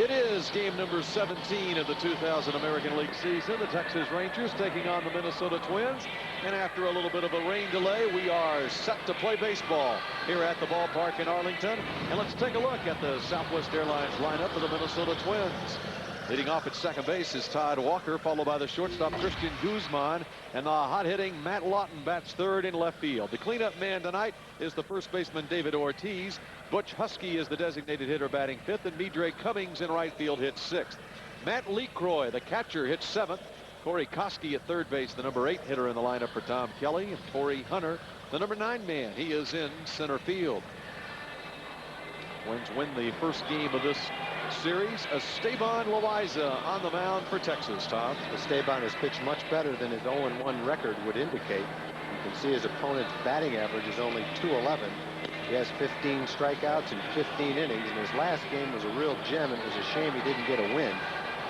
It is game number 17 of the 2000 American League season. The Texas Rangers taking on the Minnesota Twins. And after a little bit of a rain delay, we are set to play baseball here at the ballpark in Arlington. And let's take a look at the Southwest Airlines lineup of the Minnesota Twins. Leading off at second base is Todd Walker, followed by the shortstop Christian Guzman, and the hot-hitting Matt Lawton bats third in left field. The cleanup man tonight is the first baseman David Ortiz. Butch Husky is the designated hitter batting fifth, and Midre Cummings in right field hits sixth. Matt Lecroy, the catcher, hits seventh. Corey Koski at third base, the number 8 hitter in the lineup for Tom Kelly, and Torrey Hunter, the number 9 man. He is in center field. Twins win the first game of this series. Esteban Loaiza on the mound for Texas. Tom. Esteban has pitched much better than his 0-1 record would indicate. You can see his opponent's batting average is only .211. He has 15 strikeouts in 15 innings, and his last game was a real gem. It was a shame he didn't get a win.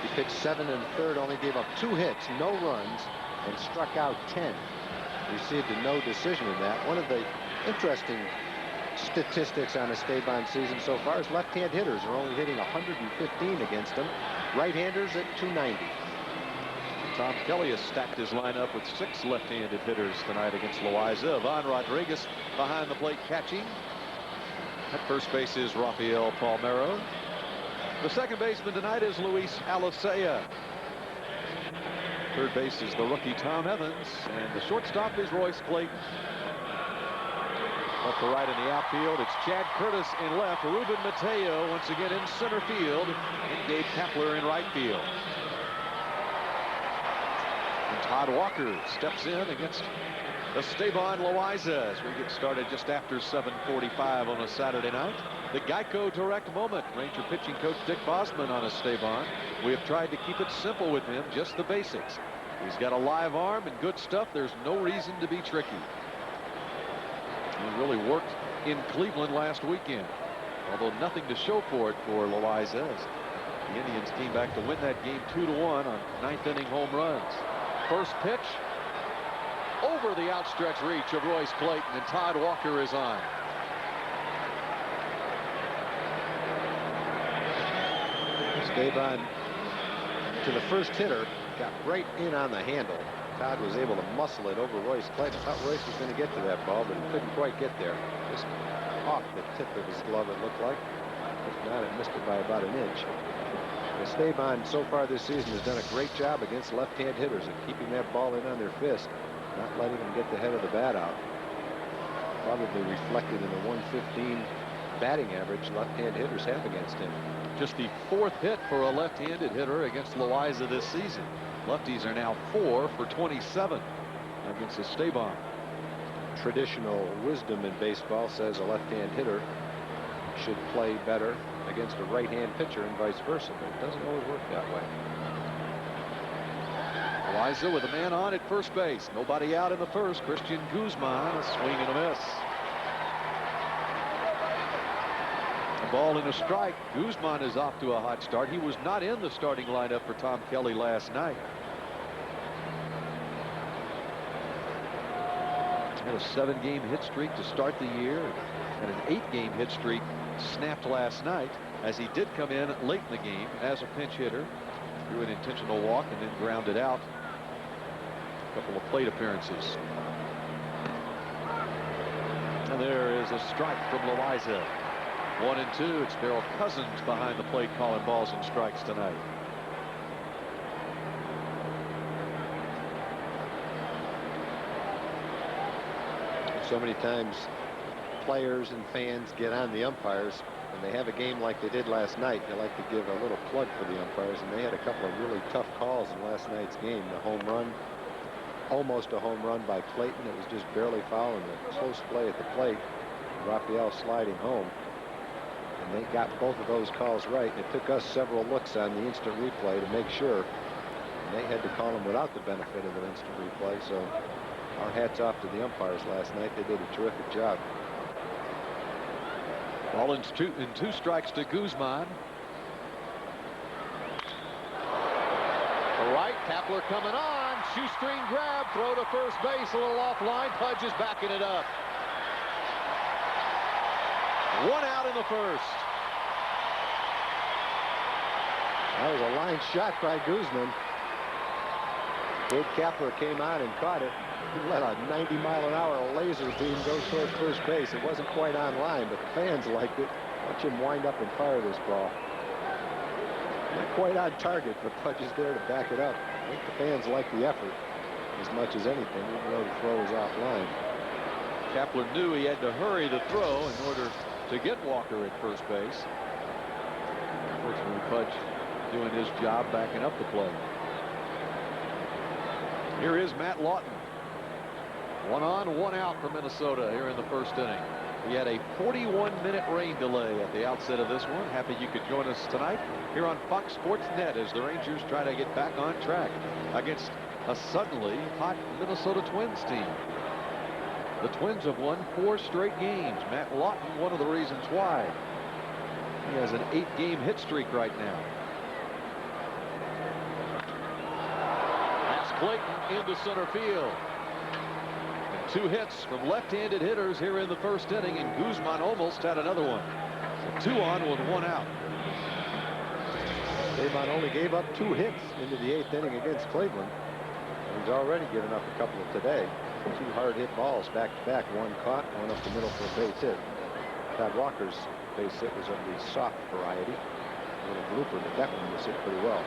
He pitched 7 1/3, only gave up 2 hits, no runs, and struck out 10. Received a no decision in that. One of the interesting statistics on Esteban's season so far is left-hand hitters are only hitting 115 against him. Right-handers at 290. Tom Kelly has stacked his lineup with 6 left-handed hitters tonight against Loaiza. Ivan Rodriguez behind the plate catching. At first base is Rafael Palmeiro. The second baseman tonight is Luis Alicea. Third base is the rookie Tom Evans, and the shortstop is Royce Clayton. Left to right in the outfield, it's Chad Curtis in left, Ruben Mateo once again in center field, and Gabe Kapler in right field. And Todd Walker steps in against Esteban Loaiza as we get started just after 7:45 on a Saturday night. The Geico Direct Moment. Ranger pitching coach Dick Bosman on Esteban. We have tried to keep it simple with him, just the basics. He's got a live arm and good stuff. There's no reason to be tricky. He really worked in Cleveland last weekend, although nothing to show for it for Loaiza as the Indians came back to win that game 2-1 on 9th inning home runs. First pitch over the outstretched reach of Royce Clayton, and Todd Walker is on. Esteban to the first hitter, got right in on the handle. Todd was able to muscle it over Royce Clayton. I thought Royce was going to get to that ball, but he couldn't quite get there. Just off the tip of his glove, it looked like. If not, it missed it by about an inch. Esteban so far this season has done a great job against left-hand hitters at keeping that ball in on their fist, not letting them get the head of the bat out. Probably reflected in the 115 batting average left-hand hitters have against him. Just the 4th hit for a left-handed hitter against Loaiza this season. Lefties are now 4 for 27 against Esteban. Traditional wisdom in baseball says a left-hand hitter should play better against a right-hand pitcher and vice versa, but it doesn't always work that way. Loaiza with a man on at first base. Nobody out in the first. Christian Guzman, a swing and a miss. A ball and a strike. Guzman is off to a hot start. He was not in the starting lineup for Tom Kelly last night. Had a 7-game hit streak to start the year, and an 8-game hit streak snapped last night as he did come in late in the game as a pinch hitter. Threw an intentional walk and then grounded out. A couple of plate appearances. And there is a strike from Loaiza. 1-2. It's Darrell Cousins behind the plate calling balls and strikes tonight. So many times players and fans get on the umpires when they have a game like they did last night. They like to give a little plug for the umpires, and they had a couple of really tough calls in last night's game. The home run, almost a home run by Clayton. It was just barely foul, and the close play at the plate, Rafael sliding home. And they got both of those calls right. It took us several looks on the instant replay to make sure, and they had to call them without the benefit of an instant replay. So our hats off to the umpires last night. They did a terrific job. Ball in 2 strikes to Guzman. Right, Kapler coming on. Shoestring grab, throw to first base, a little offline. Pudge is backing it up. 1 out in the first. That was a line shot by Guzman. Big Kepler came on and caught it. He let a 90-mile-an-hour laser beam go toward first base. It wasn't quite on line, but the fans liked it. Watch him wind up and fire this ball. Not quite on target, but Pudge is there to back it up. I think the fans like the effort as much as anything, even though the throw was offline. Kepler knew he had to hurry the throw in order to get Walker at first base. Unfortunately, Pudge doing his job backing up the play. Here is Matt Lawton. 1 on, 1 out for Minnesota here in the first inning. We had a 41-minute rain delay at the outset of this one. Happy you could join us tonight here on Fox Sports Net as the Rangers try to get back on track against a suddenly hot Minnesota Twins team. The Twins have won 4 straight games. Matt Lawton, one of the reasons why. He has an 8-game hit streak right now. That's Clayton into center field. And 2 hits from left-handed hitters here in the first inning, and Guzman almost had another one. So 2 on with 1 out. Guzman only gave up 2 hits into the 8th inning against Cleveland. He's already given up a couple of today. 2 hard hit balls back to back. 1 caught, 1 up the middle for a base hit. Todd Walker's base hit was of the soft variety. A little blooper, but that one was hit pretty well.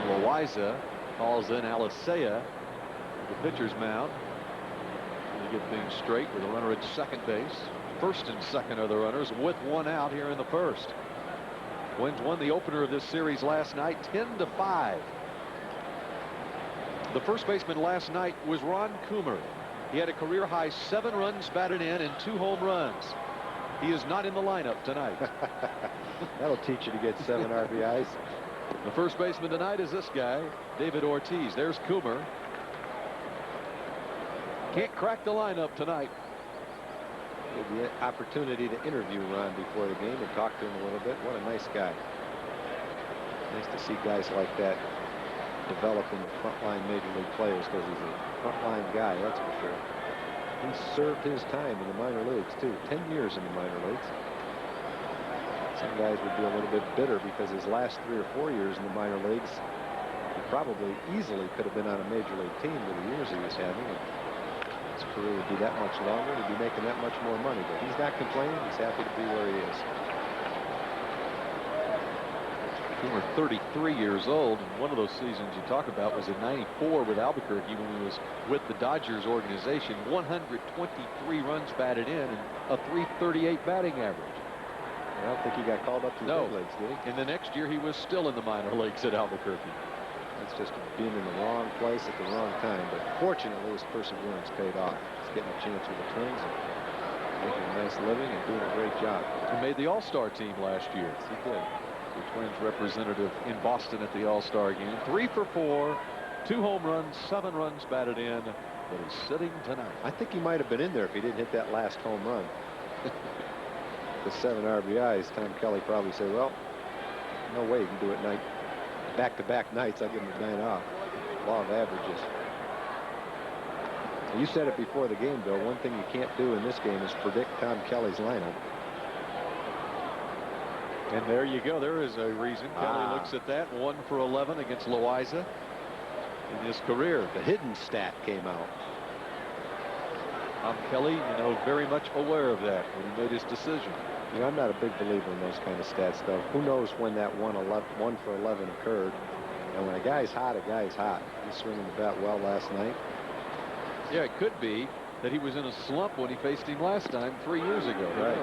Loaiza calls in Alicea to the pitcher's mound to get things straight with a runner at second base. First and second are the runners with 1 out here in the first. Twins won the opener of this series last night 10-5. The first baseman last night was Ron Coomer. He had a career high 7 runs batted in and 2 home runs. He is not in the lineup tonight. That'll teach you to get 7 RBIs. The first baseman tonight is this guy, David Ortiz. There's Coomer. Can't crack the lineup tonight. The opportunity to interview Ron before the game and talk to him a little bit. What a nice guy. Nice to see guys like that developing frontline major league players, because he's a frontline guy, that's for sure. He served his time in the minor leagues too. 10 years in the minor leagues. Some guys would be a little bit bitter because his last 3 or 4 years in the minor leagues, he probably easily could have been on a major league team with the years he was having. His career would be that much longer. He'd be making that much more money, but he's not complaining. He's happy to be where he is. Coomer, 33 years old, and one of those seasons you talk about was in '94 with Albuquerque when he was with the Dodgers organization. 123 runs batted in and a .338 batting average. I don't think he got called up to the big leagues, did he? In the next year, he was still in the minor leagues at Albuquerque. It's just being in the wrong place at the wrong time. But fortunately, his perseverance paid off. He's getting a chance with the Twins and making a nice living and doing a great job. He made the All-Star team last year. Yes, he did. The Twins representative in Boston at the All-Star game. 3 for 4, 2 home runs, 7 runs batted in, but he's sitting tonight. I think he might have been in there if he didn't hit that last home run. The 7 RBIs, Tom Kelly probably said, well, no way you can do it back-to-back nights. I'll give him a 9 off. Law of averages. You said it before the game, Bill. One thing you can't do in this game is predict Tom Kelly's lineup. And there you go. There is a reason. Kelly looks at that. 1 for 11 against Loaiza in his career. The hidden stat came out. Tom Kelly, very much aware of that when he made his decision. I'm not a big believer in those kind of stats, though. Who knows when that 1 for 11 occurred? And when a guy's hot, a guy's hot. He's swinging the bat well last night. Yeah, it could be that he was in a slump when he faced him last time 3 years ago. Right.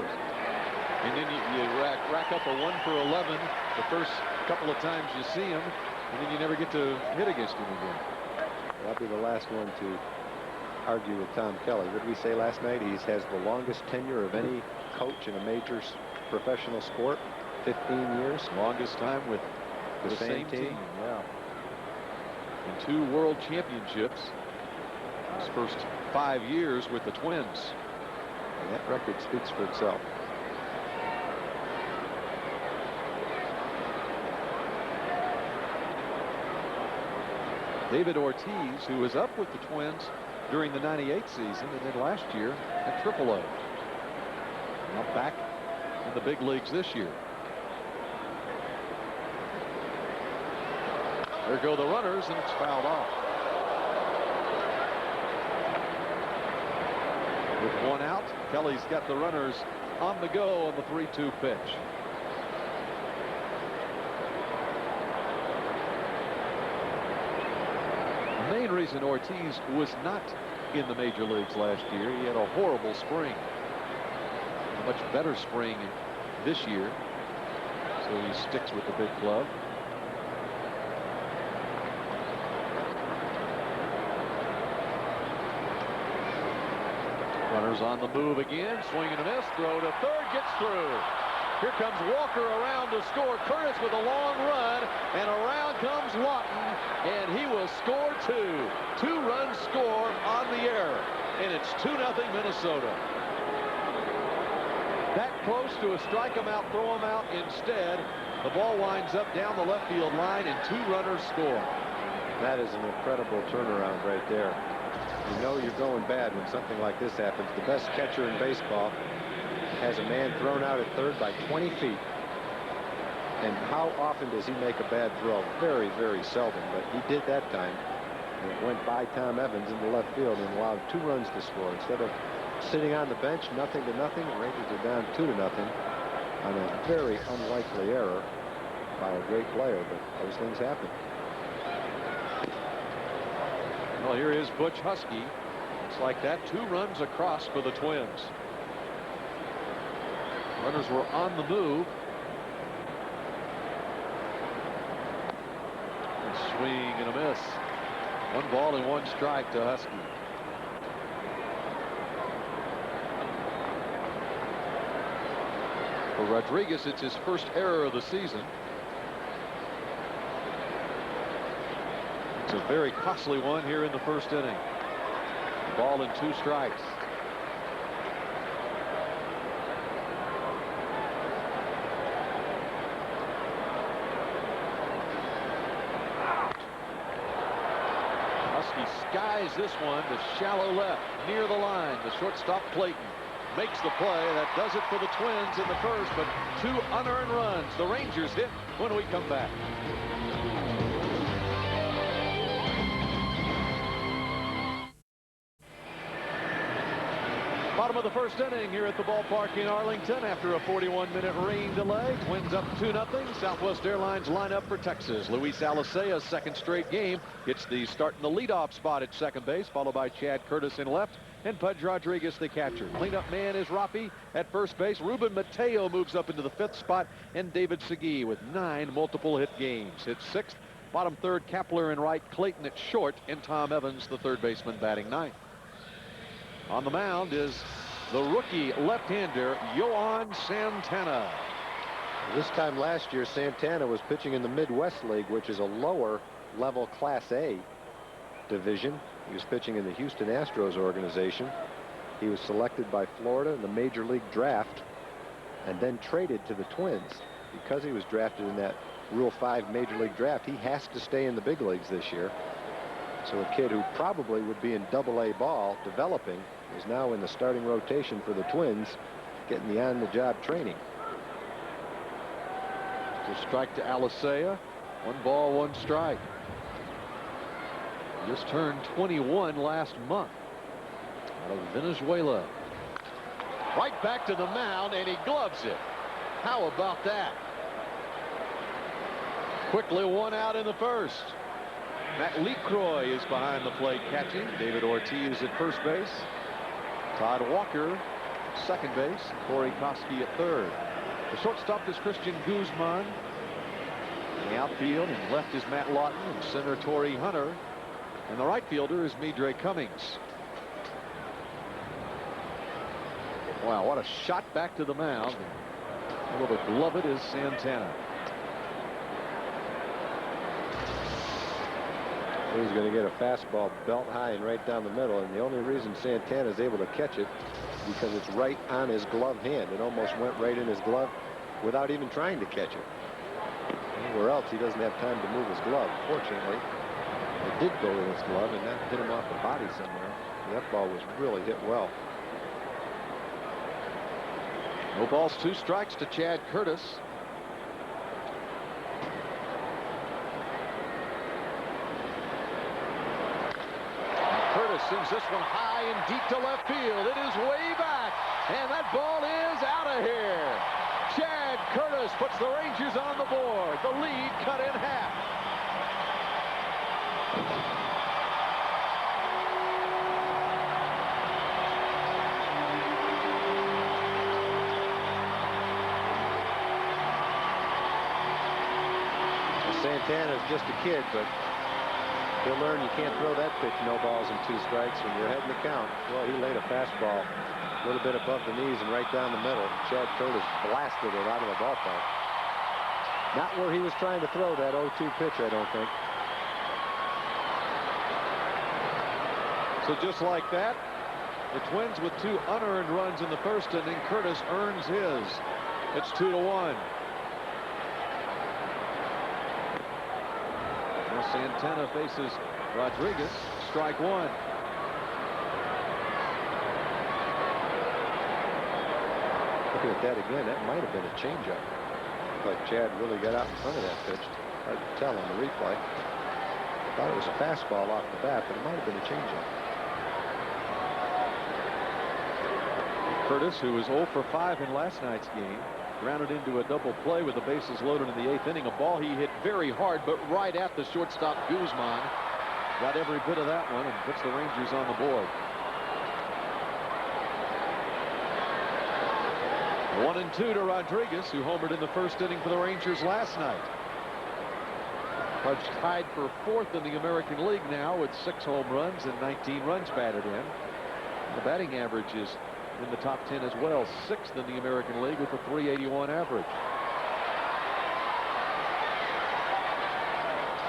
And then you rack up a 1 for 11 the first couple of times you see him, and then you never get to hit against him again. I'll be the last one to argue with Tom Kelly. What did we say last night? He has the longest tenure of any coach in a major professional sport. 15 years. Longest time with the same team. Yeah. And 2 world championships. His first 5 years with the Twins. And that record speaks for itself. David Ortiz, who was up with the Twins during the '98 season and then last year at AAA. Now back in the big leagues this year. There go the runners, and it's fouled off. With one out, Kelly's got the runners on the go on the 3-2 pitch. The main reason Ortiz was not in the major leagues last year, he had a horrible spring. A much better spring this year, so he sticks with the big club. Runners on the move again, swing and a miss, throw to third, gets through. Here comes Walker around to score. Curtis with a long run, and around comes Lawton, and he will score two. 2-run score on the error, and it's 2-0 Minnesota. That close to a strike him out, throw him out. Instead, the ball winds up down the left field line, and 2 runners score. That is an incredible turnaround right there. You know you're going bad when something like this happens. The best catcher in baseball has a man thrown out at third by 20 feet. And how often does he make a bad throw? Very, very seldom. But he did that time. And it went by Tom Evans in the left field and allowed 2 runs to score. Instead of sitting on the bench, 0-0, the Rangers are down 2-0 on a very unlikely error by a great player. But those things happen. Well, here is Butch Husky. It's like that. 2 runs across for the Twins. Runners were on the move. A swing and a miss. 1 ball and 1 strike to Husky. For Rodriguez, it's his first error of the season. It's a very costly one here in the first inning. Ball and 2 strikes. Husky skies this one to shallow left near the line. The shortstop Clayton makes the play. That does it for the Twins in the first, but 2 unearned runs. The Rangers hit when we come back. Bottom of the first inning here at the ballpark in Arlington after a 41-minute rain delay. Twins up 2-0. Southwest Airlines line up for Texas. Luis Alicea's second straight game gets the start in the leadoff spot at second base, followed by Chad Curtis in left and Pudge Rodriguez the catcher. Cleanup man is Rafi at first base. Ruben Mateo moves up into the 5th spot, and David Segui with 9 multiple hit games. Hits 6th. Bottom 3rd, Kepler in right, Clayton at short, and Tom Evans, the 3rd baseman, batting 9th. On the mound is the rookie left-hander Yoan Santana. This time last year, Santana was pitching in the Midwest League, which is a lower level Class A division. He was pitching in the Houston Astros organization. He was selected by Florida in the Major League Draft and then traded to the Twins. Because he was drafted in that Rule 5 Major League Draft, he has to stay in the big leagues this year. So a kid who probably would be in Double-A ball developing is now in the starting rotation for the Twins, getting the on-the-job training. It's a strike to Alicea. 1 ball, 1 strike. Just turned 21 last month out of Venezuela. Right back to the mound, and he gloves it. How about that? Quickly 1 out in the first. Matt LeCroy is behind the plate catching. David Ortiz at first base. Todd Walker second base. Corey Koski at third. The shortstop is Christian Guzman. In the outfield and left is Matt Lawton, and center Torrey Hunter. And the right fielder is Midre Cummings. Wow, what a shot back to the mound. Able to glove it is Santana. He's going to get a fastball belt high and right down the middle, and the only reason Santana is able to catch it is because it's right on his glove hand. It almost went right in his glove without even trying to catch it. Anywhere else, he doesn't have time to move his glove. Fortunately, it did go in his glove, and that hit him off the body somewhere. That ball was really hit well. No balls, 2 strikes to Chad Curtis. Curtis sends this one high and deep to left field. It is way back, and that ball is out of here. Chad Curtis puts the Rangers on the board. The lead cut in half. Santana's just a kid, but he'll learn you can't throw that pitch no balls and 2 strikes when you're ahead in the count. Well, he laid a fastball a little bit above the knees and right down the middle. Chad Curtis blasted it out of the ballpark. Not where he was trying to throw that 0-2 pitch, I don't think. So just like that, the Twins with 2 unearned runs in the first inning. Curtis earns his. It's 2-1. Now Santana faces Rodriguez. Strike 1. Looking at that again, that might have been a changeup. But Chad really got out in front of that pitch. Hard to tell on the replay. Thought it was a fastball off the bat, but it might have been a changeup. Curtis, who was 0 for 5 in last night's game, grounded into a double play with the bases loaded in the 8th inning. A ball he hit very hard, but right at the shortstop Guzman. Got every bit of that one and puts the Rangers on the board. 1-2 to Rodriguez, who homered in the first inning for the Rangers last night. Pudge tied for 4th in the American League now with 6 home runs and 19 runs batted in. The batting average is in the top 10 as well, 6th in the American League with a .381 average.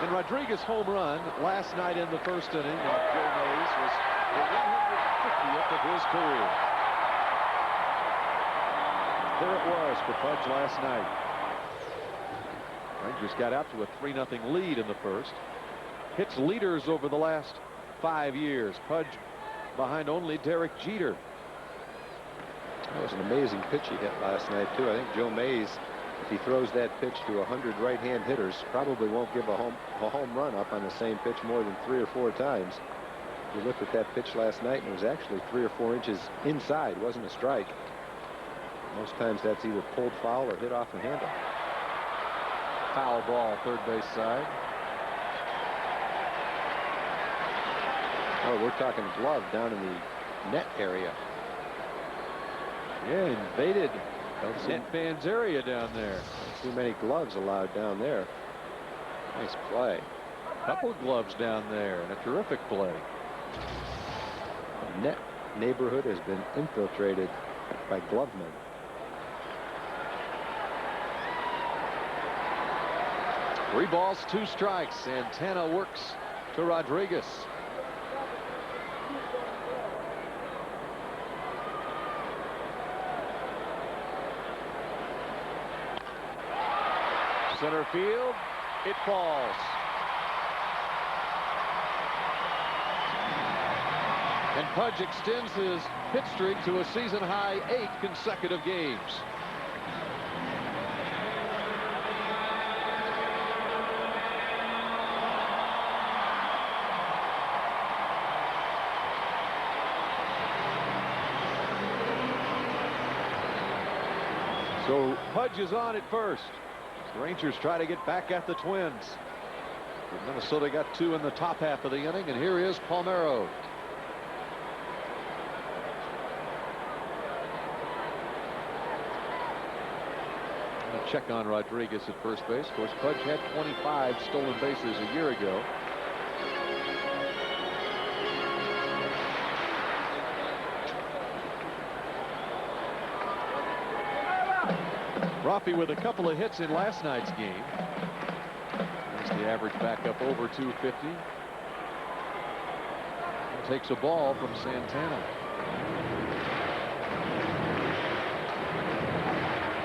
And Rodriguez' home run last night in the first inning of Joe Mays was the 150th of his career. There it was for Pudge last night. Rangers got out to a 3-0 lead in the first. Hits leaders over the last 5 years. Pudge behind only Derek Jeter. That was an amazing pitch he hit last night, too. I think Joe Mays, if he throws that pitch to 100 right-hand hitters, probably won't give a home run up on the same pitch more than 3 or 4 times. We looked at that pitch last night, and it was actually 3 or 4 inches inside. It wasn't a strike. Most times that's either pulled foul or hit off the handle. Foul ball, third base side. Oh, we're talking glove down in the net area. Yeah, invaded net fans area down there. Too many gloves allowed down there. Nice play. Couple of gloves down there and a terrific play. The net neighborhood has been infiltrated by glovemen. Three balls, 2 strikes. Santana works to Rodriguez. Center field, it falls. And Pudge extends his hit streak to a season-high 8 consecutive games. So Pudge is on at first. The Rangers try to get back at the Twins. Minnesota got 2 in the top half of the inning, and here is Palmeiro. Check on Rodriguez at first base. Of course, Pudge had 25 stolen bases a year ago. Rafi with a couple of hits in last night's game. There's the average back up over 250. And takes a ball from Santana.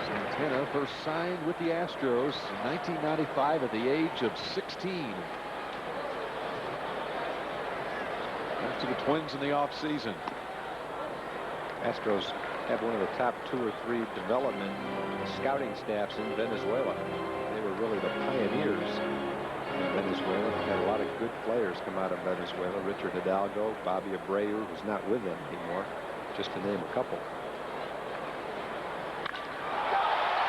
Santana first signed with the Astros in 1995 at the age of 16. Back to the Twins in the offseason. Astros have one of the top 2 or 3 development scouting staffs in Venezuela. They were really the pioneers in Venezuela. They had a lot of good players come out of Venezuela. Richard Hidalgo, Bobby Abreu, who's not with them anymore, just to name a couple.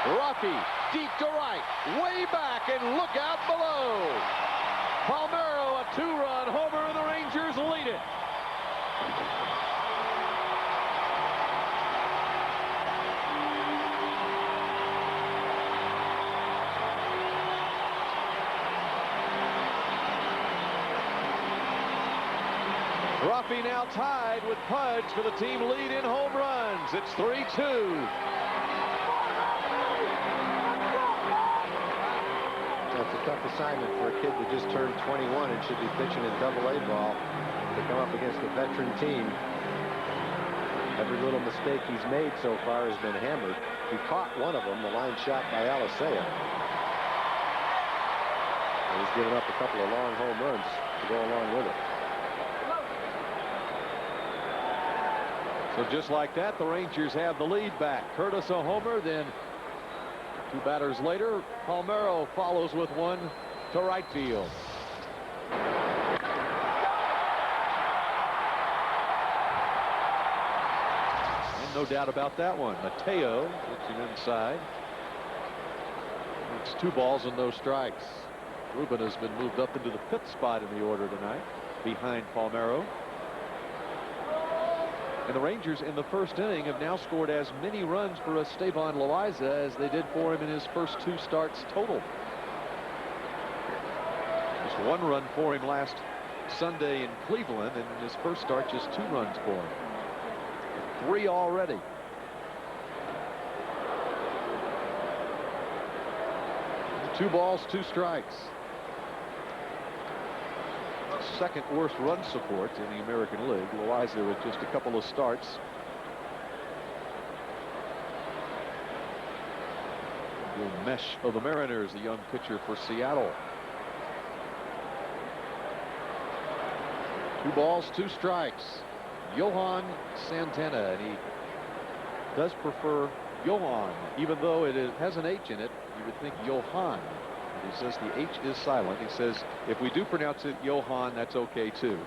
Rocky, deep to right, way back, and look out below. Palmeiro, a 2-run homer, and the Rangers lead it. Ruffy now tied with Pudge for the team lead in home runs. It's 3-2. That's a tough assignment for a kid that just turned 21 and should be pitching in Double-A ball to come up against a veteran team. Every little mistake he's made so far has been hammered. He caught one of them, the line shot by Alicea. And he's given up a couple of long home runs to go along with it. So just like that, the Rangers have the lead back. Curtis a homer, then 2 batters later, Palmeiro follows with one to right field. And no doubt about that one. Mateo gets him inside. It's 2 balls and no strikes. Ruben has been moved up into the 5th spot in the order tonight, behind Palmeiro. And the Rangers in the first inning have now scored as many runs for Esteban Loaiza as they did for him in his first 2 starts total. Just 1 run for him last Sunday in Cleveland, and in his first start just 2 runs for him. 3 already. Two balls, 2 strikes. Second worst run support in the American League. Loaiza with just a couple of starts. The mesh of the Mariners, the young pitcher for Seattle. 2 balls, 2 strikes. Johan Santana, and he does prefer Johan, even though it has an H in it. You would think Johan. He says the H is silent. He says if we do pronounce it Johan, that's okay too.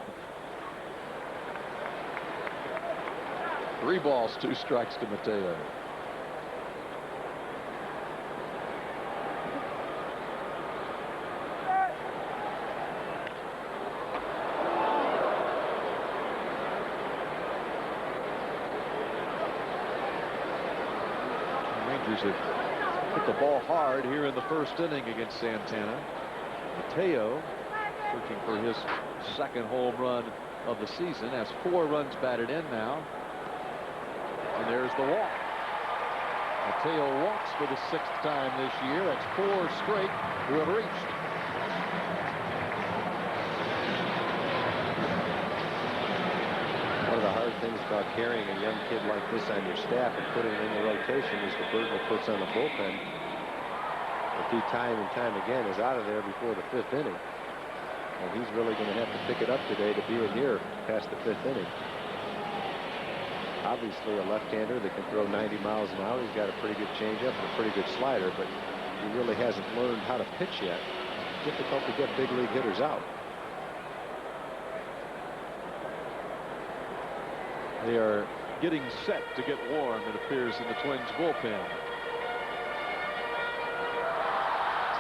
3 balls, 2 strikes to Mateo. Rangers have hit the ball hard here in the first inning against Santana. Mateo searching for his 2nd home run of the season, has 4 runs batted in now. And there's the walk. Mateo walks for the 6th time this year. That's 4 straight who have reached. One of the hard things about carrying a young kid like this on your staff and putting him in the rotation is the burden it puts on the bullpen. If he time and time again is out of there before the 5th inning, and he's really going to have to pick it up today to be in here past the 5th inning. Obviously a left-hander that can throw 90 miles an hour. He's got a pretty good changeup and a pretty good slider, but he really hasn't learned how to pitch yet. Difficult to get big league hitters out. They are getting set to get warm, it appears, in the Twins bullpen.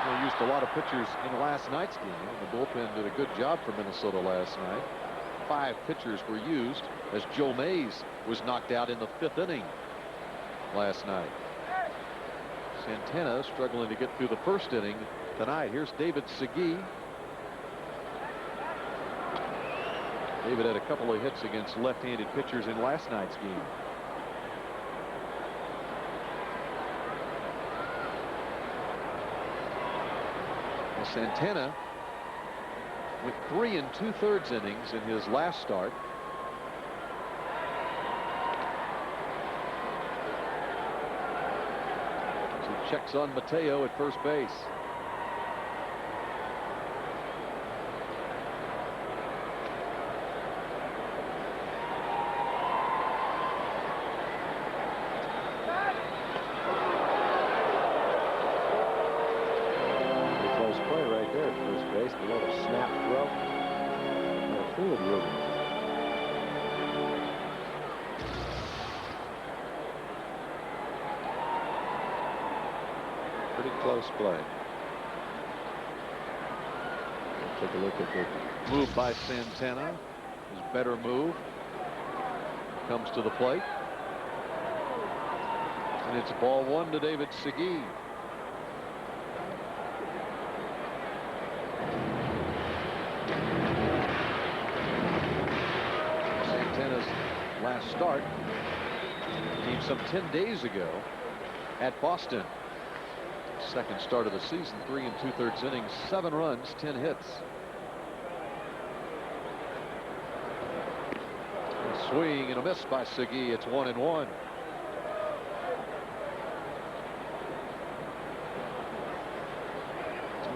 They used a lot of pitchers in last night's game. The bullpen did a good job for Minnesota last night. 5 pitchers were used as Joe Mays was knocked out in the 5th inning last night. Santana struggling to get through the 1st inning tonight. Here's David Segui. David had a couple of hits against left-handed pitchers in last night's game. Well, Santana went 3 2/3 innings in his last start. So checks on Mateo at first base. Pretty close play. Take a look at the move by Santana. His better move comes to the plate. And it's ball one to David Segui. Santana's last start came some 10 days ago at Boston. Second start of the season, 3 2/3 innings, 7 runs, 10 hits. A swing and a miss by Segui. It's 1-1.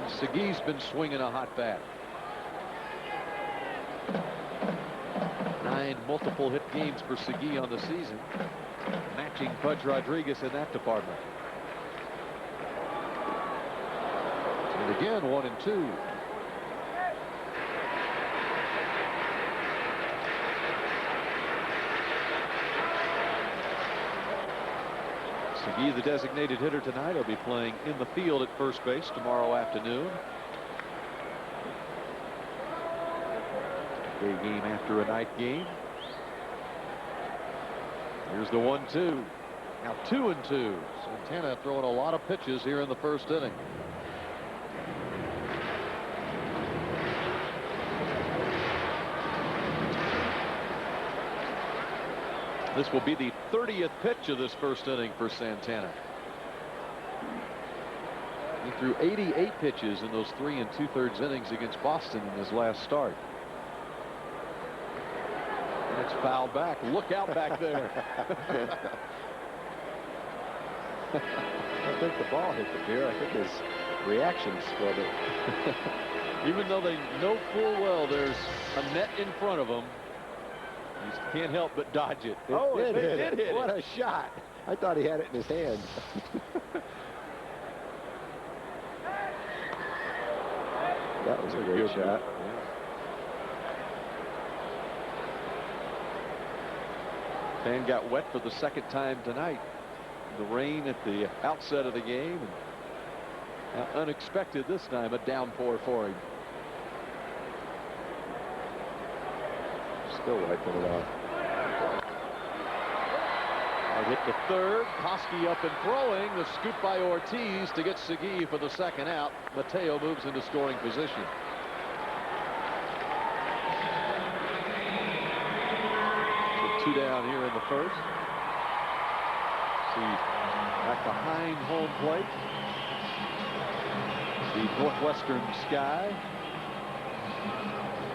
Segui's been swinging a hot bat. 9 multiple hit games for Segui on the season, matching Pudge Rodriguez in that department. And again, 1-2. Segui, the designated hitter tonight, will be playing in the field at first base tomorrow afternoon. Day game after a night game. Here's the 1-2. Now 2-2. Santana throwing a lot of pitches here in the first inning. This will be the 30th pitch of this first inning for Santana. He threw 88 pitches in those 3 2/3 innings against Boston in his last start. And it's fouled back. Look out back there. I think the ball hit the beer. I think his reaction scored it. Even though they know full well there's a net in front of them, he can't help but dodge it. It did hit it. What a shot. I thought he had it in his hand. That was a great shot. Fan got wet for the second time tonight. The rain at the outset of the game. And unexpected this time, a downpour for him. Still wiping it off. Hit the third. Koski up and throwing. The scoop by Ortiz to get Segui for the second out. Mateo moves into scoring position. So 2 down here in the first. See back behind home plate. The northwestern sky.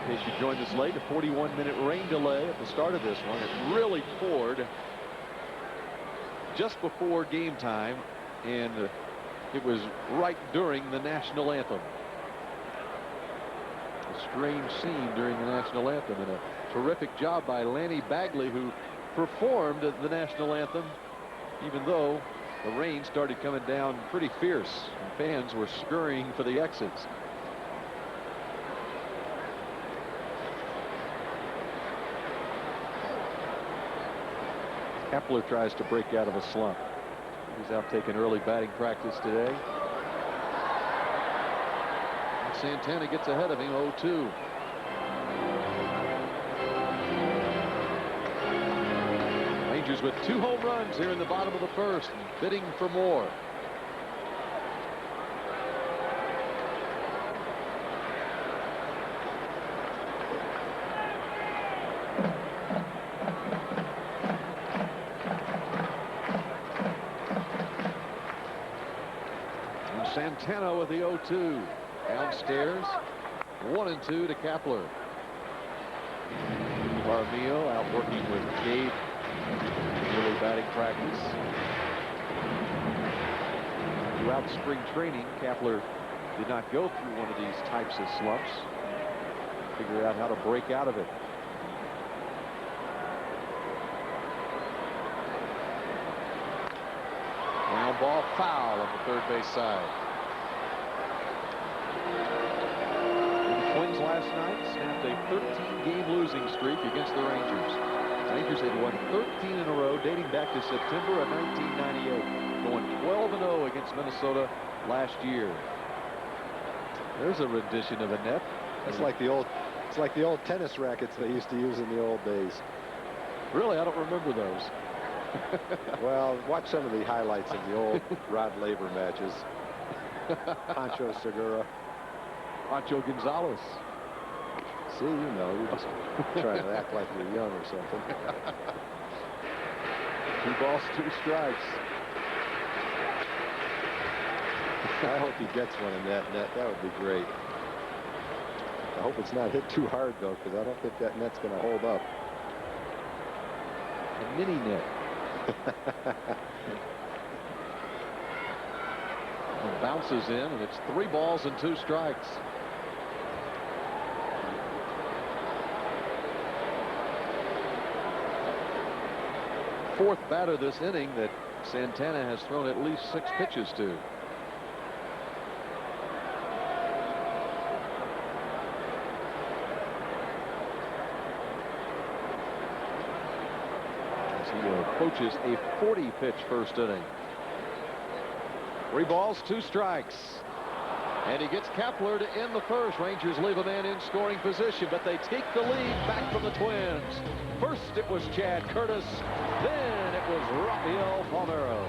In case you joined us late, a 41-minute rain delay at the start of this one. It really poured just before game time, and it was right during the national anthem. A strange scene during the national anthem, and a terrific job by Lanny Bagley, who performed the national anthem even though the rain started coming down pretty fierce and fans were scurrying for the exits. Kepler tries to break out of a slump. He's out taking early batting practice today. And Santana gets ahead of him 0-2. Rangers with 2 home runs here in the bottom of the first, bidding for more. Santana with the 0-2. Downstairs, 1-2 to Kepler. Armio out working with Gabe in early batting practice. Throughout spring training, Kepler did not go through one of these types of slumps. Figure out how to break out of it. Ground ball foul on the third base side. The Twins last night snapped a 13-game losing streak against the Rangers. Rangers had won 13 in a row dating back to September of 1998, going 12-0 against Minnesota last year. There's a rendition of a net. It's like the old tennis rackets they used to use in the old days. Really, I don't remember those. Well, watch some of the highlights of the old Rod Laver matches. Pancho Segura. Pancho Gonzalez. See, you're just trying to act like you're young or something. 2 balls, 2 strikes. I hope he gets one in that net. That would be great. I hope it's not hit too hard, though, because I don't think that net's going to hold up. A mini net. It bounces in, and it's 3 balls and 2 strikes. Fourth batter this inning that Santana has thrown at least 6 pitches to. He approaches a 40-pitch first inning. 3 balls, 2 strikes. And he gets Kepler to end the first. Rangers leave a man in scoring position, but they take the lead back from the Twins. First it was Chad Curtis, then it was Rafael Palmeiro.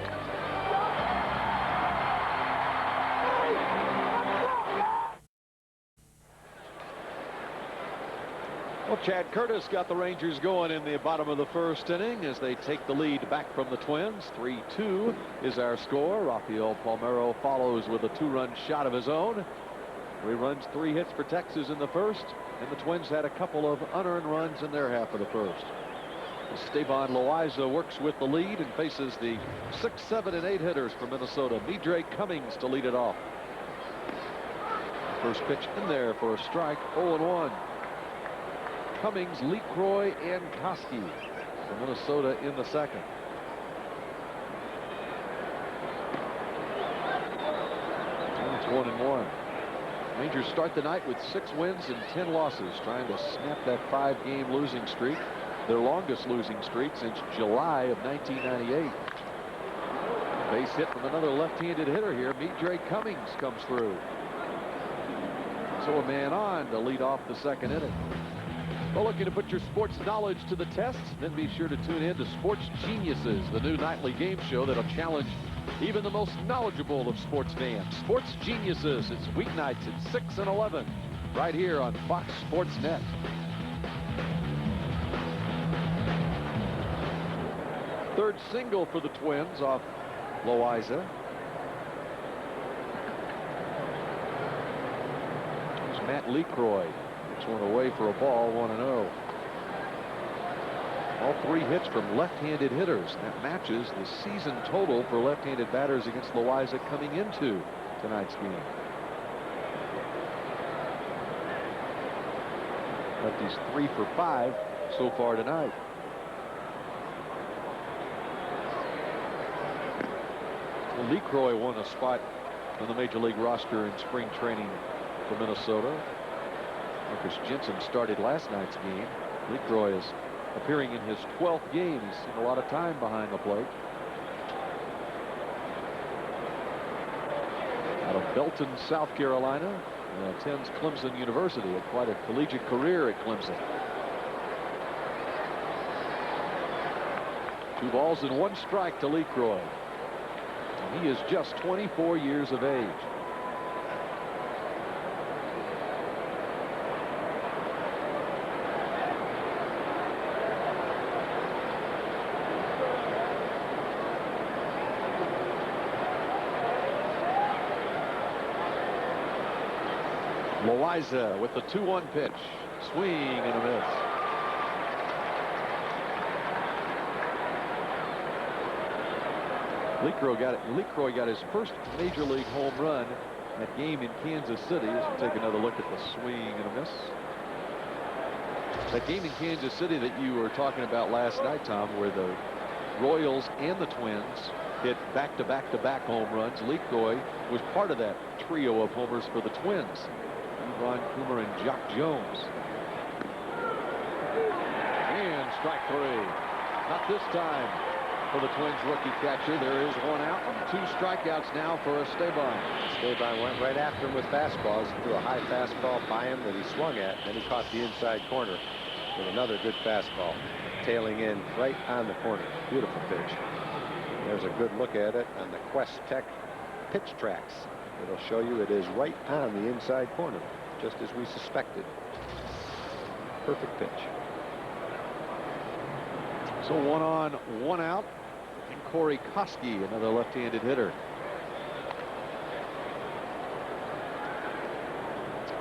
Well, Chad Curtis got the Rangers going in the bottom of the first inning as they take the lead back from the Twins. 3-2 is our score. Rafael Palmeiro follows with a 2-run shot of his own. 3 runs, 3 hits for Texas in the first, and the Twins had a couple of unearned runs in their half of the first. Esteban Loaiza works with the lead and faces the 6, 7, and 8 hitters from Minnesota. Midre Cummings to lead it off. First pitch in there for a strike. 0-1. Cummings, LeCroy, and Koski for Minnesota in the second. It's 1-1. Rangers start the night with 6 wins and 10 losses, trying to snap that 5-game losing streak, their longest losing streak since July of 1998. Base hit from another left-handed hitter here. Midre Cummings comes through. So a man on to lead off the second inning. Well, looking to put your sports knowledge to the test? Then be sure to tune in to Sports Geniuses, the new nightly game show that'll challenge even the most knowledgeable of sports fans. Sports Geniuses. It's weeknights at 6 and 11 right here on Fox Sports Net. Third single for the Twins off Loaiza. It's Matt LeCroy. One away for a ball, 1-0. All 3 hits from left-handed hitters. That matches the season total for left-handed batters against Loaiza coming into tonight's game. Lefties 3 for 5 so far tonight. Well, LeCroy won a spot on the Major League roster in spring training for Minnesota. Marcus Jensen started last night's game. LeCroy is appearing in his 12th game. He's seen a lot of time behind the plate. Out of Belton, South Carolina, attends Clemson University. Had quite a collegiate career at Clemson. 2 balls and 1 strike to LeCroy. And he is just 24 years of age. Loaiza with the 2-1 pitch. Swing and a miss. LeCroy got his first major league home run. That game in Kansas City. As we take another look at the swing and a miss. That game in Kansas City that you were talking about last night, Tom, where the Royals and the Twins hit back-to-back-to-back home runs. LeCroy was part of that trio of homers for the Twins. Ron Coomer and Jock Jones. And strike 3. Not this time for the Twins rookie catcher. There is 1 out and 2 strikeouts now for Esteban. Esteban went right after him with fastballs. Threw a high fastball by him that he swung at. Then he caught the inside corner with another good fastball, tailing in right on the corner. Beautiful pitch. There's a good look at it on the Quest Tech pitch tracks. It'll show you it is right on the inside corner, just as we suspected. Perfect pitch. So 1 on, 1 out. And Corey Koski, another left-handed hitter.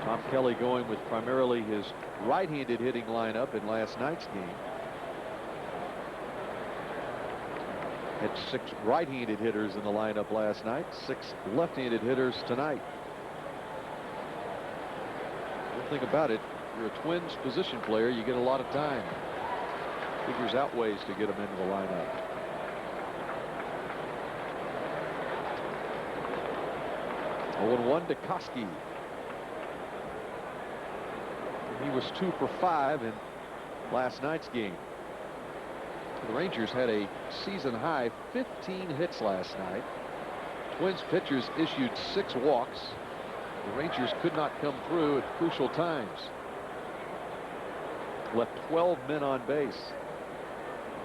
Tom Kelly going with primarily his right-handed hitting lineup in last night's game. Had 6 right-handed hitters in the lineup last night, 6 left-handed hitters tonight. One thing about it, you're a Twins position player, you get a lot of time. Figures out ways to get them into the lineup. Oh, 1 to Koski. He was 2 for 5 in last night's game. The Rangers had a season high 15 hits last night. Twins pitchers issued 6 walks. The Rangers could not come through at crucial times. Left 12 men on base.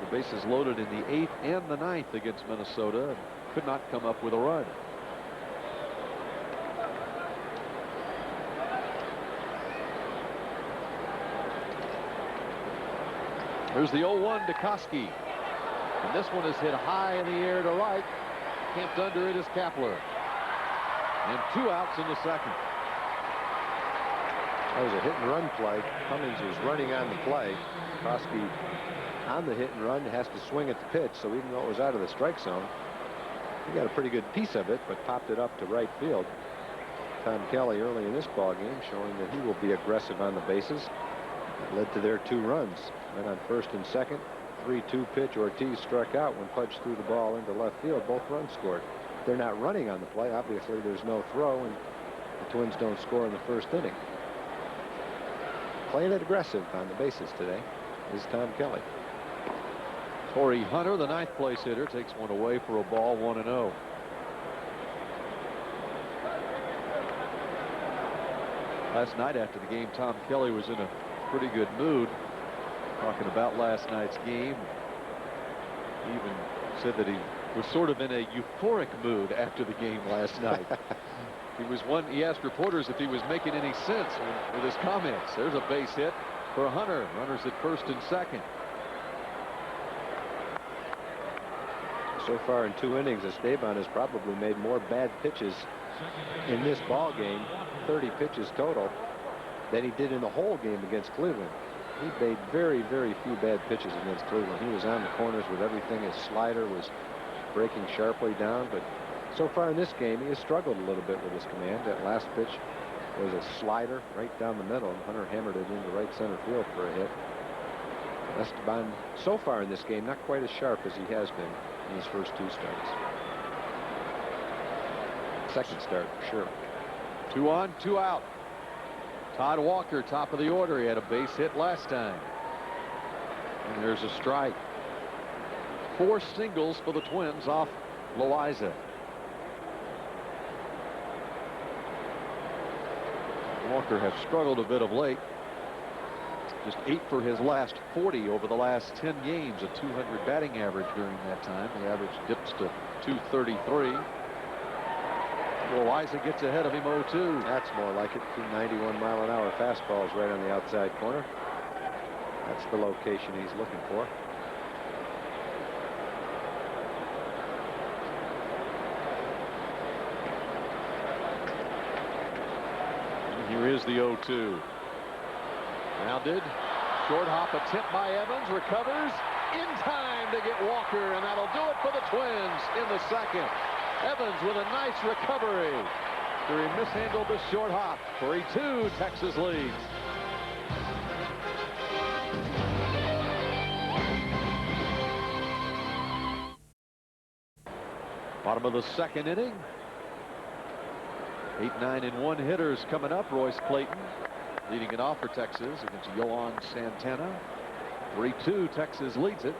The bases loaded in the 8th and the 9th against Minnesota, and could not come up with a run. Here's the 0-1 to Koski. And this one is hit high in the air to right. Camped under it is Kapler. And 2 outs in the second. That was a hit and run play. Cummings was running on the play. Koski on the hit and run has to swing at the pitch, so even though it was out of the strike zone, he got a pretty good piece of it, but popped it up to right field. Tom Kelly early in this ball game showing that he will be aggressive on the bases. It led to their 2 runs. Went on first and second. 3-2 pitch. Ortiz struck out when Pudge threw the ball into left field. Both runs scored. They're not running on the play. Obviously, there's no throw, and the Twins don't score in the first inning. Playing it aggressive on the bases today is Tom Kelly. Torrey Hunter, the 9th place hitter, takes one away for a ball, 1-0. Last night after the game, Tom Kelly was in a pretty good mood, talking about last night's game. He even said that he was sort of in a euphoric mood after the game last night. He asked reporters if he was making any sense with his comments. There's a base hit for Hunter. Runners at first and second. So far in 2 innings, Esteban has probably made more bad pitches in this ball game, 30 pitches total, than he did in the whole game against Cleveland. He made very, very few bad pitches against Cleveland. He was on the corners with everything. His slider was breaking sharply down, but so far in this game, he has struggled a little bit with his command. That last pitch was a slider right down the middle, and Hunter hammered it into right center field for a hit. Esteban, so far in this game, not quite as sharp as he has been in his first 2 starts. Second start, for sure. 2 on, 2 out. Todd Walker, top of the order. He had a base hit last time. And there's a strike. 4 singles for the Twins off Loaiza. Walker has struggled a bit of late. Just 8 for his last 40 over the last 10 games, a 200 batting average during that time. The average dips to 233. Loaiza gets ahead of him 0-2. That's more like it. 291-mile-an-hour fastballs right on the outside corner. That's the location he's looking for. And here is the 0-2. Rounded. Short hop attempt by Evans. Recovers in time to get Walker, and that'll do it for the Twins in the second. Evans with a nice recovery after he mishandled the short hop. 3-2, Texas leads. Bottom of the second inning. 8, 9, and 1 hitters coming up. Royce Clayton leading it off for Texas against Yohan Santana. 3-2, Texas leads it.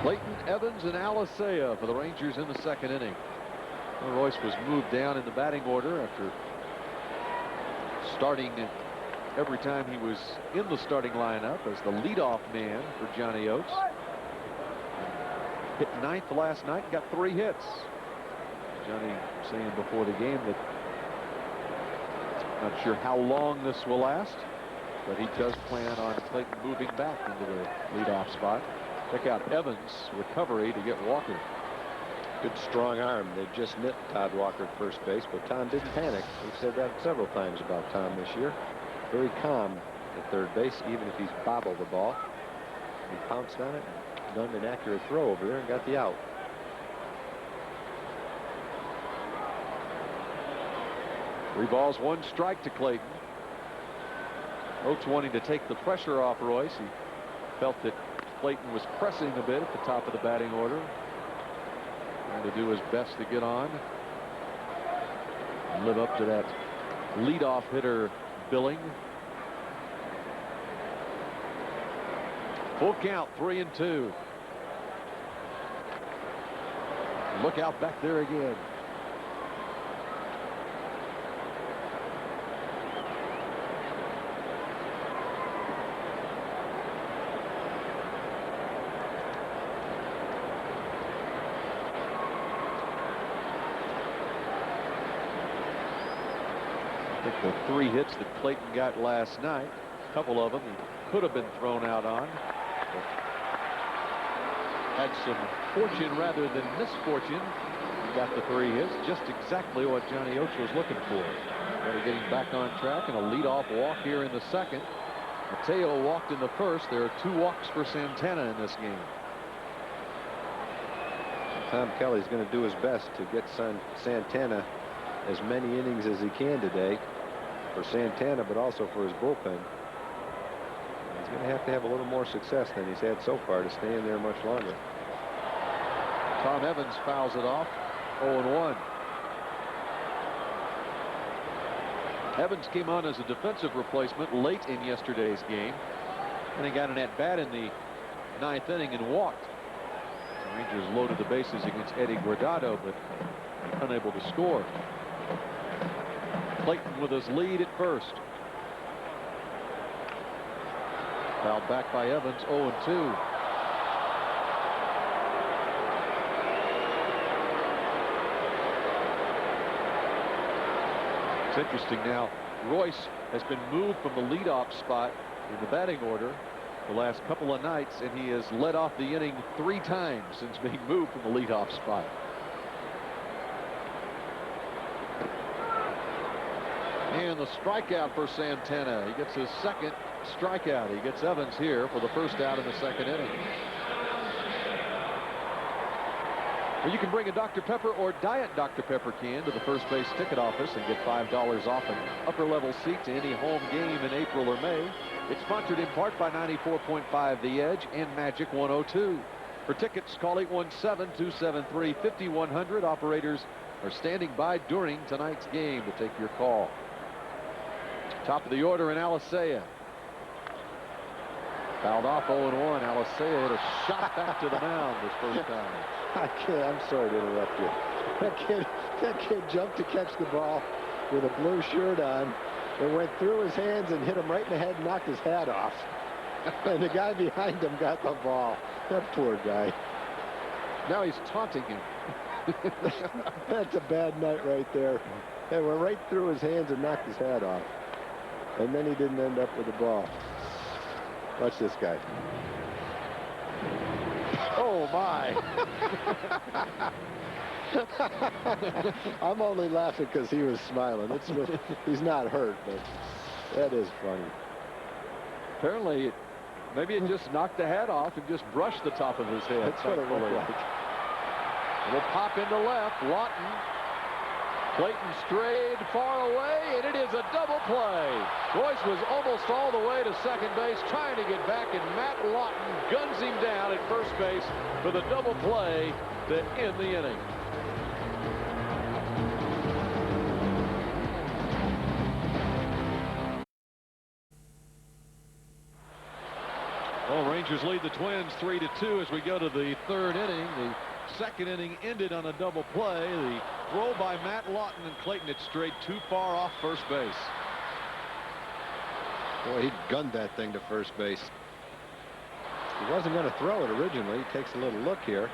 Clayton, Evans, and Alicea for the Rangers in the second inning. Well, Royce was moved down in the batting order after starting every time he was in the starting lineup as the leadoff man for Johnny Oates. Hit ninth last night and got 3 hits. Johnny saying before the game that not sure how long this will last, but he does plan on Clayton moving back into the leadoff spot. Check out Evans' recovery to get Walker. Good strong arm. They just nipped Todd Walker at first base, but Tom didn't panic. We've said that several times about Tom this year. Very calm at third base, even if he's bobbled the ball. He pounced on it, done an accurate throw over there, and got the out. Three balls, 1 strike to Clayton. Oates wanting to take the pressure off Royce. He felt that Clayton was pressing a bit at the top of the batting order. Trying to do his best to get on and live up to that leadoff hitter billing. Full count, 3-2. Look out back there again. I think the 3 hits that Clayton got last night, a couple of them he could have been thrown out on. Had some fortune rather than misfortune. He got the 3 hits, just exactly what Johnny Oates was looking for. But getting back on track and a leadoff walk here in the second. Mateo walked in the first. There are 2 walks for Santana in this game. Tom Kelly's going to do his best to get Santana as many innings as he can today for Santana, but also for his bullpen. He's going to have a little more success than he's had so far to stay in there much longer. Tom Evans fouls it off, 0-1. Evans came on as a defensive replacement late in yesterday's game, and he got an at-bat in the 9th inning and walked. The Rangers loaded the bases against Eddie Guardado, but unable to score. Clayton with his lead at first. Fouled back by Evans, 0-2. It's interesting now, Royce has been moved from the leadoff spot in the batting order the last couple of nights, and he has led off the inning 3 times since being moved from the leadoff spot. And the strikeout for Santana. He gets his 2nd strikeout. He gets Evans here for the first out in the 2nd inning. Well, you can bring a Dr. Pepper or Diet Dr. Pepper can to the first base ticket office and get $5 off an upper level seat to any home game in April or May. It's sponsored in part by 94.5 The Edge and Magic 102. For tickets, call 817-273-5100. Operators are standing by during tonight's game to take your call. Top of the order in Alicea. Fouled off, 0-1. Alicea hit a shot back to the mound this first time. I'm sorry to interrupt you. That kid jumped to catch the ball with a blue shirt on. It went through his hands and hit him right in the head and knocked his hat off. And the guy behind him got the ball. That poor guy. Now he's taunting him. That's a bad night right there. It went right through his hands and knocked his hat off. And then he didn't end up with the ball. Watch this guy. Oh, my. I'm only laughing because he was smiling. He's not hurt, but that is funny. Apparently, maybe it just knocked the hat off and just brushed the top of his head. That's what it looked like. It'll pop into left. Lawton. Clayton strayed far away, and it is a double play. Royce was almost all the way to second base trying to get back, and Matt Lawton guns him down at first base for the double play to end the inning. Rangers lead the Twins 3-2 as we go to the third inning. The second inning ended on a double play. The throw by Matt Lawton, and Clayton had strayed too far off first base. Boy, he gunned that thing to first base. He wasn't going to throw it originally. He takes a little look here.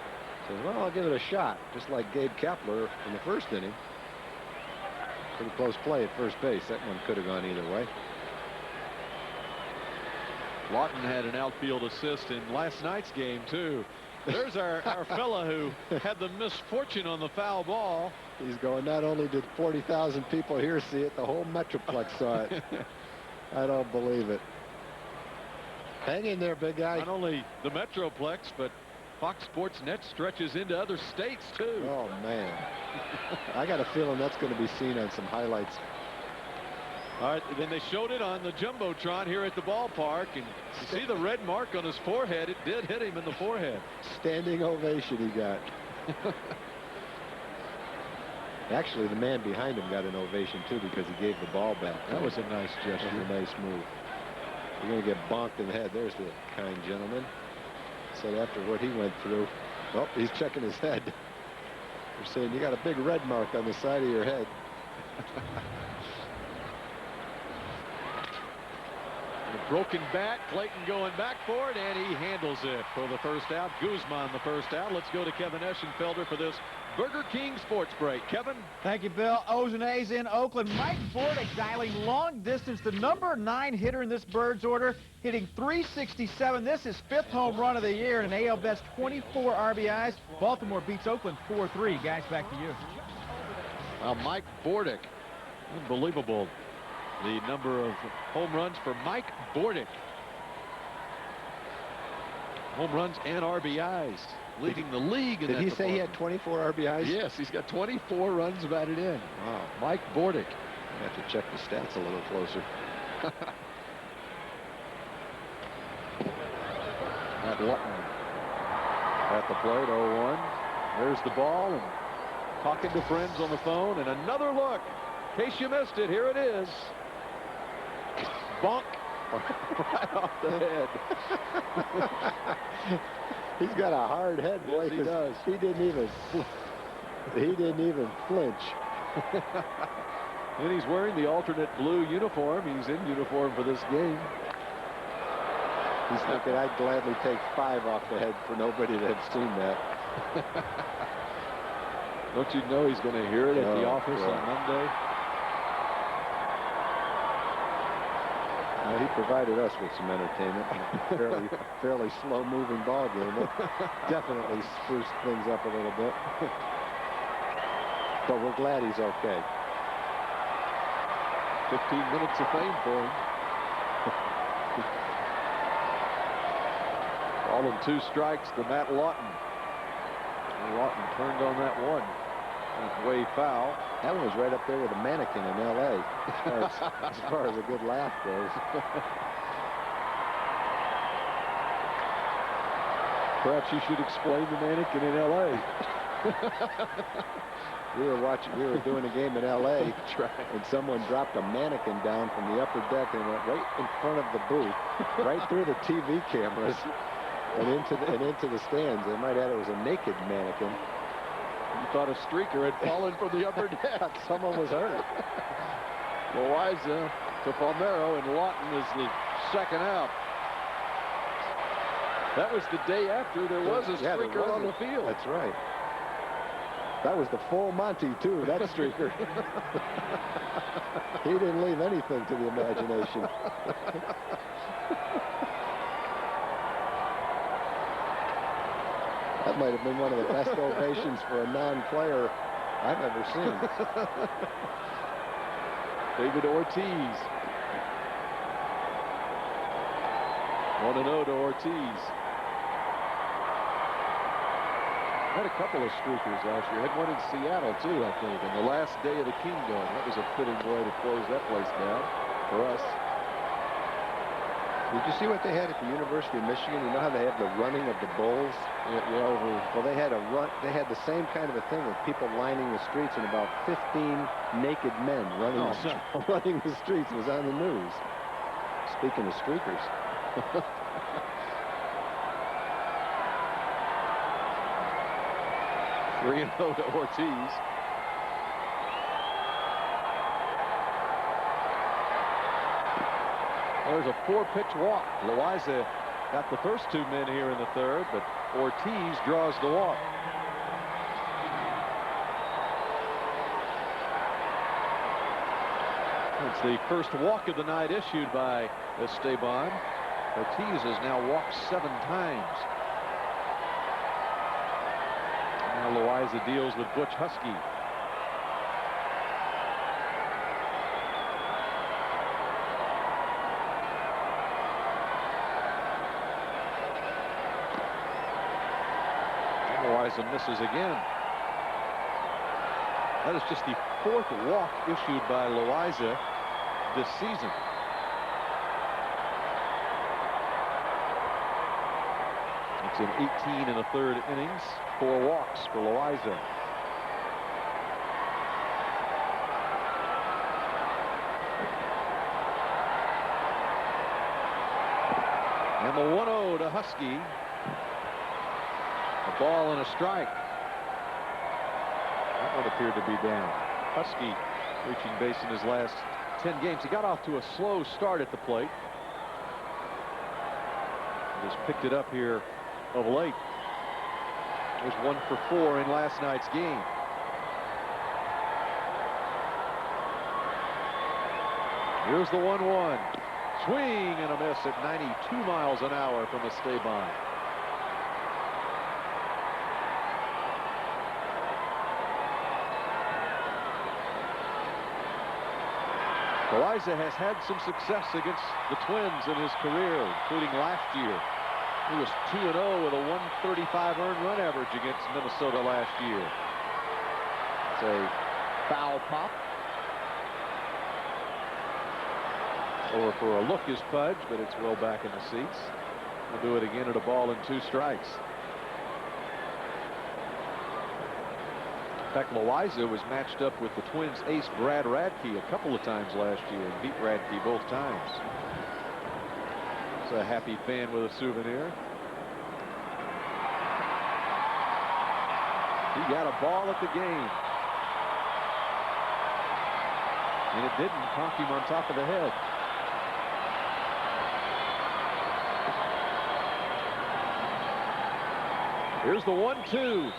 Says, well, I'll give it a shot, just like Gabe Kapler in the first inning. Pretty close play at first base. That one could have gone either way. Lawton had an outfield assist in last night's game, too. There's our fella who had the misfortune on the foul ball. He's going, not only did 40,000 people here see it, the whole Metroplex saw it. I don't believe it. Hang in there, big guy. Not only the Metroplex, but Fox Sports Net stretches into other states, too. Oh, man. I got a feeling that's going to be seen on some highlights. All right, then they showed it on the Jumbotron here at the ballpark, and you see the red mark on his forehead. It did hit him in the forehead. Standing ovation he got. Actually, the man behind him got an ovation, too, because he gave the ball back. That was a nice gesture. That was a nice move. You're going to get bonked in the head. There's the kind gentleman. Said after what he went through. Oh, he's checking his head. They're saying you got a big red mark on the side of your head. A broken bat. Clayton going back for it, and he handles it for the first out. Guzman the first out. Let's go to Kevin Eschenfelder for this Burger King Sports Break. Kevin? Thank you, Bill. O's and A's in Oakland. Mike Bordick dialing long distance. The number 9 hitter in this Birds order, hitting .367. This is 5th home run of the year and an AL best 24 RBIs. Baltimore beats Oakland 4-3. Guys, back to you. Mike Bordick. Unbelievable. The number of home runs for Mike Bordick. Home runs and RBIs. Leading the league in that Did he say he had 24 RBIs? Yes, he's got 24 runs batted in. Wow. Mike Bordick. I have to check the stats a little closer. Matt Lawton at the plate, 0-1. There's the ball, and talking to friends on the phone, and another look. In case you missed it, here it is. Bonk. Right off the head. He's got a hard head, boy. Yes, he does. He didn't even flinch. And he's wearing the alternate blue uniform. He's in uniform for this game. He's thinking, I'd gladly take 5 off the head for nobody that had seen that. Don't you know he's going to hear it at the office boy. on Monday? He provided us with some entertainment. fairly slow-moving ball game. It definitely spruced things up a little bit. But we're glad he's okay. 15 minutes of fame for him. All in 2 strikes to Matt Lawton. And Lawton turned on that one. It's way foul. That one was right up there with a mannequin in L.A. as far as a good laugh goes. Perhaps you should explain the mannequin in L.A. We were doing a game in L.A. and someone dropped a mannequin down from the upper deck and went right in front of the booth, right through the TV cameras and into the stands. They might add it was a naked mannequin. You thought a streaker had fallen from the upper deck. Someone was hurt. Loiza to Palmero, and Lawton is the second out. That was the day after there was a streaker on the field. That's right. That was the full Monty, too, that streaker. He didn't leave anything to the imagination. That might have been one of the best ovations for a non-player I've ever seen. David Ortiz. 1-0 to Ortiz. Had a couple of streakers last year. Had one in Seattle, too, I think, on the last day of the Kingdom. That was a fitting way to close that place down for us. Did you see what they had at the University of Michigan? You know how they have the running of the bulls? Well, they had They had the same kind of a thing with people lining the streets, and about 15 naked men running the streets was on the news. Speaking of streakers. 3-0 to Ortiz. There's a 4-pitch walk. Loaiza got the first 2 men here in the 3rd, but Ortiz draws the walk. It's the first walk of the night issued by Esteban. Ortiz has now walked 7 times. Now Loaiza deals with Butch Husky. Loaiza misses again. That is just the 4th walk issued by Loaiza this season. It's in 18 1/3 innings, 4 walks for Loaiza. And the 1-0 to Husky. A ball and a strike. That one appeared to be down. Husky reaching base in his last 10 games. He got off to a slow start at the plate. He just picked it up here of late. He was 1 for 4 in last night's game. Here's the 1-1. Swing and a miss at 92 miles an hour from Esteban. Loaiza has had some success against the Twins in his career, including last year. He was 2-0 with a 135 earned run average against Minnesota last year. It's a foul pop. Over for a look is Pudge, but it's well back in the seats. We'll do it again at a ball and 2 strikes. In fact, Loaiza was matched up with the Twins ace Brad Radke a couple of times last year and beat Radke both times. It's a happy fan with a souvenir. He got a ball at the game. And it didn't conk him on top of the head. Here's the 1-2.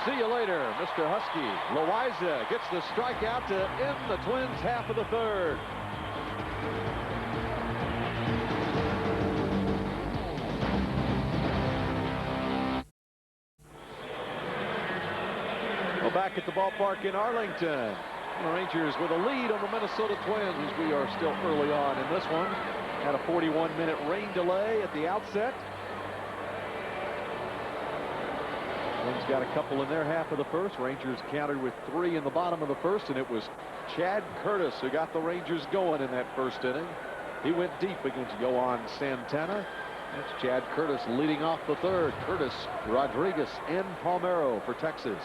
See you later, Mr. Husky. Loaiza gets the strikeout to end the Twins' half of the 3rd. Well, back at the ballpark in Arlington. The Rangers with a lead on the Minnesota Twins. We are still early on in this one. Had a 41-minute rain delay at the outset. Twins got a couple in their half of the 1st. Rangers countered with 3 in the bottom of the 1st, and it was Chad Curtis who got the Rangers going in that 1st inning. He went deep against Yohan Santana. That's Chad Curtis leading off the 3rd. Curtis, Rodriguez, and Palmeiro for Texas.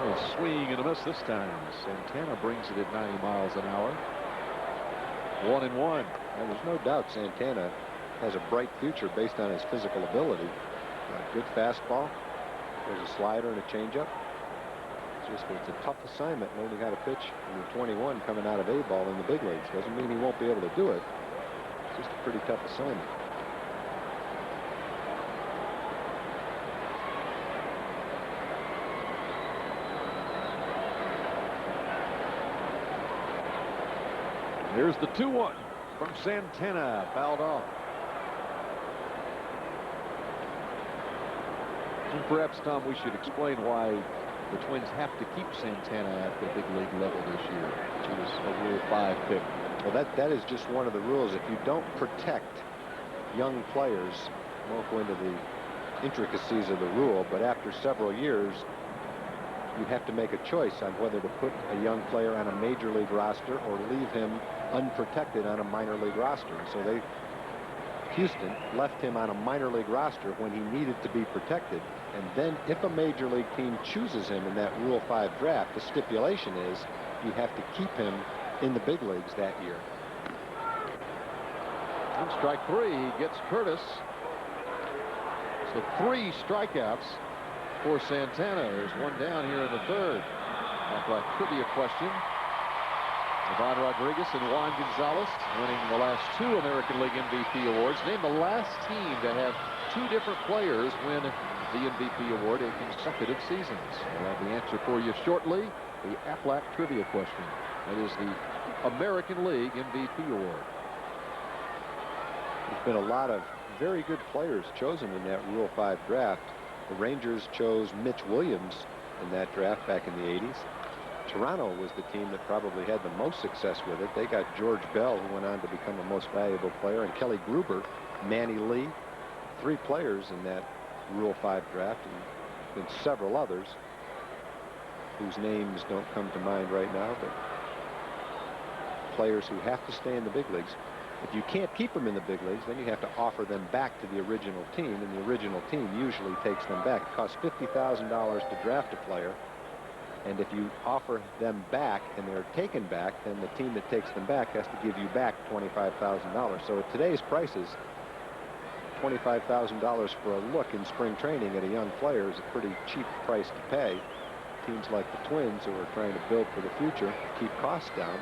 A swing and a miss this time. Santana brings it at 90 miles an hour. 1-1. And there's no doubt Santana has a bright future based on his physical ability. A good fastball. There's a slider and a changeup. It's a tough assignment learning how to pitch in the 21 coming out of A-ball in the big leagues. Doesn't mean he won't be able to do it. It's just a pretty tough assignment. Here's the 2-1 from Santana, fouled off. And perhaps, Tom, we should explain why the Twins have to keep Santana at the big league level this year, which is a Rule 5 pick. Well, that is just one of the rules. If you don't protect young players, I won't go into the intricacies of the rule, but after several years, you have to make a choice on whether to put a young player on a major league roster or leave him unprotected on a minor league roster. So Houston left him on a minor league roster when he needed to be protected. And then if a major league team chooses him in that Rule 5 draft, the stipulation is you have to keep him in the big leagues that year. And strike 3, he gets Curtis. So 3 strikeouts for Santana. There's one down here in the third. Aflac trivia question. Ivan Rodriguez and Juan Gonzalez winning the last 2 American League MVP awards. Name the last team to have 2 different players win the MVP award in consecutive seasons. We'll have the answer for you shortly. The Aflac trivia question. That is the American League MVP award. There's been a lot of very good players chosen in that Rule 5 draft. The Rangers chose Mitch Williams in that draft back in the 80s. Toronto was the team that probably had the most success with it. They got George Bell, who went on to become the most valuable player, and Kelly Gruber, Manny Lee, 3 players in that Rule 5 draft, and several others whose names don't come to mind right now, but players who have to stay in the big leagues. If you can't keep them in the big leagues, then you have to offer them back to the original team, and the original team usually takes them back. It costs $50,000 to draft a player, and if you offer them back and they're taken back, then the team that takes them back has to give you back $25,000. So at today's prices, $25,000 for a look in spring training at a young player is a pretty cheap price to pay. Teams like the Twins, who are trying to build for the future, keep costs down,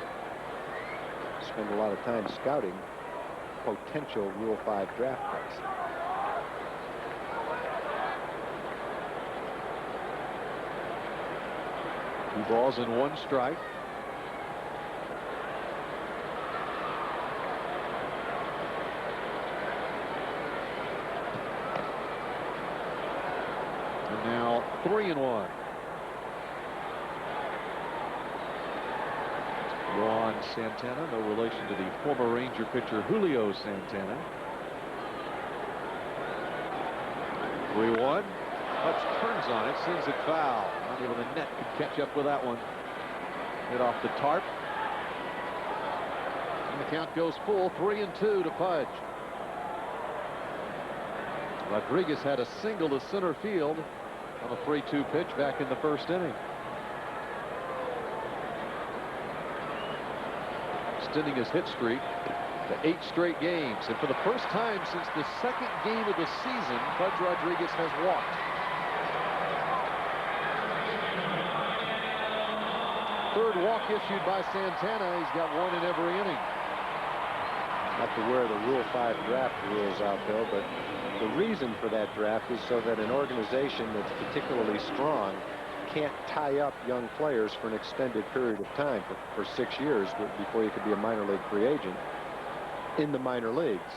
spend a lot of time scouting potential Rule 5 draft picks. Two balls and 1 strike. And now 3-1. Juan Santana, no relation to the former Ranger pitcher Julio Santana. 3-1. Hutch turns on it, sends it foul. Not able to net could catch up with that one. Hit off the tarp. And the count goes full, 3-2 to Pudge. Rodriguez had a single to center field on a 3-2 pitch back in the first inning. Extending his hit streak to 8 straight games. And for the first time since the second game of the season, Pudge Rodriguez has walked. Third walk issued by Santana. He's got 1 in every inning. Not to wear the Rule 5 draft rules out, Bill, but the reason for that draft is so that an organization that's particularly strong can't tie up young players for an extended period of time, for 6 years before you could be a minor league free agent in the minor leagues.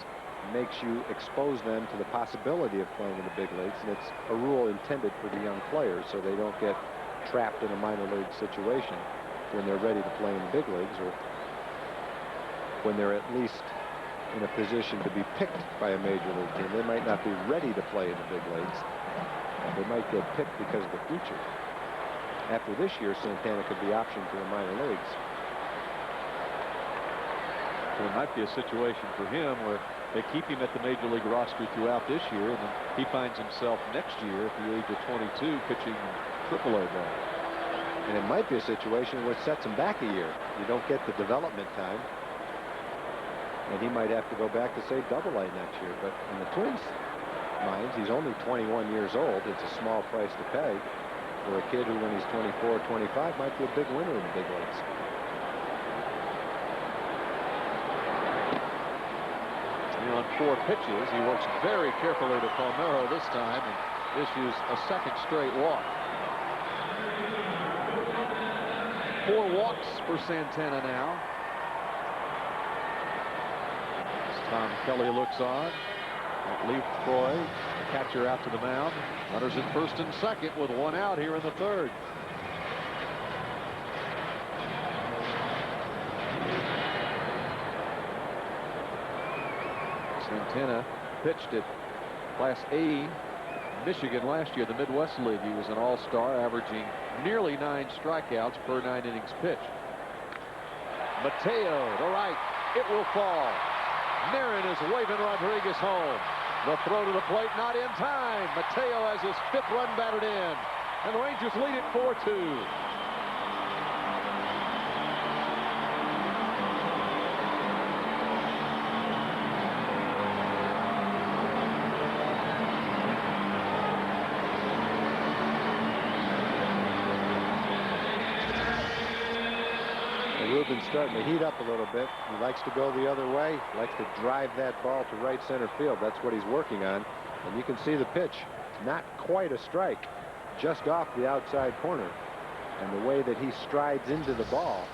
It makes you expose them to the possibility of playing in the big leagues, and it's a rule intended for the young players so they don't get trapped in a minor league situation when they're ready to play in the big leagues, or when they're at least in a position to be picked by a major league team. They might not be ready to play in the big leagues. They might get picked because of the future. After this year, Santana could be optioned to the minor leagues. So it might be a situation for him where they keep him at the major league roster throughout this year, and then he finds himself next year at the age of 22 pitching AAA ball. And it might be a situation where it sets him back a year. You don't get the development time, and he might have to go back to, say, AA next year. But in the Twins' minds, he's only 21 years old. It's a small price to pay for a kid who, when he's 24 or 25, might be a big winner in the big leagues. And on 4 pitches, he works very carefully to Palmeiro this time and issues a second straight walk. 4 walks for Santana now. As Tom Kelly looks on. Leaf Troy, the catcher, out to the mound. Runners at first and second with 1 out here in the third. Santana pitched at Class A Michigan last year, the Midwest League. He was an all-star, averaging nearly 9 strikeouts per 9 innings pitched. Mateo to right. It will fall. Marin is waving Rodriguez home. The throw to the plate, not in time. Mateo has his 5th run batted in, and the Rangers lead it 4-2. Ruben's starting to heat up a little bit. He likes to go the other way, likes to drive that ball to right center field. That's what he's working on. And you can see the pitch. It's not quite a strike, just off the outside corner. And the way that he strides into the ball,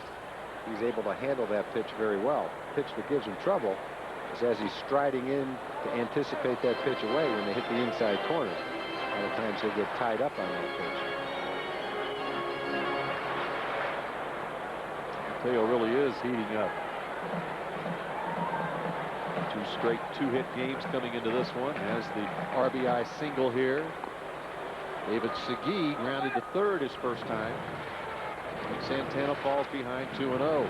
he's able to handle that pitch very well. The pitch that gives him trouble is as he's striding in to anticipate that pitch away when they hit the inside corner. A lot of times he'll get tied up on that pitch. Mateo really is heating up. 2 straight 2-hit games coming into this one. Has the RBI single here. David Segui grounded to third his first time. And Santana falls behind 2-0.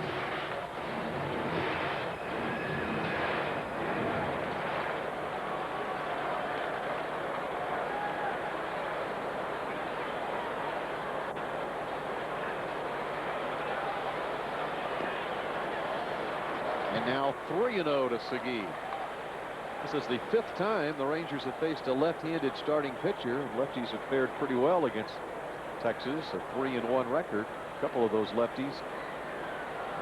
And now 3-0 to Segui. This is the 5th time the Rangers have faced a left-handed starting pitcher, and lefties have fared pretty well against Texas. A 3-1 record. A couple of those lefties,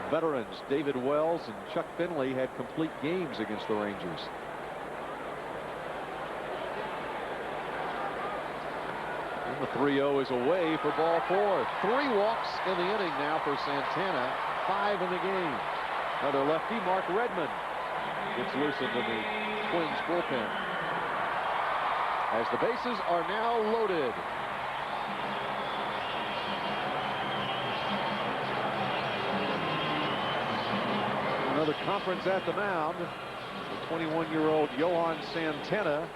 veterans David Wells and Chuck Finley, had complete games against the Rangers. And the 3-0 is away for ball 4. 3 walks in the inning now for Santana. 5 in the game. Another lefty, Mark Redmond, gets loosened in the Twins bullpen. As the bases are now loaded. Another conference at the mound. The 21-year-old Yohan Santana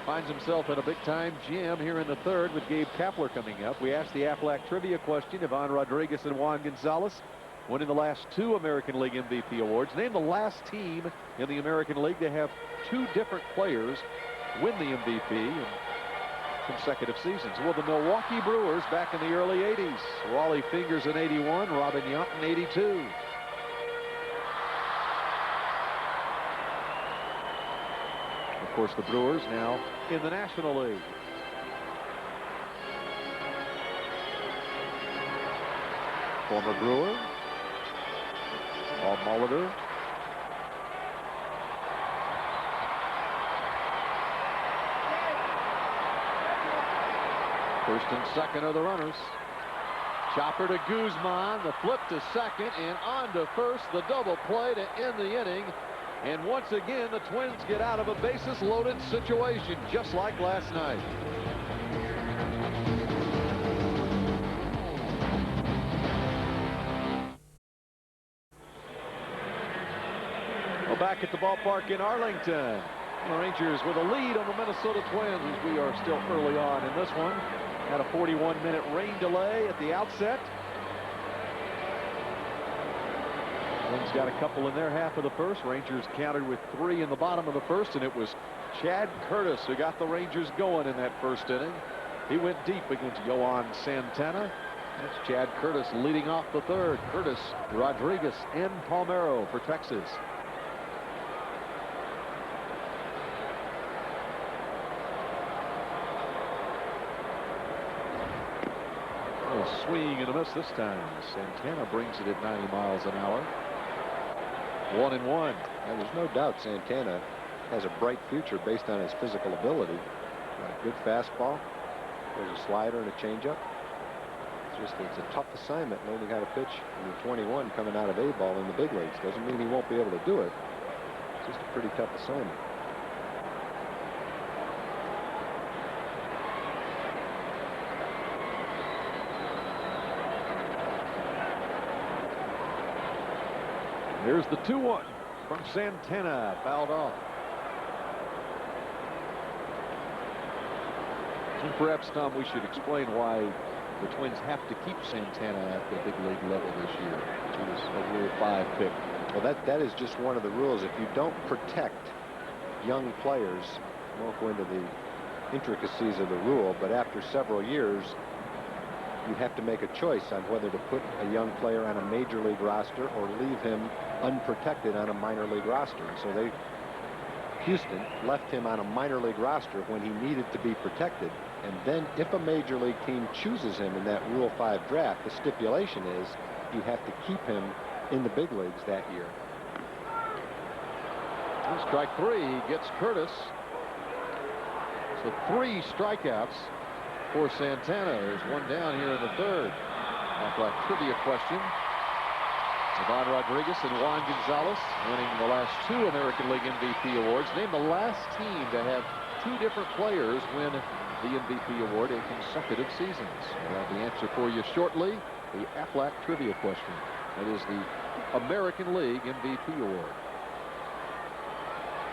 finds himself in a big-time jam here in the 3rd with Gabe Kapler coming up. We asked the Aflac trivia question, Ivan Rodriguez and Juan Gonzalez, winning the last 2 American League MVP awards. Name the last team in the American League to have 2 different players win the MVP in consecutive seasons. Well, the Milwaukee Brewers back in the early 80s. Wally Fingers in 81, Robin Yount in 82. Of course, the Brewers now in the National League. Former Brewer, Paul Molitor. First and second are the runners. Chopper to Guzman, the flip to second, and on to first, the double play to end the inning. And once again, the Twins get out of a bases-loaded situation, just like last night. Well, back at the ballpark in Arlington, the Rangers with a lead on the Minnesota Twins. We are still early on in this one. Had a 41-minute rain delay at the outset. Twins got a couple in their half of the first. Rangers countered with 3 in the bottom of the first, and it was Chad Curtis who got the Rangers going in that first inning. He went deep against Yohan Santana. That's Chad Curtis leading off the 3rd. Curtis, Rodriguez, and Palmeiro for Texas. A swing and a miss this time. Santana brings it at 90 miles an hour. 1-1. And there's no doubt Santana has a bright future based on his physical ability. Good fastball. There's a slider and a changeup. It's a tough assignment learning how to pitch in the 21 coming out of A-ball in the big leagues. Doesn't mean he won't be able to do it. It's just a pretty tough assignment. Here's the 2-1 from Santana, fouled off. And perhaps, Tom, we should explain why the Twins have to keep Santana at the big league level this year. He was a Rule 5 pick. Well, that is just one of the rules. If you don't protect young players, I won't go into the intricacies of the rule, but after several years, you have to make a choice on whether to put a young player on a major league roster or leave him unprotected on a minor league roster. So Houston left him on a minor league roster when he needed to be protected. And then if a major league team chooses him in that Rule 5 draft, the stipulation is you have to keep him in the big leagues that year. Strike three, he gets Curtis. So 3 strikeouts for Santana. There's one down here in the third. Aflac trivia question. Ivan Rodriguez and Juan Gonzalez winning the last 2 American League MVP awards. Name the last team to have 2 different players win the MVP award in consecutive seasons. We'll have the answer for you shortly. The Aflac trivia question. That is the American League MVP award.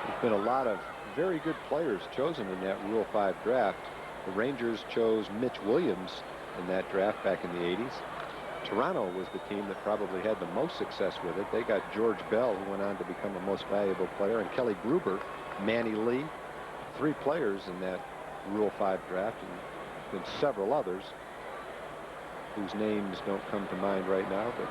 There's been a lot of very good players chosen in that Rule 5 draft. The Rangers chose Mitch Williams in that draft back in the 80s. Toronto was the team that probably had the most success with it. They got George Bell, who went on to become a most valuable player, and Kelly Gruber, Manny Lee. 3 players in that Rule 5 draft, and been several others whose names don't come to mind right now, but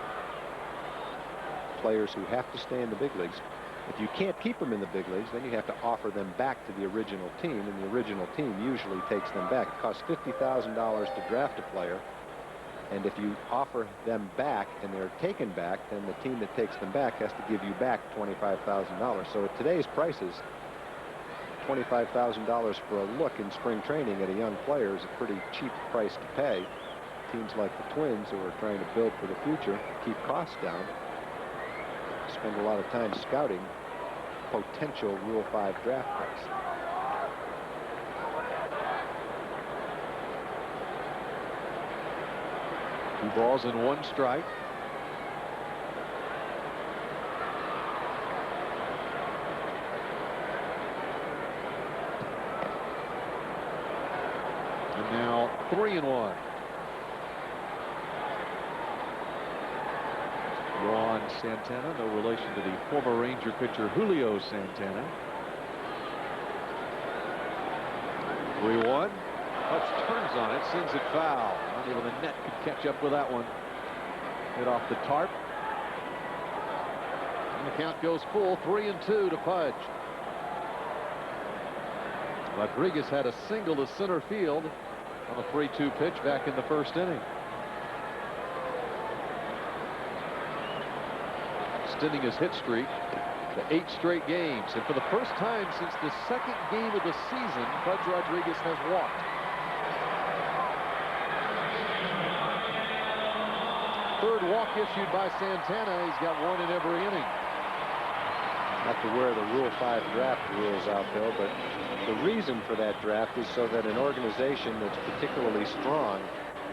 players who have to stay in the big leagues. If you can't keep them in the big leagues, then you have to offer them back to the original team, and the original team usually takes them back. It costs $50,000 to draft a player, and if you offer them back and they're taken back, then the team that takes them back has to give you back $25,000. So at today's prices, $25,000 for a look in spring training at a young player is a pretty cheap price to pay. Teams like the Twins, who are trying to build for the future, keep costs down, spend a lot of time scouting potential Rule 5 draft picks. Two balls and 1 strike. And now 3-1. Juan Santana, no relation to the former Ranger pitcher Julio Santana. 3-1. Hutch turns on it, sends it foul. Not even the net could catch up with that one. Hit off the tarp. And the count goes full, 3-2 to Pudge. Rodriguez had a single to center field on a 3-2 pitch back in the first inning. Extending his hit streak to 8 straight games. And for the first time since the second game of the season, Pudge Rodriguez has walked. Third walk issued by Santana. He's got 1 in every inning. Not to wear the Rule 5 draft rules out, Bill, but the reason for that draft is so that an organization that's particularly strong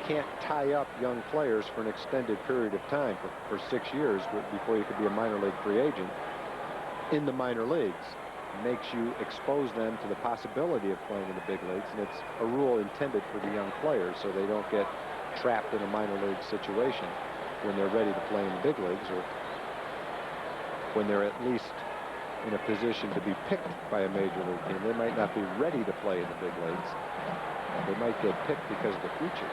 can't tie up young players for an extended period of time for 6 years before you could be a minor league free agent in the minor leagues. It makes you expose them to the possibility of playing in the big leagues, and it's a rule intended for the young players so they don't get trapped in a minor league situation when they're ready to play in the big leagues, or when they're at least in a position to be picked by a major league team. They might not be ready to play in the big leagues. They might get picked because of the future.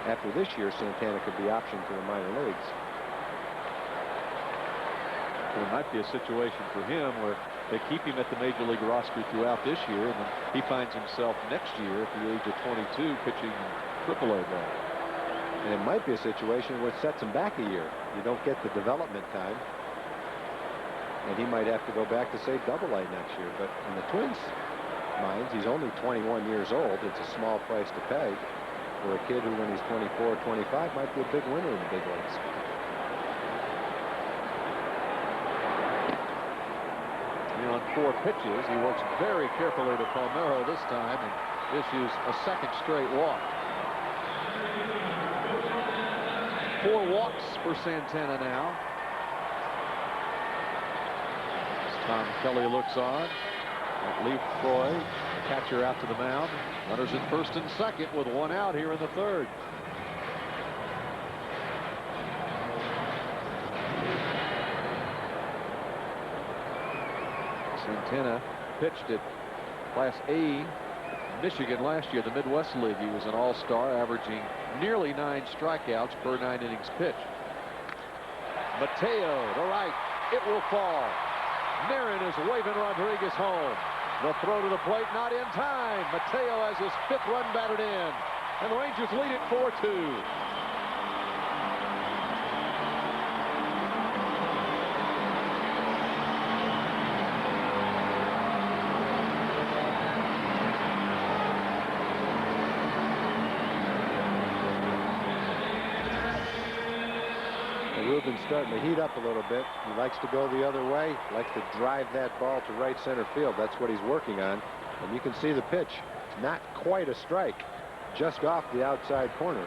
After this year, Santana could be optioned to the minor leagues. Well, it might be a situation for him where they keep him at the major league roster throughout this year, and then he finds himself next year at the age of 22 pitching AAA ball. And it might be a situation where it sets him back a year. You don't get the development time, and he might have to go back to, say, AA next year. But in the Twins' minds, he's only 21 years old. It's a small price to pay for a kid who, when he's 24 or 25, might be a big winner in the big leagues. On 4 pitches, he works very carefully to Palmeiro this time and issues a second straight walk. 4 walks for Santana now. As Tom Kelly looks on. Lee Troy, catcher, out to the mound. Runners in first and second with 1 out here in the third. Santana pitched at Class A Michigan last year, the Midwest League. He was an all-star, averaging nearly 9 strikeouts per 9 innings pitched. Mateo to right. It will fall. Marin is waving Rodriguez home. The throw to the plate, not in time. Mateo has his 5th run batted in, and the Rangers lead it 4-2. Ruben's starting to heat up a little bit. He likes to go the other way, likes to drive that ball to right center field. That's what he's working on. And you can see the pitch, not quite a strike, just off the outside corner.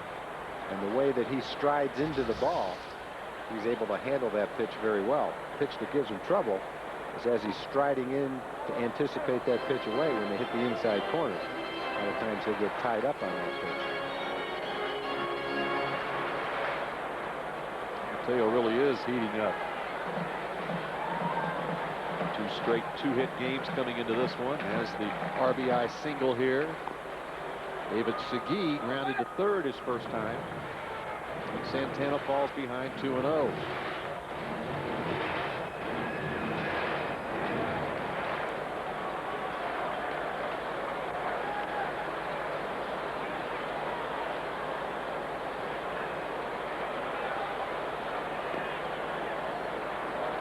And the way that he strides into the ball, he's able to handle that pitch very well. The pitch that gives him trouble is as he's striding in to anticipate that pitch away when they hit the inside corner. A lot of times he'll get tied up on that pitch. Mateo really is heating up. 2 straight 2-hit games coming into this one. Has the RBI single here. David Segui grounded to third his first time. And Santana falls behind 2-0.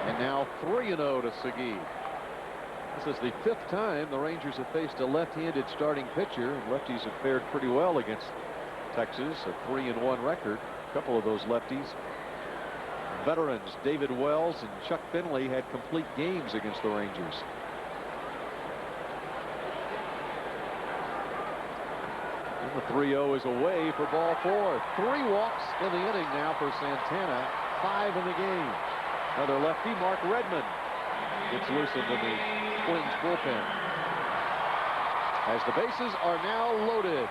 And now 3-0 to Segui. This is the 5th time the Rangers have faced a left-handed starting pitcher, and lefties have fared pretty well against Texas. A 3-1 record. A couple of those lefties, veterans David Wells and Chuck Finley, had complete games against the Rangers. And the 3-0 is away for ball 4. 3 walks in the inning now for Santana. 5 in the game. Another lefty, Mark Redmond, gets loosened in the Twins bullpen. As the bases are now loaded.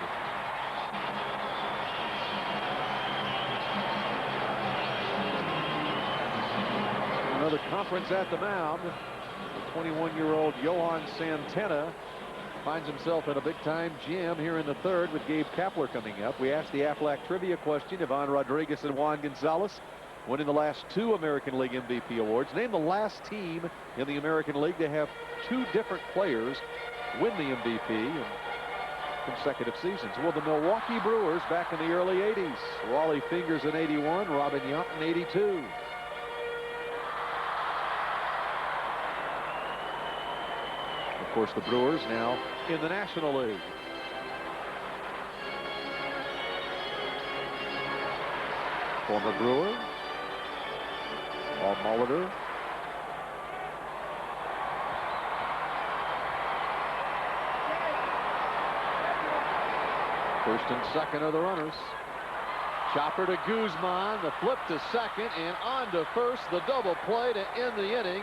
Another conference at the mound. The 21-year-old Johan Santana finds himself in a big-time jam here in the 3rd with Gabe Kapler coming up. We asked the Aflac trivia question, Ivan Rodriguez and Juan Gonzalez, winning the last 2 American League MVP awards. Name the last team in the American League to have 2 different players win the MVP in consecutive seasons. Well, the Milwaukee Brewers back in the early 80s. Wally Fingers in 81, Robin Yount in 82. Of course, the Brewers now in the National League. Former Brewer Paul Molitor. First and second are the runners. Chopper to Guzman, the flip to second, and on to first, the double play to end the inning.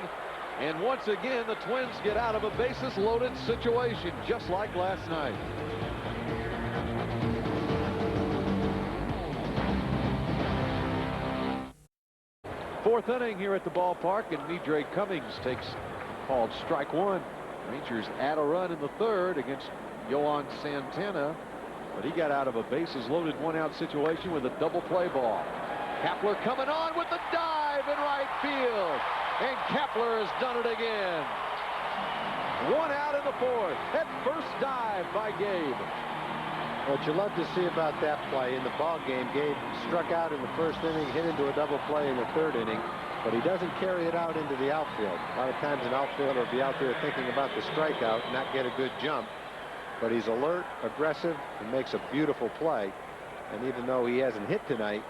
And once again, the Twins get out of a bases-loaded situation, just like last night. Fourth inning here at the ballpark, and Midre Cummings takes called strike 1. Rangers add a run in the 3rd against Johan Santana, but he got out of a bases-loaded 1-out situation with a double play ball. Kapler coming on with the dive in right field, and Kapler has done it again. 1 out in the 4th. Head first dive by Gabe. What you love to see about that play in the ball game, Gabe struck out in the 1st inning, hit into a double play in the 3rd inning, but he doesn't carry it out into the outfield. A lot of times an outfielder will be out there thinking about the strikeout, not get a good jump, but he's alert, aggressive, and makes a beautiful play. And even though he hasn't hit tonight,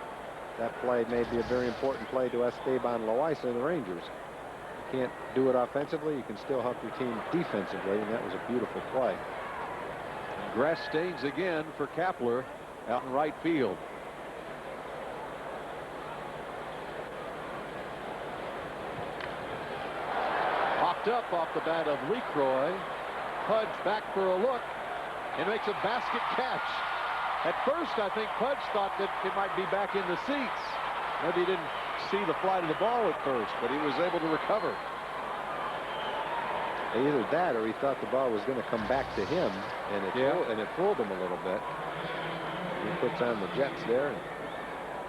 that play may be a very important play to Esteban Loaiza and the Rangers. You can't do it offensively, you can still help your team defensively, and that was a beautiful play. Grass stains again for Kapler out in right field. Popped up off the bat of LeCroy. Pudge back for a look and makes a basket catch. At first, I think Pudge thought that it might be back in the seats. Maybe he didn't see the flight of the ball at first, but he was able to recover. Either that or he thought the ball was going to come back to him, and it fooled him a little bit. He puts on the Jets there and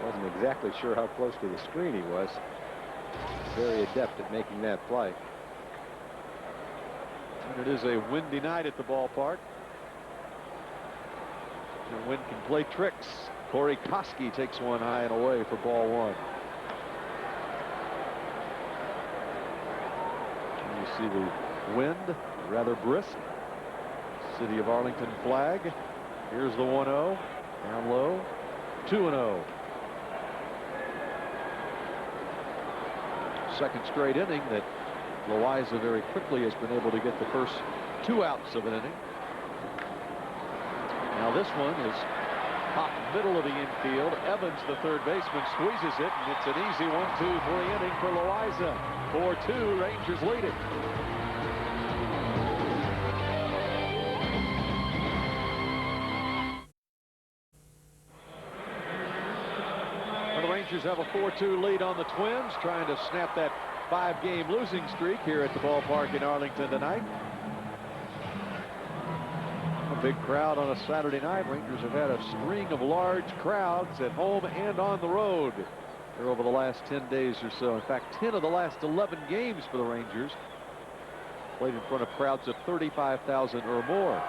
wasn't exactly sure how close to the screen he was. Very adept at making that play. And it is a windy night at the ballpark. The wind can play tricks. Corey Koski takes one high and away for ball 1. And you see the wind rather brisk. City of Arlington flag. Here's the 1-0 down low. 2-0. second straight inning that Loaiza very quickly has been able to get the first 2 outs of an inning. Now this one is top middle of the infield. Evans, the third baseman, squeezes it, and it's an easy 1-2-3 inning for Loaiza. 4-2, Rangers lead it. The Rangers have a 4-2 lead on the Twins, trying to snap that 5-game losing streak here at the ballpark in Arlington tonight. A big crowd on a Saturday night. Rangers have had a string of large crowds at home and on the road here over the last 10 days or so. In fact, 10 of the last 11 games for the Rangers played in front of crowds of 35,000 or more.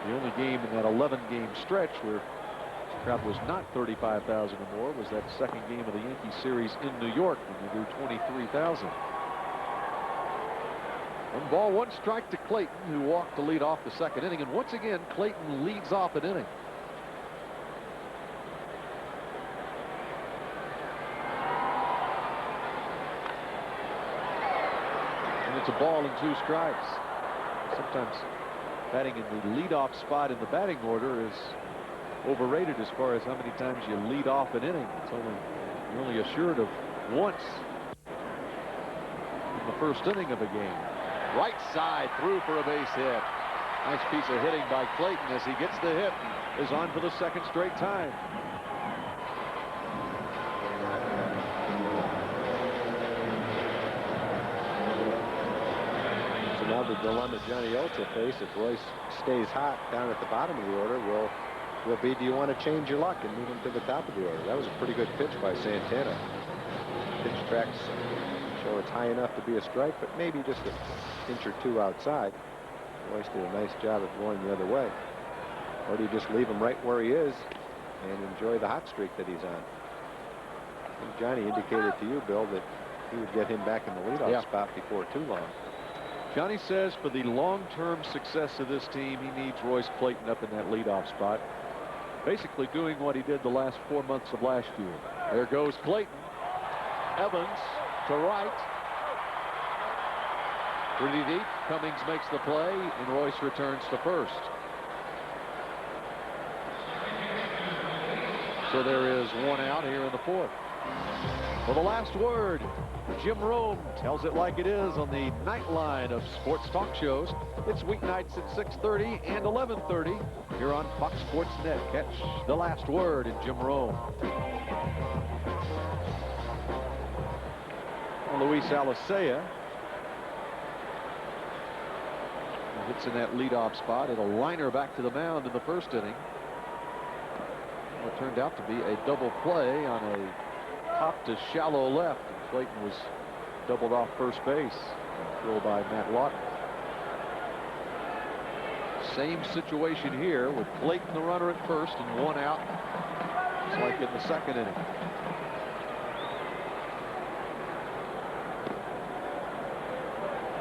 The only game in that 11-game stretch where the crowd was not 35,000 or more was that second game of the Yankee series in New York when they drew 23,000. 1 ball, 1 strike to Clayton, who walked to lead off the second inning. And once again, Clayton leads off an inning. And it's a ball and 2 strikes. Sometimes batting in the leadoff spot in the batting order is overrated as far as how many times you lead off an inning. You're only assured of once in the first inning of a game. Right side through for a base hit. Nice piece of hitting by Clayton as he gets the hit. Is on for the second straight time. So now the dilemma Johnny Oates will face if Royce stays hot down at the bottom of the order will be, do you want to change your luck and move him to the top of the order? That was a pretty good pitch by Santana. Pitch tracks show it's high enough to be a strike, but maybe just an inch or 2 outside. Royce did a nice job of going the other way. Or do you just leave him right where he is and enjoy the hot streak that he's on? I think Johnny indicated to you, Bill, that he would get him back in the leadoff spot before too long. Johnny says for the long-term success of this team, he needs Royce Clayton up in that leadoff spot. Basically doing what he did the last 4 months of last year. There goes Clayton. Evans to right. Pretty deep. Cummings makes the play, and Royce returns to first. So there is 1 out here in the 4th. For the last word, Jim Rome tells it like it is on the Nightline of sports talk shows. It's weeknights at 6:30 and 11:30 here on Fox Sports Net. Catch the last word in Jim Rome. Luis Alicea hits in that leadoff spot. It'll liner back to the mound in the first inning. What turned out to be a double play on a pop to shallow left. And Clayton was doubled off first base. Throw by Matt Lawton. Same situation here with Clayton the runner at first and 1 out. It's like in the second inning.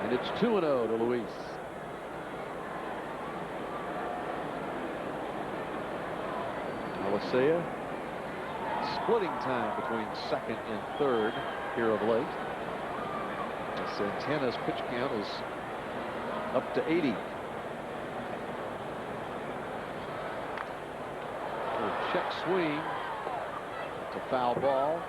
And it's 2-0 to Luis. Alicea splitting time between second and third here of late. Santana's pitch count is up to 80. Check swing. It's a foul ball.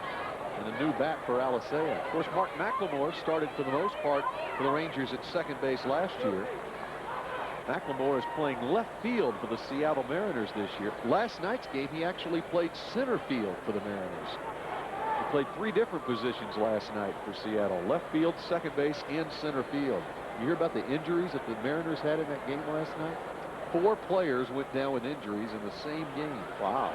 And a new bat for Alicea. Of course, Mark McLemore started for the most part for the Rangers at second base last year. McLemore is playing left field for the Seattle Mariners this year. Last night's game, he actually played center field for the Mariners. He played 3 different positions last night for Seattle. Left field, second base, and center field. You hear about the injuries that the Mariners had in that game last night? 4 players went down with injuries in the same game. Wow.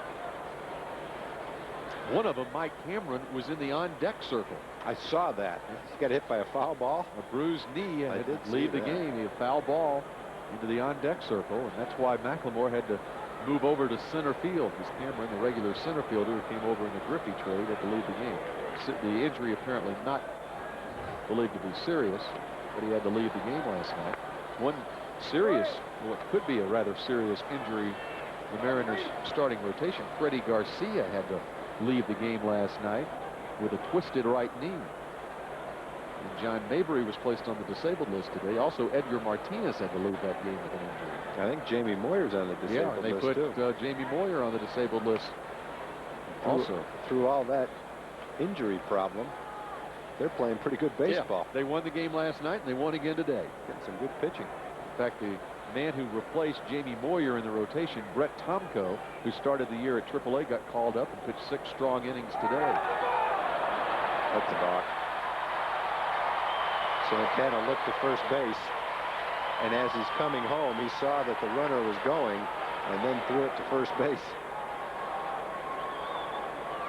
One of them, Mike Cameron, was in the on-deck circle. I saw that. He got hit by a foul ball. A bruised knee. And it did leave the game. He had a foul ball into the on-deck circle, and that's why McLemore had to move over to center field, because Cameron, the regular center fielder who came over in the Griffey trade, had to leave the game. The injury apparently not believed to be serious, but he had to leave the game last night. One serious, what could be a rather serious injury the Mariners starting rotation. Freddie Garcia had to leave the game last night with a twisted right knee. And John Mabry was placed on the disabled list today. Also, Edgar Martinez had to leave that game with an injury. I think Jamie Moyer's on the disabled list, too. They put Jamie Moyer on the disabled list. Also, through all that injury problem, they're playing pretty good baseball. Yeah, they won the game last night, and they won again today. Getting some good pitching. In fact, the man who replaced Jamie Moyer in the rotation, Brett Tomko, who started the year at AAA, got called up and pitched 6 strong innings today. That's a balk. Santana looked to first base, and as he's coming home, he saw that the runner was going and then threw it to first base.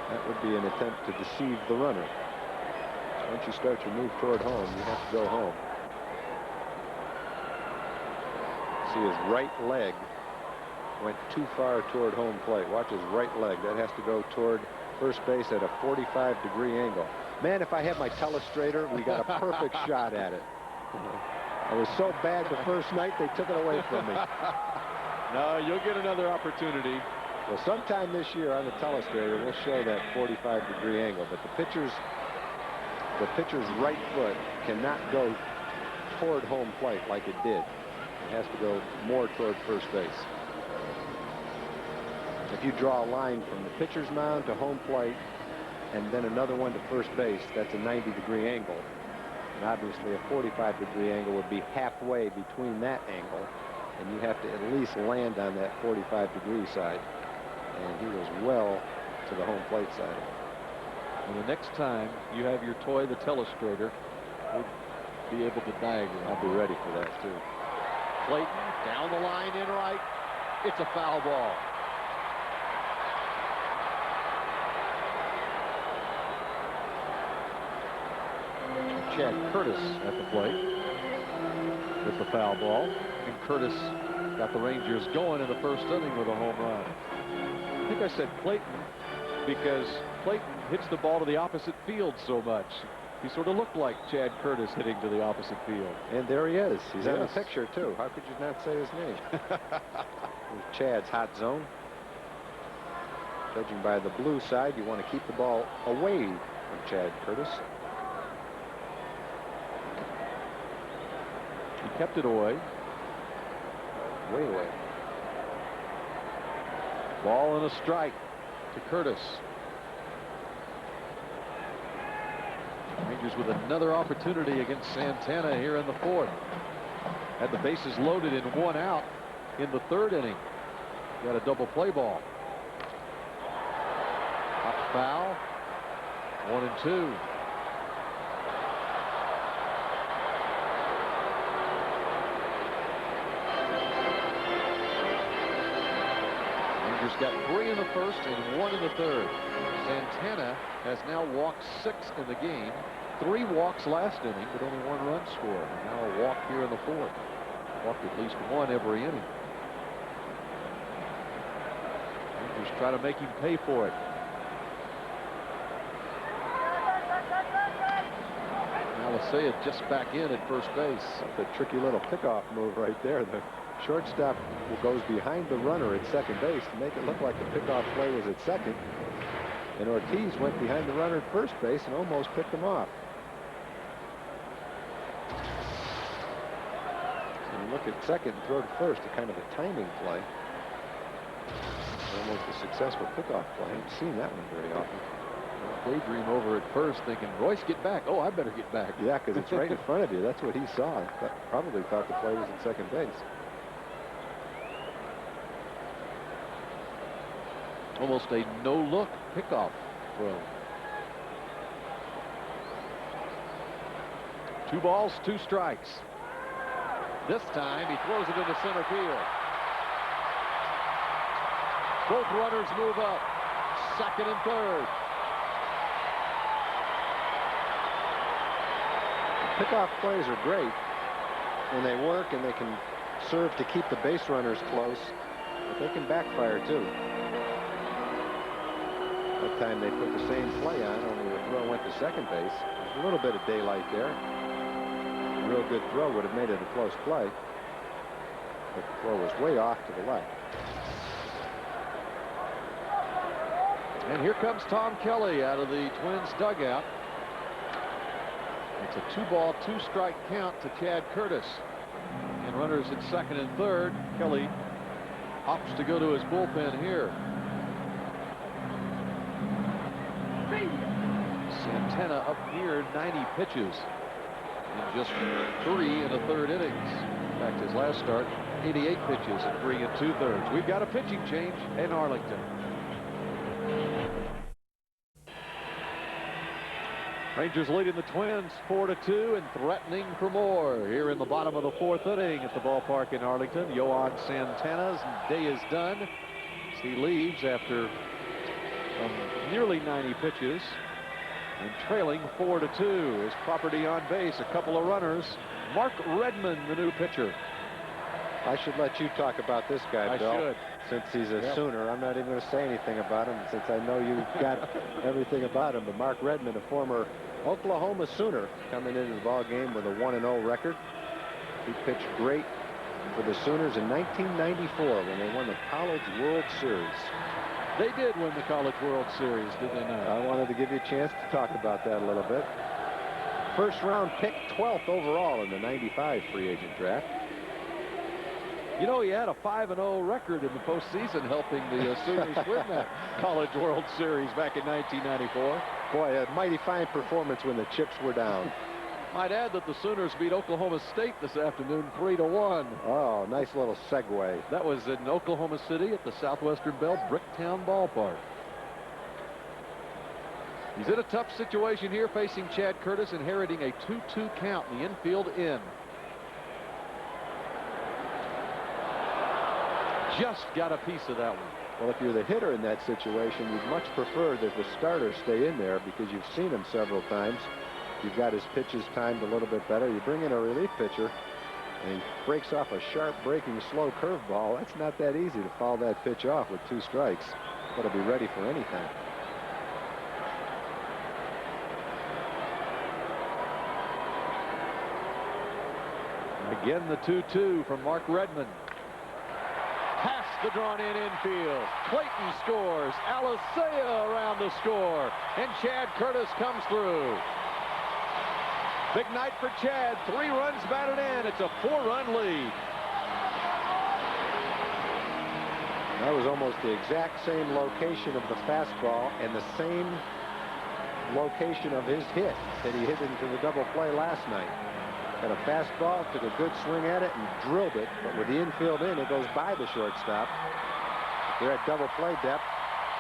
That would be an attempt to deceive the runner. So once you start your move toward home, you have to go home. See, his right leg went too far toward home plate. Watch his right leg. That has to go toward first base at a 45-degree angle. Man, if I had my telestrator, we got a perfect shot at it. I was so bad the first night, they took it away from me. No, you'll get another opportunity. Well, sometime this year on the telestrator, we'll show that 45-degree angle. But the pitcher's right foot cannot go toward home plate like it did. It has to go more toward first base. If you draw a line from the pitcher's mound to home plate and then another one to first base, that's a 90-degree angle. And obviously a 45-degree angle would be halfway between that angle, and you have to at least land on that 45-degree side. And he was well to the home plate side. And the next time you have your toy, the telestrator, we'll be able to diagram. I'll be ready for that too. Clayton down the line in right. It's a foul ball. Chad Curtis at the plate with the foul ball. And Curtis got the Rangers going in the first inning with a home run. I think I said Clayton because Clayton hits the ball to the opposite field so much. He sort of looked like Chad Curtis hitting to the opposite field. And there he is. He's on the Yes. picture too. How could you not say his name? Here's Chad's hot zone. Judging by the blue side, you want to keep the ball away from Chad Curtis. He kept it away. Way away. Ball and a strike to Curtis. Rangers with another opportunity against Santana here in the fourth. Had the bases loaded and 1 out in the third inning. Got a double play ball. Up foul. 1-2. Rangers got 3 in the first and 1 in the third. Santana has now walked 6 in the game. 3 walks last inning, but only 1 run scored. And now a walk here in the fourth. Walked at least 1 every inning. Rangers try to make him pay for it. Alicea just back in at first base. That's a tricky little pickoff move right there. The shortstop goes behind the runner at second base to make it look like the pickoff play was at second. And Ortiz went behind the runner at first base and almost picked him off. So you look at second and throw to first, a kind of a timing play. Almost a successful pickoff play. I haven't seen that one very often. Daydream over at first thinking, Royce, get back. Oh, I better get back. Yeah, because it's right in front of you. That's what he saw. Probably thought the play was at second base. Almost a no-look pickoff throw. 2 balls, 2 strikes. This time he throws it into center field. Both runners move up. Second and third. Pickoff plays are great when they work and they can serve to keep the base runners close, but they can backfire too. That time they put the same play on, only the throw went to second base. There's a little bit of daylight there. A real good throw would have made it a close play, but the throw was way off to the left. And here comes Tom Kelly out of the Twins dugout. It's a 2-ball, 2-strike count to Chad Curtis. And runners at second and third. Kelly opts to go to his bullpen here. Santana up near 90 pitches in just 3 1/3 innings. In fact, his last start, 88 pitches in 3 2/3. We've got a pitching change in Arlington. Rangers leading the Twins 4-2 and threatening for more here in the bottom of the 4th inning at the ballpark in Arlington. Yohan Santana's day is done as he leaves after nearly 90 pitches and trailing 4-2. His property on base, a couple of runners. Mark Redmond, the new pitcher. I should let you talk about this guy, Bill. I should. Since he's a Sooner, I'm not even going to say anything about him since I know you've got everything about him. But Mark Redmond, a former Oklahoma Sooner, coming into the ball game with a 1-0 record. He pitched great for the Sooners in 1994 when they won the College World Series. They did win the College World Series, did they not? I wanted to give you a chance to talk about that a little bit. First round pick, 12th overall in the 95 free agent draft. You know, he had a 5-0 record in the postseason, helping the Sooners win that College World Series back in 1994. Boy, a mighty fine performance when the chips were down. Might add that the Sooners beat Oklahoma State this afternoon 3-1. Oh, nice little segue. That was in Oklahoma City at the Southwestern Bell Bricktown Ballpark. He's in a tough situation here, facing Chad Curtis, inheriting a 2-2 count in the infield in. Just got a piece of that one. Well, if you're the hitter in that situation, you'd much prefer that the starter stay in there because you've seen him several times. You've got his pitches timed a little bit better. You bring in a relief pitcher, and he breaks off a sharp breaking slow curveball. That's not that easy to foul that pitch off with 2 strikes. Got to be ready for anything. Again, the 2-2 from Mark Redmond. Past the drawn-in infield. Clayton scores. Alicea around the score. And Chad Curtis comes through. Big night for Chad. 3 runs batted in. It's a 4-run lead. That was almost the exact same location of the fastball and the same location of his hit that he hit into the double play last night. Had a fastball, took a good swing at it and drilled it, but with the infield in, it goes by the shortstop. If they're at double play depth,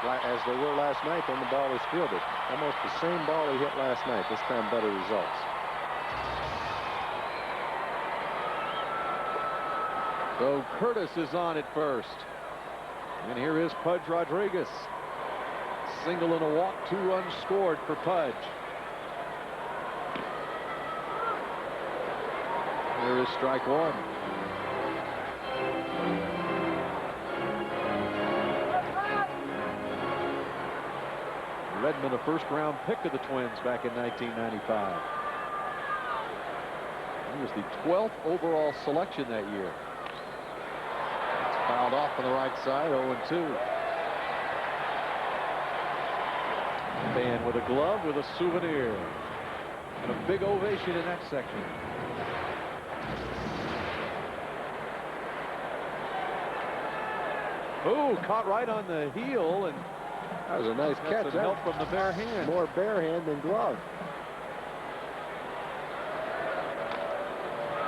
as they were last night, then the ball is fielded. Almost the same ball he hit last night, this time better results. So Curtis is on at first. And here is Pudge Rodriguez. Single and a walk, 2 runs scored for Pudge. There is strike 1. Redmond, a first-round pick of the Twins back in 1995. He was the 12th overall selection that year. It's fouled off on the right side, 0-2. Fan with a glove with a souvenir. And a big ovation in that section. Oh, caught right on the heel, and that was a nice catch. Some help from the bare hand. More bare hand than glove.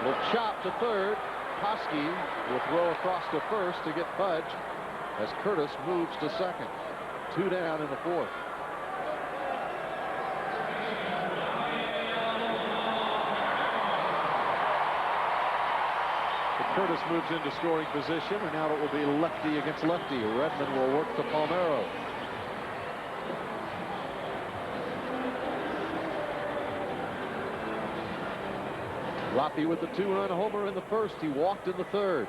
Little chop to third. Koski will throw across to first to get Pudge as Curtis moves to second. 2 down in the 4th. Curtis moves into scoring position, and now it will be lefty against lefty. Redmond will work to Palmeiro. Loppy with the 2-run homer in the first. He walked in the 3rd.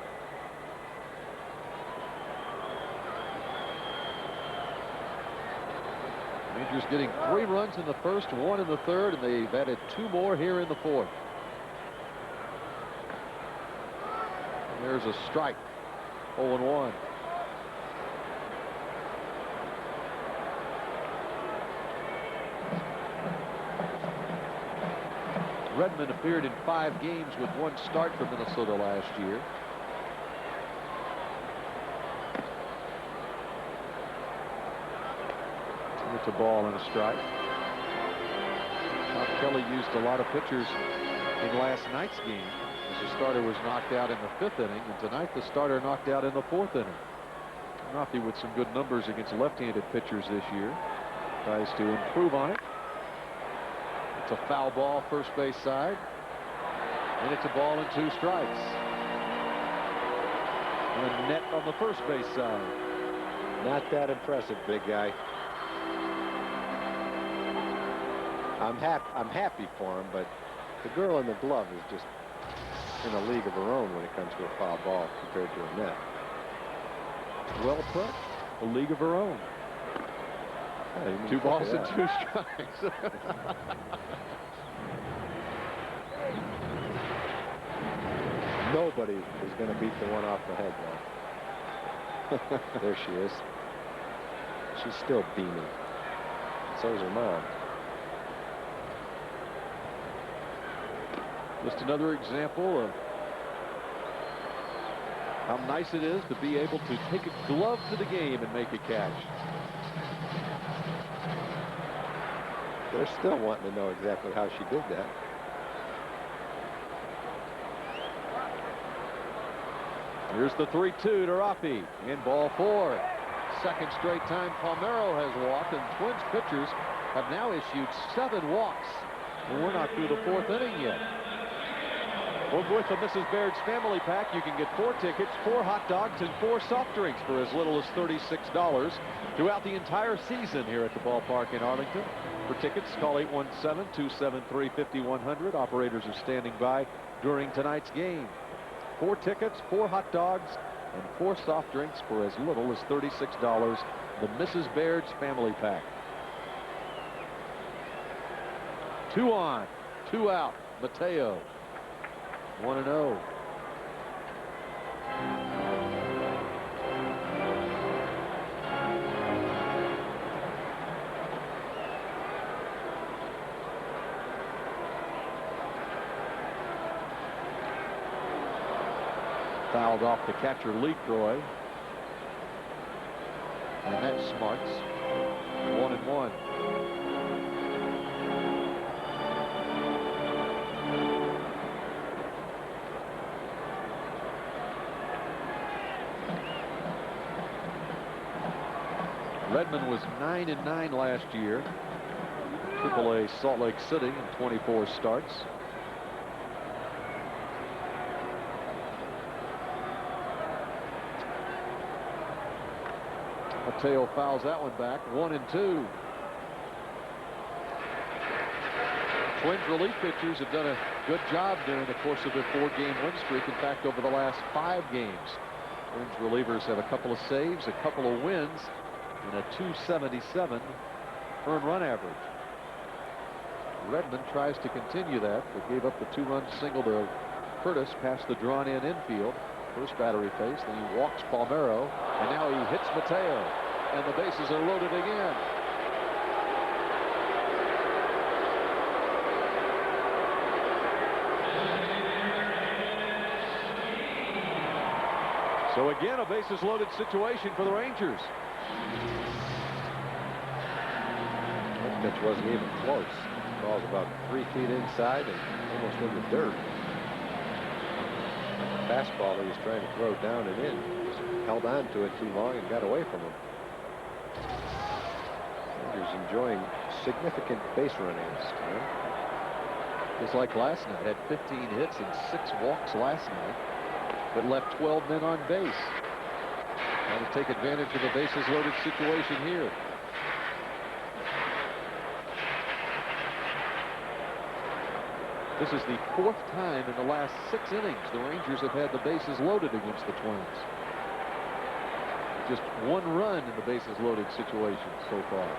Rangers getting 3 runs in the first, 1 in the 3rd, and they've added 2 more here in the 4th. There's a strike. 0-1. Redmond appeared in 5 games with 1 start for Minnesota last year. It's a ball and a strike. Tom Kelly used a lot of pitchers in last night's game, as the starter was knocked out in the 5th inning, and tonight the starter knocked out in the 4th inning. Murphy with some good numbers against left-handed pitchers this year. Tries to improve on it. It's a foul ball, first base side. And it's a ball and 2 strikes. And a net on the first base side. Not that impressive, big guy. I'm happy for him, but the girl in the glove is just in a league of her own when it comes to a foul ball compared to a net. Well put. A league of her own. 2 balls and 2 strikes. Nobody is going to beat the one off the head now. There she is. She's still beaming. So is her mom. Just another example of how nice it is to be able to take a glove to the game and make a catch. They're still wanting to know exactly how she did that. Here's the 3-2 to Rafi in ball 4. Second straight time Palmeiro has walked, and Twins pitchers have now issued 7 walks. And we're not through the 4th inning yet. Well, with the Mrs. Baird's family pack, you can get 4 tickets, 4 hot dogs, and 4 soft drinks for as little as $36 throughout the entire season here at the ballpark in Arlington. For tickets, call 817-273-5100. Operators are standing by during tonight's game. 4 tickets, 4 hot dogs, and 4 soft drinks for as little as $36. The Mrs. Baird's family pack. 2 on, 2 out. Mateo. 1-0. Fouled off the catcher Lee Croy. And that's Smarts. 1-1. Redmond was 9-9 last year. AAA Salt Lake City in 24 starts. Mateo fouls that one back. 1-2. Twins relief pitchers have done a good job during the course of their 4-game win streak. In fact, over the last 5 games, Twins relievers have a couple of saves, a couple of wins, and a .277 earned run average. Redmond tries to continue that, but gave up the 2-run single to Curtis past the drawn-in infield. First batter he faced, then he walks Palmeiro, and now he hits Mateo, and the bases are loaded again. So again, a bases loaded situation for the Rangers. That pitch wasn't even close. The ball's about 3 feet inside and almost in the dirt. Fastball he was trying to throw down and in. Just held on to it too long and got away from him. Rangers enjoying significant base running. Just like last night, had 15 hits and 6 walks last night, but left 12 men on base. Trying to take advantage of the bases loaded situation here. This is the 4th time in the last 6 innings the Rangers have had the bases loaded against the Twins. Just 1 run in the bases loaded situation so far.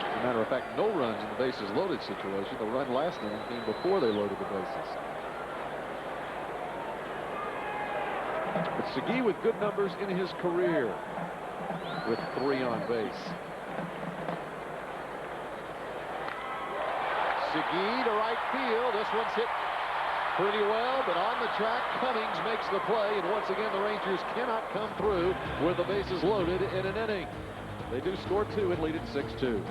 As a matter of fact, no runs in the bases loaded situation. The run last inning came before they loaded the bases. But Segui with good numbers in his career with 3 on base. Segui to right field. This one's hit pretty well, but on the track, Cummings makes the play, and once again, the Rangers cannot come through with the bases loaded in an inning. They do score 2 and lead it 6-2.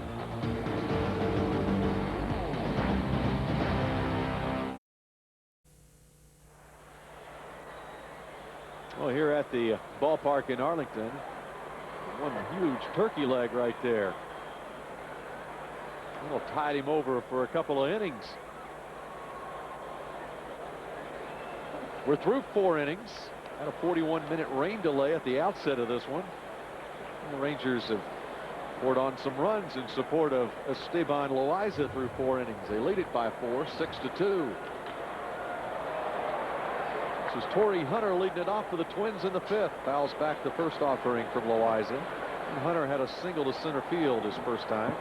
Well, here at the ballpark in Arlington, one huge turkey leg right there. Well, tied him over for a couple of innings. We're through 4 innings. Had a 41-minute rain delay at the outset of this one. And the Rangers have poured on some runs in support of Esteban Loaiza through 4 innings. They lead it by 4, 6-2. This is Torrey Hunter leading it off for the Twins in the 5th. Fouls back the first offering from Loaiza. And Hunter had a single to center field his first time.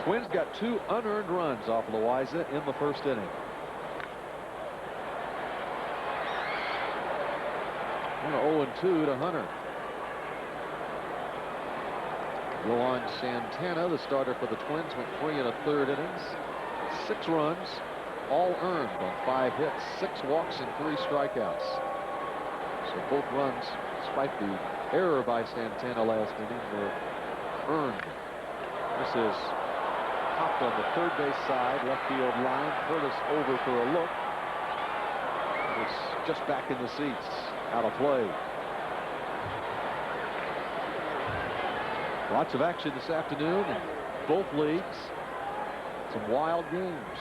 Twins got 2 unearned runs off Loaiza in the first inning. And 0-2 to Hunter. Yohan Santana, the starter for the Twins, went 3 1/3 innings. 6 runs, all earned on 5 hits, 6 walks and 3 strikeouts. So both runs, despite the error by Santana last inning, were earned. This is popped on the third base side, left field line. Curtis over for a look. It's just back in the seats, out of play. Lots of action this afternoon in both leagues. Some wild games.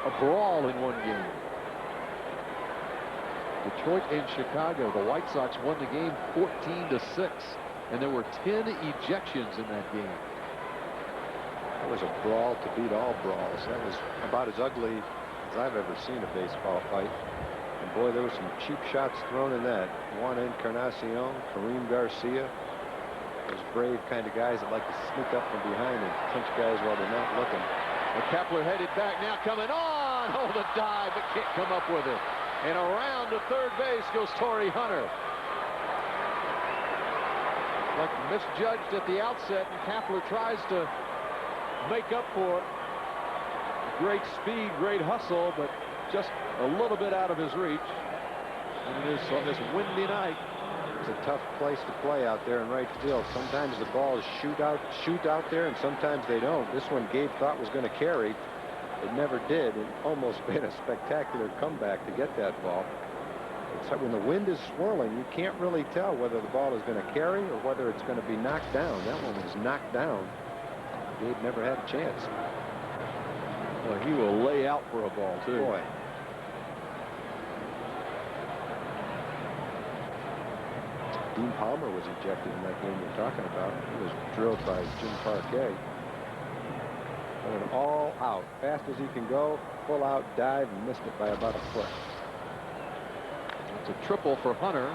A brawl in one game. Detroit and Chicago. The White Sox won the game 14-6, and there were 10 ejections in that game. That was a brawl to beat all brawls. That was about as ugly as I've ever seen a baseball fight. And boy, there were some cheap shots thrown in that. Juan Encarnacion, Kareem Garcia. Those brave kind of guys that like to sneak up from behind and punch guys while they're not looking. Well, Kepler headed back, now coming on. Oh, the dive, but can't come up with it. And around to third base goes Torrey Hunter. Like misjudged at the outset, and Kepler tries to make up for it. Great speed, great hustle, but just a little bit out of his reach. And it is on this windy night. It's a tough place to play out there in right field. Sometimes the balls shoot out there, and sometimes they don't. This one Gabe thought was going to carry. It never did, and almost made a spectacular comeback to get that ball. It's when the wind is swirling, you can't really tell whether the ball is going to carry or whether it's going to be knocked down. That one was knocked down. Gabe never had a chance. Well, he will lay out for a ball, too. Boy. Dean Palmer was ejected in that game you're talking about. He was drilled by Jim Parquet. And an all out, fast as he can go, full out dive, and missed it by about a foot. It's a triple for Hunter.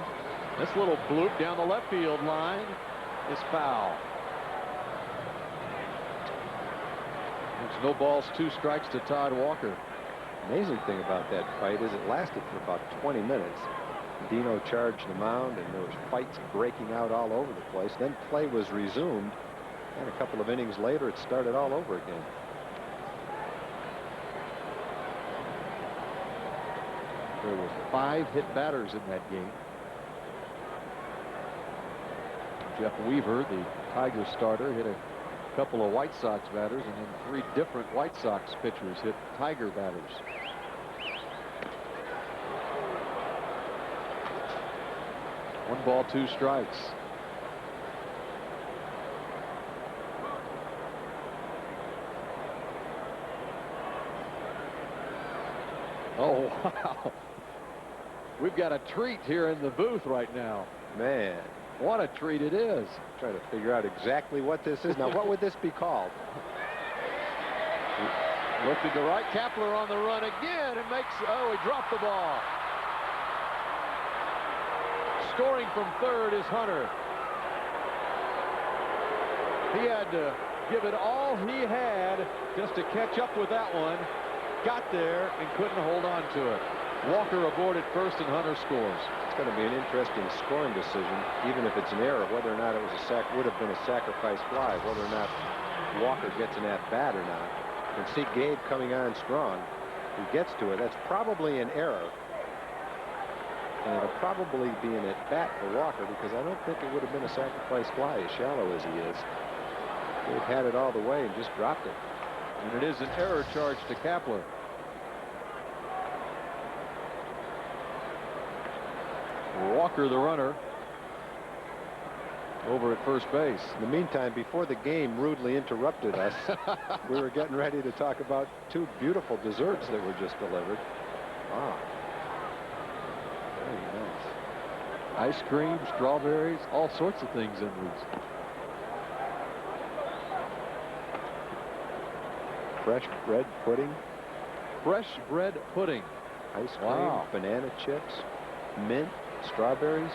This little bloop down the left field line is foul. There's no balls, 2 strikes to Todd Walker. Amazing thing about that fight is it lasted for about 20 minutes. Dino charged the mound, and there was fights breaking out all over the place. Then play was resumed, and a couple of innings later, it started all over again. There were 5 hit batters in that game. Jeff Weaver, the Tigers starter, hit a couple of White Sox batters, and then 3 different White Sox pitchers hit Tiger batters. One ball, 2 strikes. Oh, wow. We've got a treat here in the booth right now. Man, what a treat it is. Trying to figure out exactly what this is. Now, what would this be called? Looking to right. Kepler on the run again and makes, oh, he dropped the ball. Scoring from third is Hunter. He had to give it all he had just to catch up with that one. Got there and couldn't hold on to it. Walker aboard at first, and Hunter scores. It's going to be an interesting scoring decision, even if it's an error, whether or not it was would have been a sacrifice fly, whether or not Walker gets an at-bat or not. You can see Gabe coming on strong. He gets to it. That's probably an error. And it'll probably be an at-bat for Walker, because I don't think it would have been a sacrifice fly, as shallow as he is. Gabe had it all the way and just dropped it. And it is an error charge to Kapler. Walker, the runner, over at first base. In the meantime, before the game rudely interrupted us, we were getting ready to talk about two beautiful desserts that were just delivered. Wow. Very nice. Ice cream, strawberries, all sorts of things in these. Fresh bread pudding. Fresh bread pudding. Ice cream, wow. Banana chips, mint, strawberries.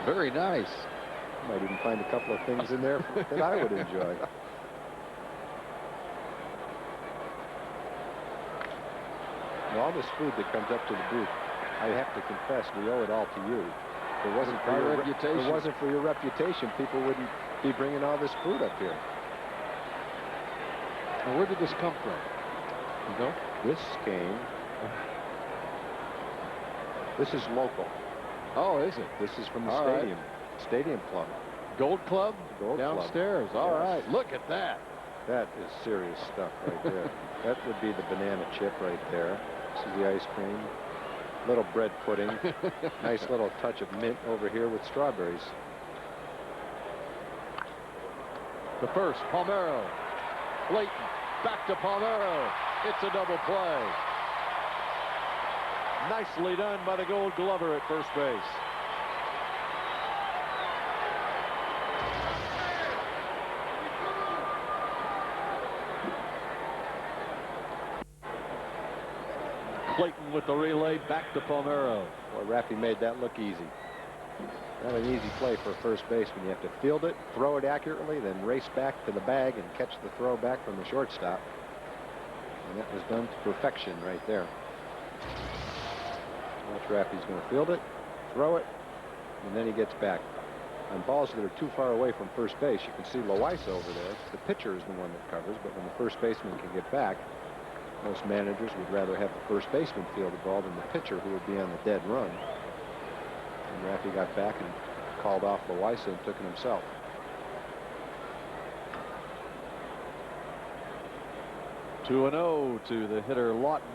Very nice. Might even find a couple of things in there that I would enjoy. Now, all this food that comes up to the booth, I have to confess, we owe it all to you. If it wasn't for your reputation. If it wasn't for your reputation, people wouldn't be bringing all this food up here. Now, where did this come from? You know? This came. This is local. Oh, is it? This is from the all stadium. Right. Stadium Club. Gold Club? Gold downstairs. Club. All yes. right. Look at that. That is serious stuff right there. That would be the banana chip right there. This is the ice cream. Little bread pudding. Nice little touch of mint over here with strawberries. The first, Palmeiro. Clayton, back to Palmeiro. It's a double play. Nicely done by the Gold Glover at first base. Clayton with the relay back to Palmeiro. Boy, Raffy made that look easy. Not an easy play for a first baseman. You have to field it, throw it accurately, then race back to the bag and catch the throw back from the shortstop. And that was done to perfection right there. Watch Raffy's going to field it, throw it, and then he gets back. On balls that are too far away from first base, you can see Loaiza over there. The pitcher is the one that covers, but when the first baseman can get back, most managers would rather have the first baseman field the ball than the pitcher, who would be on the dead run. And Raffy got back and called off Loaiza and took it himself. Two and 0 to the hitter Lawton.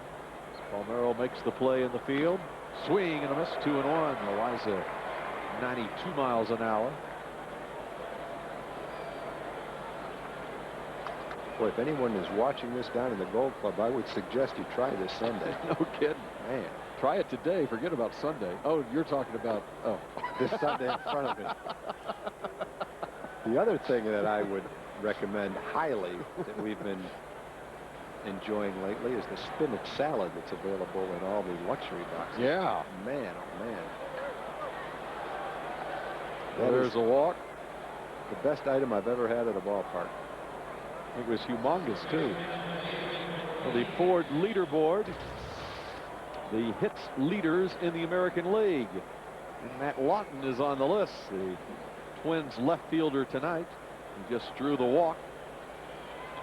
Palmeiro makes the play in the field. Swing and a miss. 2-1. Loaiza 92 miles an hour. Boy, if anyone is watching this down in the Gold Club, I would suggest you try this Sunday. No kidding. Man. Try it today. Forget about Sunday. Oh, you're talking about, oh. This Sunday in front of me. The other thing that I would recommend highly that we've been enjoying lately is the spinach salad that's available in all the luxury boxes. Yeah. Man, oh man. There's a walk. The best item I've ever had at a ballpark. It was humongous, too. Well, the Ford leaderboard, the hits leaders in the American League. And Matt Lawton is on the list, the Twins left fielder tonight. He just drew the walk.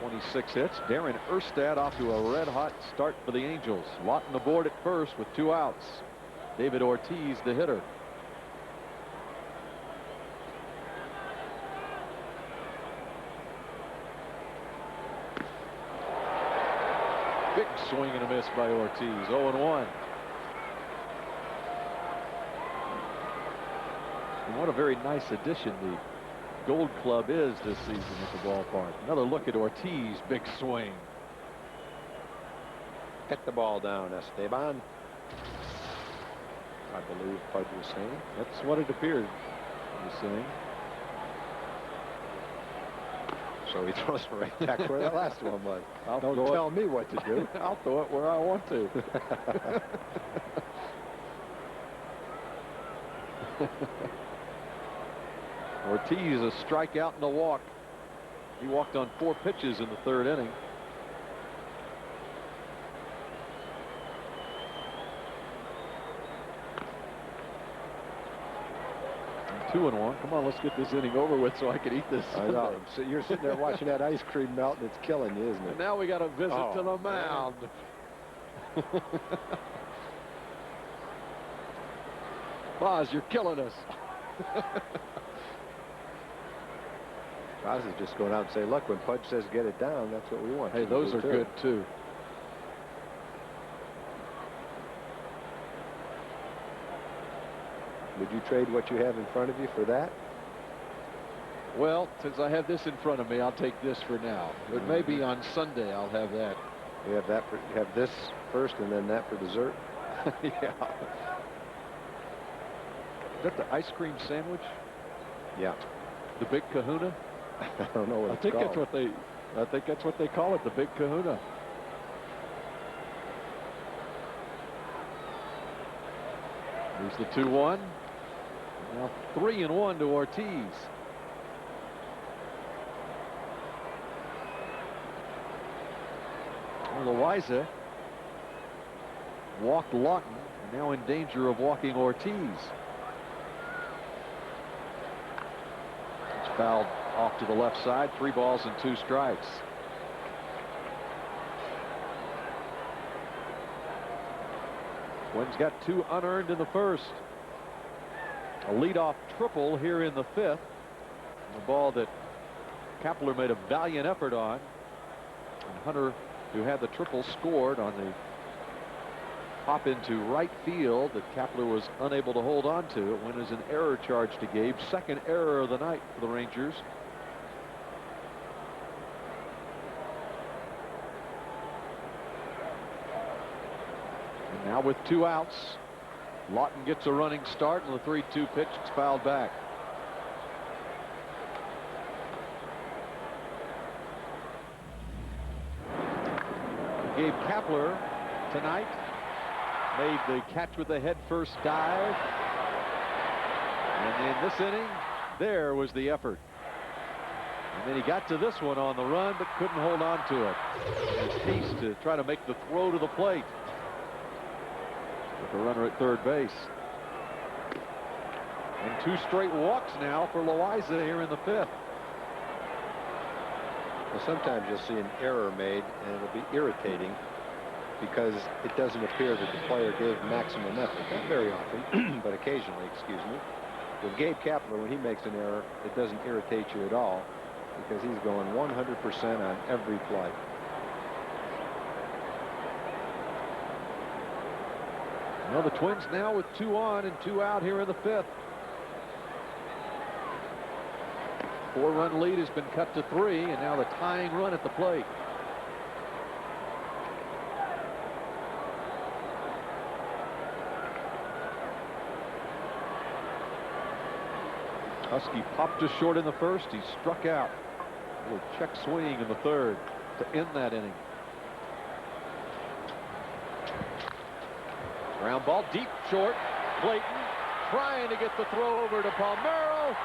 26 hits. Darren Erstad off to a red-hot start for the Angels. Lawton aboard at first with 2 outs. David Ortiz, the hitter. Big swing and a miss by Ortiz. 0-1. And what a very nice addition the Gold Club is this season at the ballpark. Another look at Ortiz. Big swing. Get the ball down, Esteban. I believe Pudge was saying. That's what it appeared he was saying. So he throws it right back where the last one was. Don't tell me what to do. I'll throw it where I want to. Ortiz a strikeout and a walk. He walked on 4 pitches in the 3rd inning. 2-1. Come on, let's get this inning over with so I can eat this I know. sundae. So you're sitting there watching that ice cream melt, and it's killing you, isn't it? And now we got a visit to the mound. Boz, you're killing us. Boz is just going out and say, look, when Pudge says get it down, that's what we want. Hey, those are good, too. Would you trade what you have in front of you for that? Well, since I have this in front of me, I'll take this for now. But maybe on Sunday I'll have that. You have that. You have this first, and then that for dessert. Yeah. Is that the ice cream sandwich? Yeah. The Big Kahuna? I don't know what it's called. I think that's what they call it, the Big Kahuna. Here's the 2-1. Now 3-1 to Ortiz. Loaiza walked Lawton, and now in danger of walking Ortiz. It's fouled off to the left side. 3 balls and 2 strikes. Twins got 2 unearned in the first. A leadoff triple here in the 5th. The ball that Kapler made a valiant effort on. And Hunter, who had the triple, scored on the hop into right field that Kapler was unable to hold on to. It went as an error charge to Gabe. Second error of the night for the Rangers. And now with 2 outs, Lawton gets a running start, and the 3-2 pitch is fouled back. Gabe Kapler tonight made the catch with the head first dive. And in this inning, there was the effort. And then he got to this one on the run, but couldn't hold on to it. His piece to try to make the throw to the plate. With the runner at third base. And 2 straight walks now for Loaiza here in the 5th. Well, sometimes you'll see an error made, and it'll be irritating because it doesn't appear that the player gave maximum effort. Not very often, but occasionally, excuse me. With Gabe Kapler, when he makes an error, it doesn't irritate you at all because he's going 100% on every play. Well, the Twins now with 2 on and 2 out here in the 5th. 4-run lead has been cut to 3, and now the tying run at the plate. Husky popped to short in the first. He struck out. A little check swing in the 3rd to end that inning. Ground ball deep short. Clayton trying to get the throw over to Palmeiro,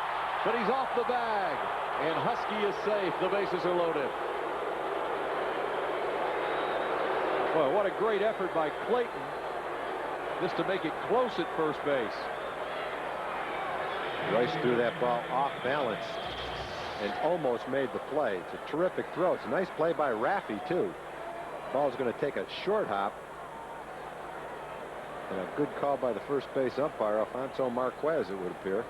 but he's off the bag, and Husky is safe. The bases are loaded. Boy, what a great effort by Clayton just to make it close at first base. Rice threw that ball off balance and almost made the play. It's a terrific throw. It's a nice play by Raffy, too. Ball's going to take a short hop. And a good call by the first base umpire, Alfonso Marquez, it would appear.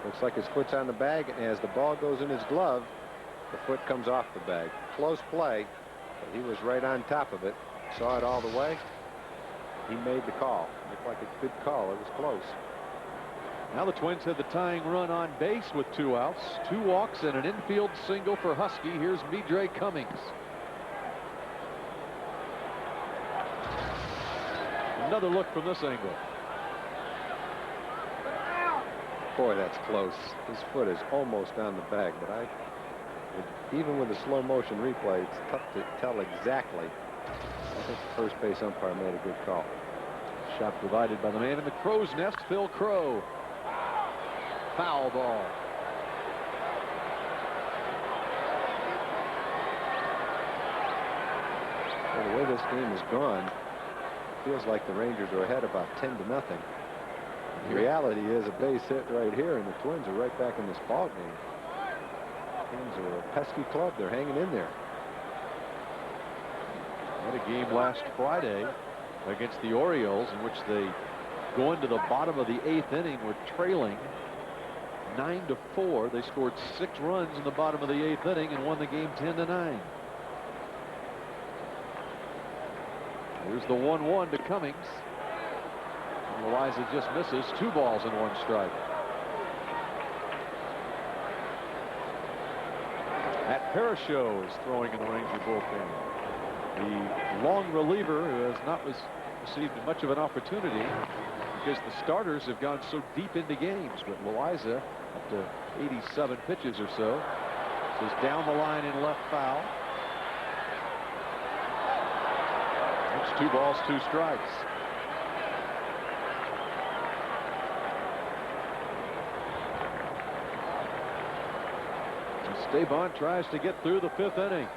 Looks like his foot's on the bag, and as the ball goes in his glove, the foot comes off the bag. Close play, but he was right on top of it. Saw it all the way. He made the call. Looked like a good call. It was close. Now the Twins had the tying run on base with 2 outs, 2 walks, and an infield single for Husky. Here's Midre Cummings. Another look from this angle. Boy, that's close. His foot is almost on the bag, but even with a slow motion replay, it's tough to tell exactly. I think the first base umpire made a good call. Shot provided by the man in the crow's nest, Phil Crow. Foul ball. Well, the way this game has gone, feels like the Rangers are ahead about 10-0. The reality is a base hit right here, and the Twins are right back in this ball game. Twins are a pesky club. They're hanging in there. Had a game last Friday against the Orioles in which they go into the bottom of the 8th inning. We're trailing 9-4. They scored 6 runs in the bottom of the 8th inning and won the game 10-9. Here's the 1-1 to Cummings. And Loaiza just misses. 2 balls and 1 strike. Matt Parashow is throwing in the Ranger bullpen. The long reliever who has not received much of an opportunity because the starters have gone so deep into games. But Loaiza, up to 87 pitches or so, is down the line in left foul. It's 2 balls, 2 strikes. Esteban tries to get through the 5th inning.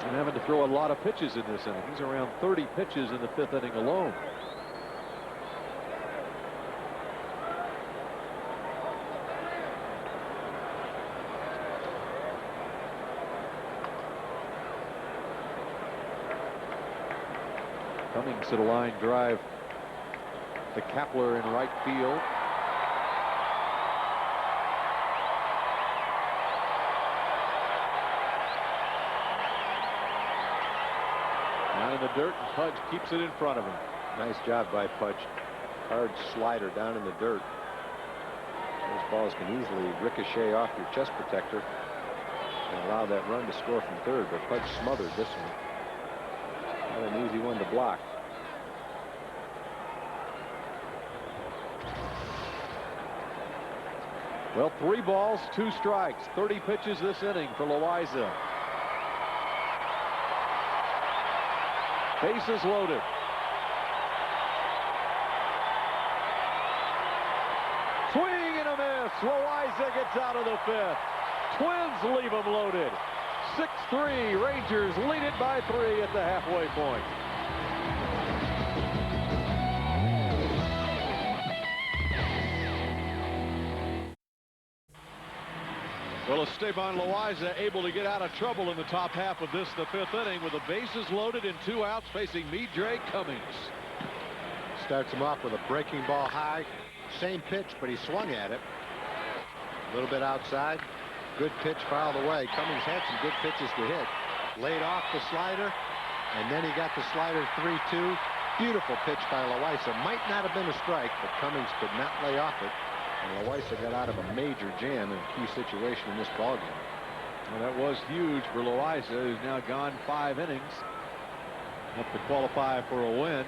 And having to throw a lot of pitches in this inning. He's around 30 pitches in the 5th inning alone. Cummings to the line drive to Kepler in right field. Down in the dirt, and Pudge keeps it in front of him. Nice job by Pudge. Hard slider down in the dirt. Those balls can easily ricochet off your chest protector and allow that run to score from third, but Pudge smothered this one. Not an easy one to block. Well, 3 balls, 2 strikes, 30 pitches this inning for Loaiza. Bases loaded. Swing and a miss. Loaiza gets out of the 5th. Twins leave them loaded. 6-3. Rangers lead it by 3 at the halfway point. Well, Esteban Loaiza able to get out of trouble in the top half of this, the 5th inning, with the bases loaded and 2 outs, facing Midre Cummings. Starts him off with a breaking ball high. Same pitch, but he swung at it. A little bit outside. Good pitch fouled away. Cummings had some good pitches to hit. Laid off the slider, and then he got the slider 3-2. Beautiful pitch by Loaiza. Might not have been a strike, but Cummings could not lay off it. And Loaiza got out of a major jam in a key situation in this ballgame. Well, that was huge for Loaiza, who's now gone 5 innings. Enough to qualify for a win.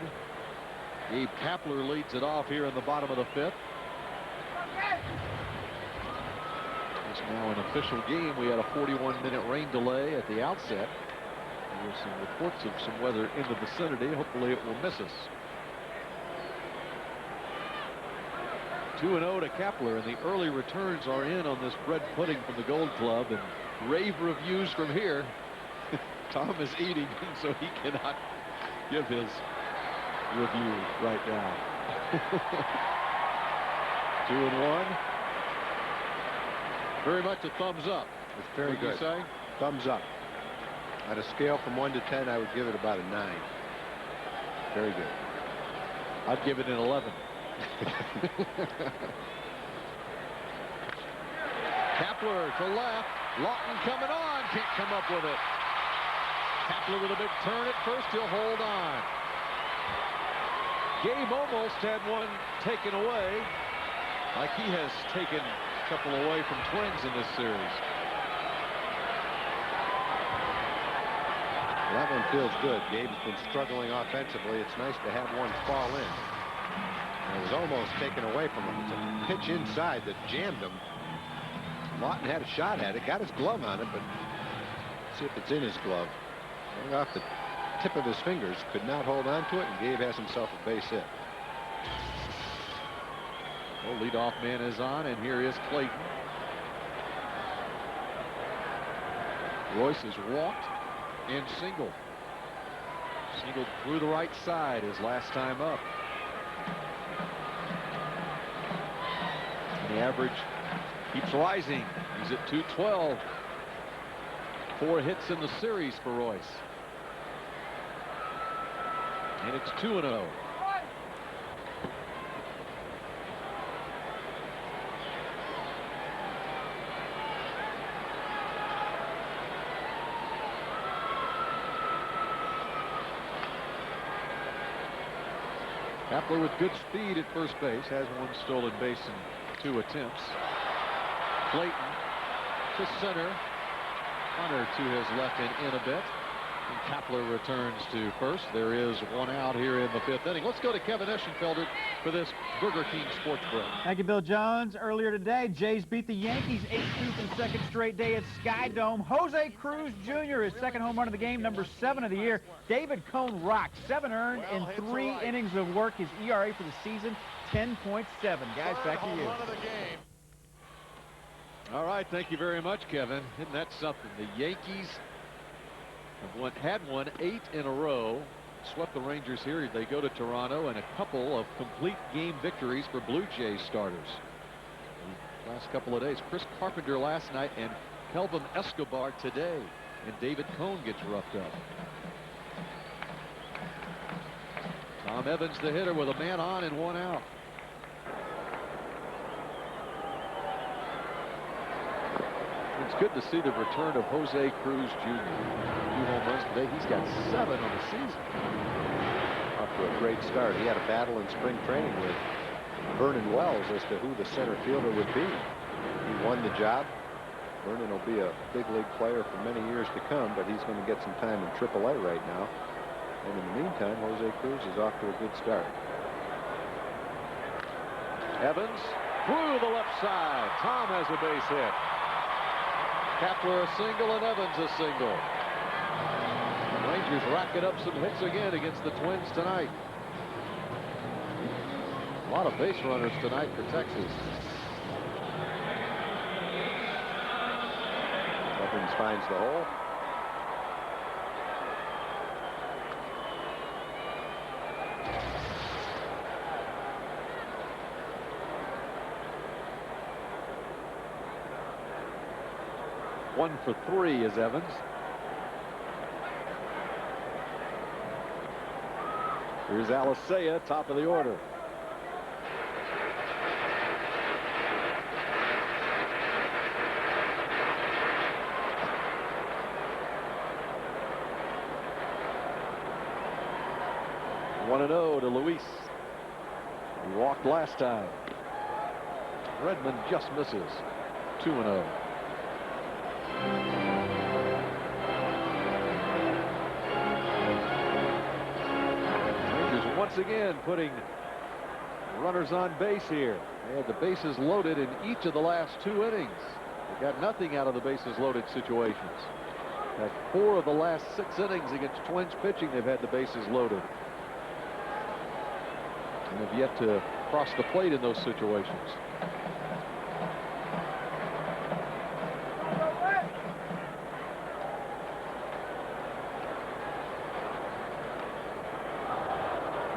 Gabe Kapler leads it off here in the bottom of the 5th. It's now an official game. We had a 41-minute rain delay at the outset. There's some reports of some weather in the vicinity. Hopefully it will miss us. 2-0 to Kepler, and the early returns are in on this bread pudding from the Gold Club, and rave reviews from here. Tom is eating, so he cannot give his review right now. 2-1. Very much a thumbs up. It's very Would good. you say? Thumbs up. On a scale from 1 to 10, I would give it about a 9. Very good. I'd give it an 11. Kepler to left. Lawton coming on. Can't come up with it. Kepler with a big turn at first. He'll hold on. Gabe almost had one taken away, like he has taken a couple away from Twins in this series. Well, that one feels good. Gabe's been struggling offensively. It's nice to have one fall in. And it was almost taken away from him. It's a pitch inside that jammed him. Lawton had a shot at it, got his glove on it, but let's see if it's in his glove. Going off the tip of his fingers, could not hold on to it, and Gabe has himself a base hit. Well, leadoff man is on, and here is Clayton. Royce has walked and singled. Singled through the right side his last time up. And the average keeps rising. He's at 212. 4 hits in the series for Royce. And it's 2-0. Kapler with good speed at first base, has 1 stolen base in 2 attempts. Clayton to center. Hunter to his left and in a bit. And Kapler returns to first. There is 1 out here in the 5th inning. Let's go to Kevin Eschenfelder for this Burger King Sports Break. Thank you, Bill Jones. Earlier today, Jays beat the Yankees 8-2 for the second straight day at Sky Dome. Jose Cruz Jr., his second home run of the game, number 7 of the year. David Cone rocked, 7 earned in 3 innings of work. His ERA for the season, 10.7. Guys, back to you. All right, thank you very much, Kevin. Isn't that something? The Yankees have had won 8 in a row. Swept the Rangers here. They go to Toronto, and a couple of complete game victories for Blue Jays starters. The last couple of days, Chris Carpenter last night and Kelvin Escobar today. And David Cone gets roughed up. Tom Evans, the hitter, with a man on and 1 out. It's good to see the return of Jose Cruz Jr. 2 home runs today. He's got 7 on the season. Off to a great start. He had a battle in spring training with Vernon Wells as to who the center fielder would be. He won the job. Vernon will be a big league player for many years to come, but he's going to get some time in AAA right now. And in the meantime, Jose Cruz is off to a good start. Evans through the left side. Tom has a base hit. Kapler a single and Evans a single. The Rangers racking up some hits again against the Twins tonight. A lot of base runners tonight for Texas. Evans finds the hole. One for 3 is Evans. Here's Alicea, top of the order. One and 0 to Luis. He walked last time. Redmond just misses. 2-0. Rangers once again putting runners on base here. They had the bases loaded in each of the last 2 innings. They got nothing out of the bases loaded situations. At 4 of the last 6 innings against Twins pitching, they've had the bases loaded. And have yet to cross the plate in those situations.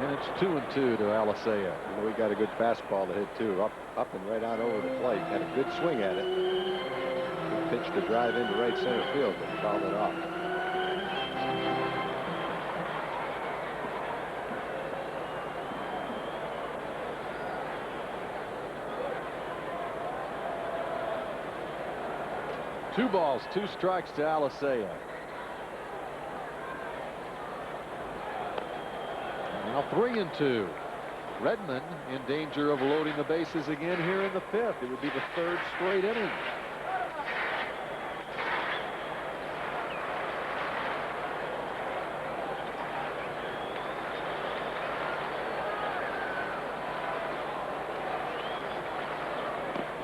And it's 2-2 to Alicea. You know, he got a good fastball to hit too. Up and right on over the plate. Had a good swing at it. Good pitch to drive into right center field, but he fouled it off. Two balls, 2 strikes to Alicea. Now 3-2. Redmond in danger of loading the bases again here in the 5th. It would be the 3rd straight inning.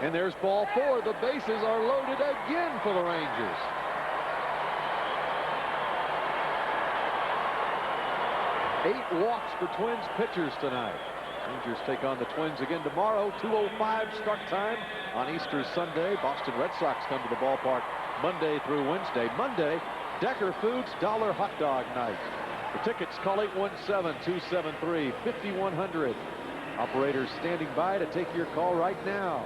And there's ball 4. The bases are loaded again for the Rangers. Eight walks for Twins pitchers tonight. Rangers take on the Twins again tomorrow. 2:05 start time on Easter Sunday. Boston Red Sox come to the ballpark Monday through Wednesday. Monday, Decker Foods Dollar Hot Dog Night. For tickets, call 817-273-5100. Operators standing by to take your call right now.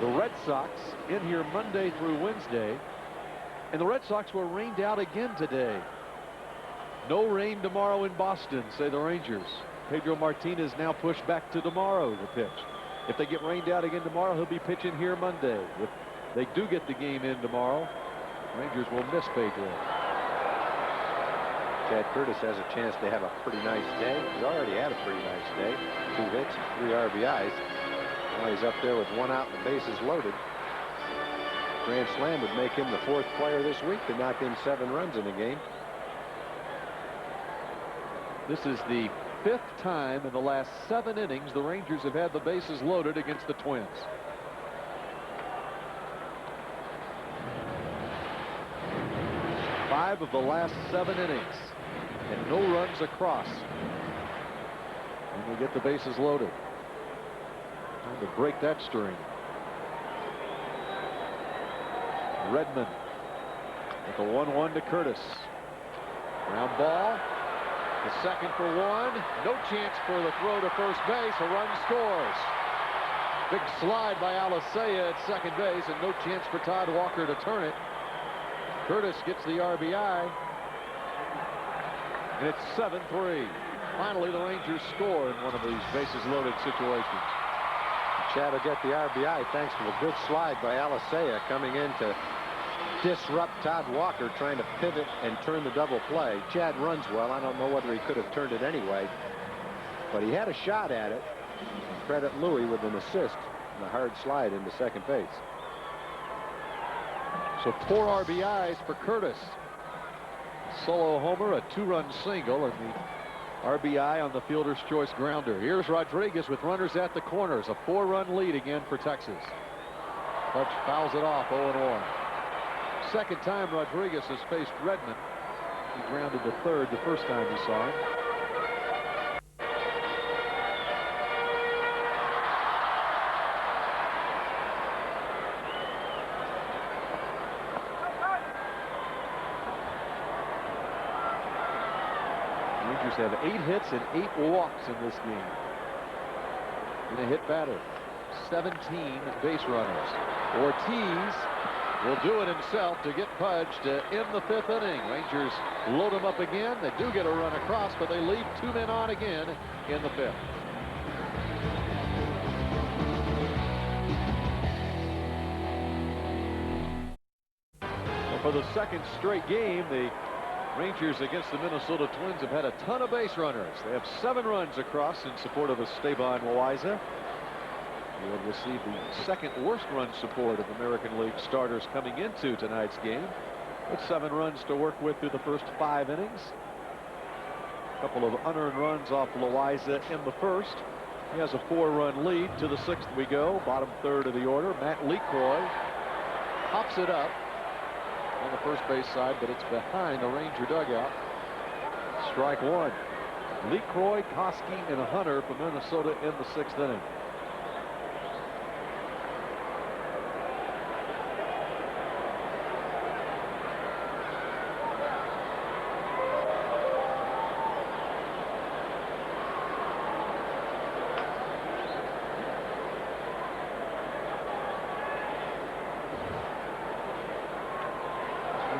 The Red Sox in here Monday through Wednesday, and the Red Sox were rained out again today. No rain tomorrow in Boston, say the Rangers. Pedro Martinez now pushed back to tomorrow to pitch. If they get rained out again tomorrow, he'll be pitching here Monday. If they do get the game in tomorrow, Rangers will miss Pedro. Chad Curtis has a chance to have a pretty nice day. He's already had a pretty nice day. 2 hits and 3 RBIs. Now he's up there with 1 out and the bases loaded. Grand slam would make him the 4th player this week to knock in 7 runs in a game. This is the 5th time in the last 7 innings the Rangers have had the bases loaded against the Twins. Five of the last 7 innings, and no runs across. And they get the bases loaded. Trying to break that string. Redmond with a 1-1 to Curtis. Ground ball. The second for 1. No chance for the throw to first base. A run scores. Big slide by Alicea at second base, and no chance for Todd Walker to turn it. Curtis gets the RBI, and it's 7-3. Finally, the Rangers score in one of these bases loaded situations. Chad will get the RBI thanks to a good slide by Alicea coming in to disrupt Todd Walker trying to pivot and turn the double play. Chad runs well. I don't know whether he could have turned it anyway, but he had a shot at it. Credit Louis with an assist and a hard slide into second base. So 4 RBIs for Curtis. Solo homer, a 2-run single, and the RBI on the fielder's choice grounder. Here's Rodriguez with runners at the corners. A 4-run lead again for Texas. Hutch fouls it off, 0-1. Second time Rodriguez has faced Redmond. He grounded to third the first time he saw him. Rangers have 8 hits and 8 walks in this game. And a hit batter. 17 base runners. Ortiz will do it himself to get Pudge to end the 5th inning. Rangers load him up again. They do get a run across, but they leave 2 men on again in the 5th. Well, for the second straight game, the Rangers against the Minnesota Twins have had a ton of base runners. They have 7 runs across in support of Esteban Loaiza. He would receive the 2nd worst run support of American League starters coming into tonight's game. With 7 runs to work with through the first 5 innings. A couple of unearned runs off Loaiza in the first. He has a 4-run lead. To the 6th we go. Bottom 3rd of the order. Matt Lecroy pops it up on the first base side, but it's behind the Ranger dugout. Strike 1. Lecroy, Koski, and Hunter from Minnesota in the 6th inning.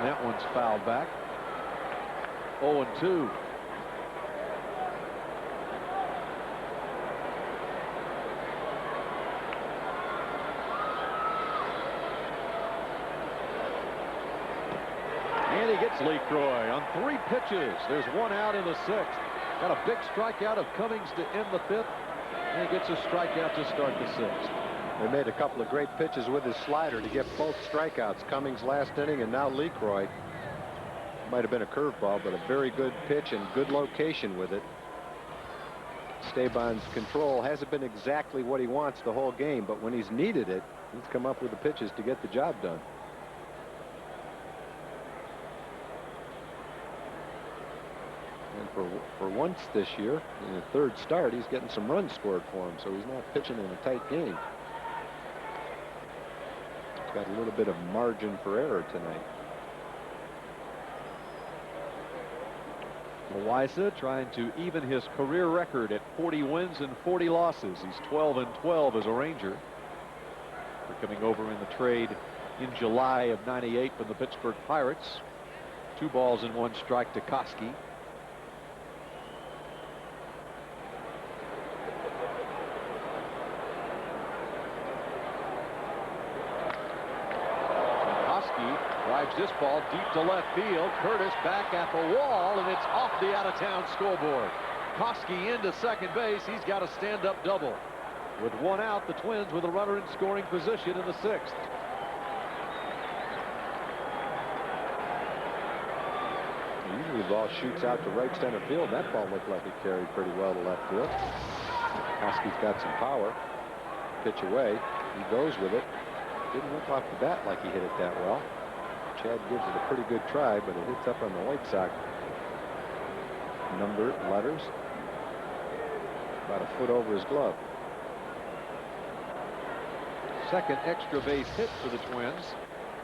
That one's fouled back. 0-2. And he gets Lecroy on 3 pitches. There's 1 out in the 6th. Got a big strikeout of Cummings to end the 5th. And he gets a strikeout to start the 6th. They made a couple of great pitches with his slider to get both strikeouts. Cummings last inning and now Lecroy. Might have been a curveball, but a very good pitch and good location with it. Esteban's control hasn't been exactly what he wants the whole game, but when he's needed it, he's come up with the pitches to get the job done. And for once this year. In the third start, he's getting some runs scored for him, so he's not pitching in a tight game. He's got a little bit of margin for error tonight. Loaiza trying to even his career record at 40 wins and 40 losses. He's 12-12 as a Ranger. They're coming over in the trade in July of '98 from the Pittsburgh Pirates. 2 balls and 1 strike to Koski. Drives this ball deep to left field. Curtis back at the wall, and it's off the out-of-town scoreboard. Koski into second base. He's got a stand-up double. With 1 out, the Twins with a runner in scoring position in the 6th. Usually the ball shoots out to right center field. That ball looked like it carried pretty well to left field. Koski's got some power. Pitch away. He goes with it. Didn't look off the bat like he hit it that well. Chad gives it a pretty good try, but it hits up on the White Sox number letters about a foot over his glove. Second extra base hit for the Twins.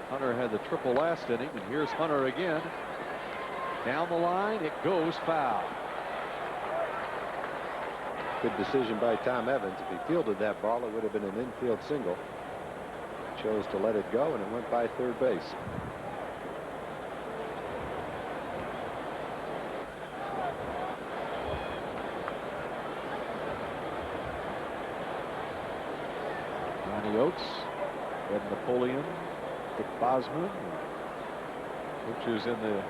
Hunter had the triple last inning, and here's Hunter again. Down the line, it goes foul. Good decision by Tom Evans. If he fielded that ball, it would have been an infield single. Chose to let it go, and it went by third base. Johnny Oates, Ed Napoleon, Dick Bosman, coaches in the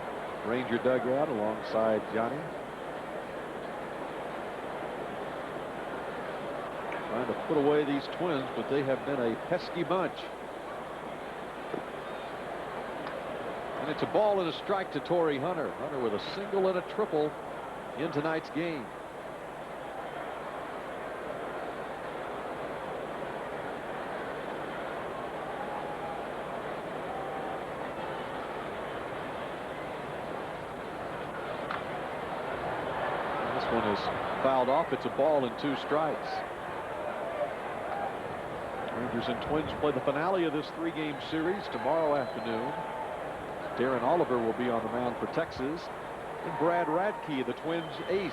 Ranger dugout alongside Johnny. Trying to put away these Twins, but they have been a pesky bunch. And it's a ball and a strike to Torrey Hunter. Hunter with a single and a triple in tonight's game. And this one is fouled off. It's a ball and 2 strikes. Rangers and Twins play the finale of this 3-game series tomorrow afternoon. Darren Oliver will be on the mound for Texas, and Brad Radke, the Twins ace,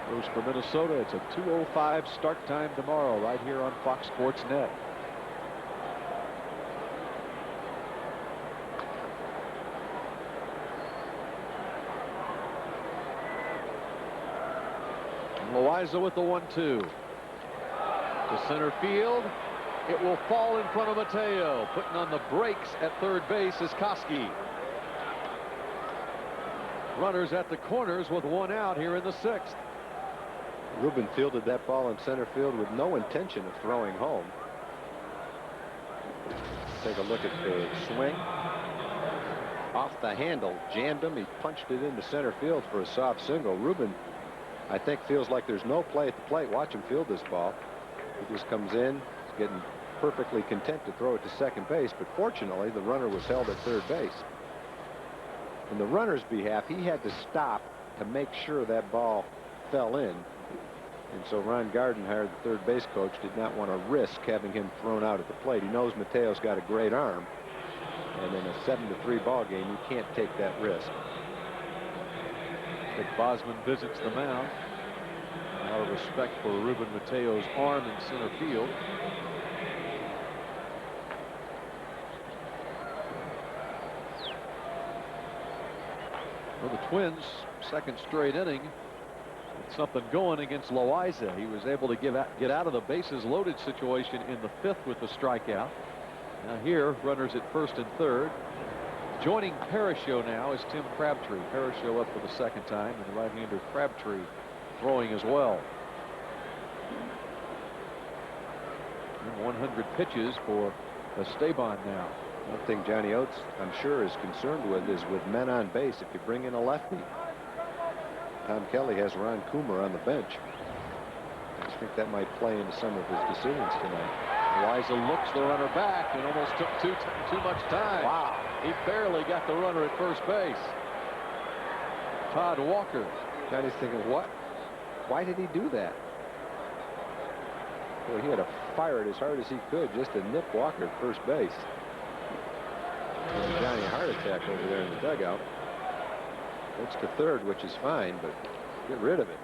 goes for Minnesota. It's a 2:05 start time tomorrow right here on Fox Sports Net. Loaiza with the 1-2 to center field. It will fall in front of Mateo. Putting on the brakes at third base is Koski. Runners at the corners with 1 out here in the 6th. Ruben fielded that ball in center field with no intention of throwing home. Take a look at the swing. Off the handle, jammed him. He punched it into center field for a soft single. Ruben, I think, feels like there's no play at the plate. Watch him field this ball. He just comes in, he's getting perfectly content to throw it to second base, but fortunately the runner was held at third base. In the runner's behalf, he had to stop to make sure that ball fell in, and so Ron Gardenhire, the third base coach, did not want to risk having him thrown out at the plate. He knows Mateo's got a great arm, and in a 7-3 ball game, you can't take that risk. Dick Bosman visits the mound. Out of respect for Ruben Mateo's arm in center field. Well, the Twins, second straight inning, something going against Loaiza. He was able to get out of the bases loaded situation in the 5th with the strikeout. Now here, runners at first and third. Joining Parasho now is Tim Crabtree. Parasho up for the 2nd time, and the right-hander Crabtree throwing as well. And 100 pitches for Esteban now. One thing Johnny Oates, I'm sure, is concerned with is with men on base, if you bring in a lefty. Tom Kelly has Ron Coomer on the bench. I think that might play into some of his decisions tonight. Loaiza looks the runner back and almost took too much time. Wow. He barely got the runner at first base. Todd Walker. Johnny's thinking, what? Why did he do that? Well, he had to fire it as hard as he could just to nip Walker at first base. Giving Johnny a heart attack over there in the dugout. Looks to third, which is fine, but get rid of it.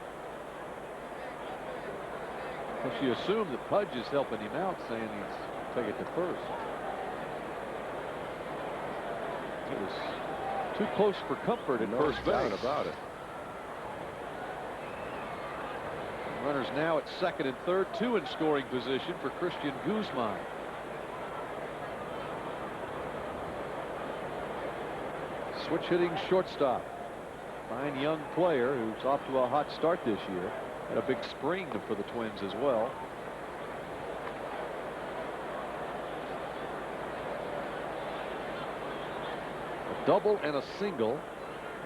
Well, she assumed that Pudge is helping him out, saying he's take it to first. It was too close for comfort at first base. No doubt about it. Runners now at second and third, 2 in scoring position for Christian Guzman. Switch hitting shortstop. Fine young player who's off to a hot start this year. Had a big spring for the Twins as well. A double and a single.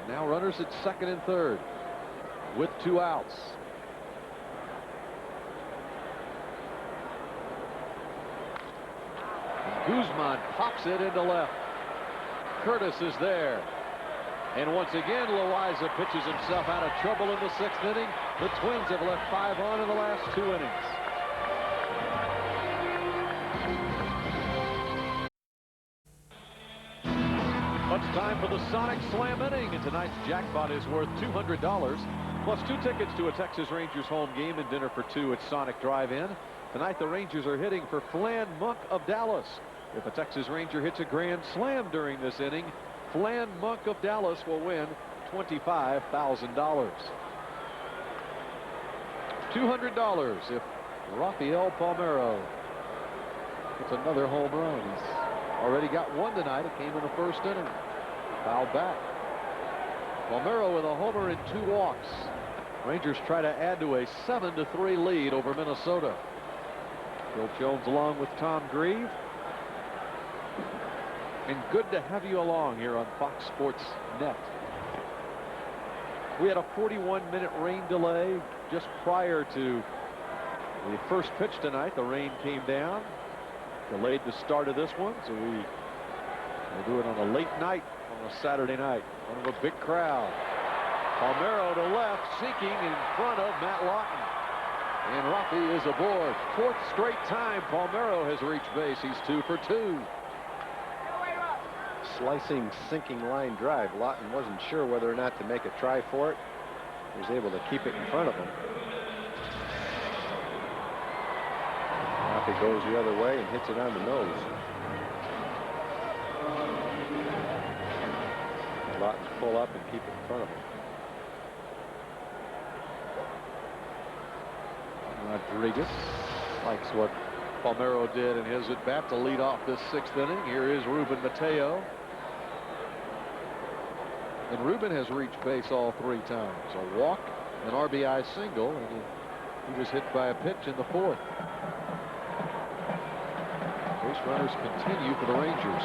And now runners at second and third with 2 outs. Guzman pops it into left. Curtis is there. And once again, Loaiza pitches himself out of trouble in the 6th inning. The Twins have left 5 on in the last 2 innings. It's time for the Sonic Slam inning, and tonight's jackpot is worth $200, plus 2 tickets to a Texas Rangers home game and dinner for 2 at Sonic Drive-In. Tonight, the Rangers are hitting for Flan Monk of Dallas. If a Texas Ranger hits a grand slam during this inning, Flan Monk of Dallas will win $25,000. $200 if Rafael Palmeiro hits another home run. He's already got 1 tonight. It came in the 1st inning. Fouled back. Palmeiro with a homer and 2 walks. Rangers try to add to a 7-3 lead over Minnesota. Bill Jones along with Tom Grieve. And good to have you along here on Fox Sports Net. We had a 41-minute rain delay just prior to the first pitch tonight. The rain came down, delayed the start of this one, so we'll do it on a late night on a Saturday night in front of a big crowd. Palmeiro to left, seeking in front of Matt Lawton. And Rafi is aboard. 4th straight time Palmeiro has reached base. He's 2 for 2. Slicing, sinking line drive. Lawton wasn't sure whether or not to make a try for it. He was able to keep it in front of him. Rafi goes the other way and hits it on the nose. Lawton pull up and keep it in front of him. Rodriguez likes what Palmeiro did in his at-bat to lead off this 6th inning. Here is Ruben Mateo. And Ruben has reached base all 3 times. A walk, an RBI single, and he was hit by a pitch in the 4th. Base runners continue for the Rangers.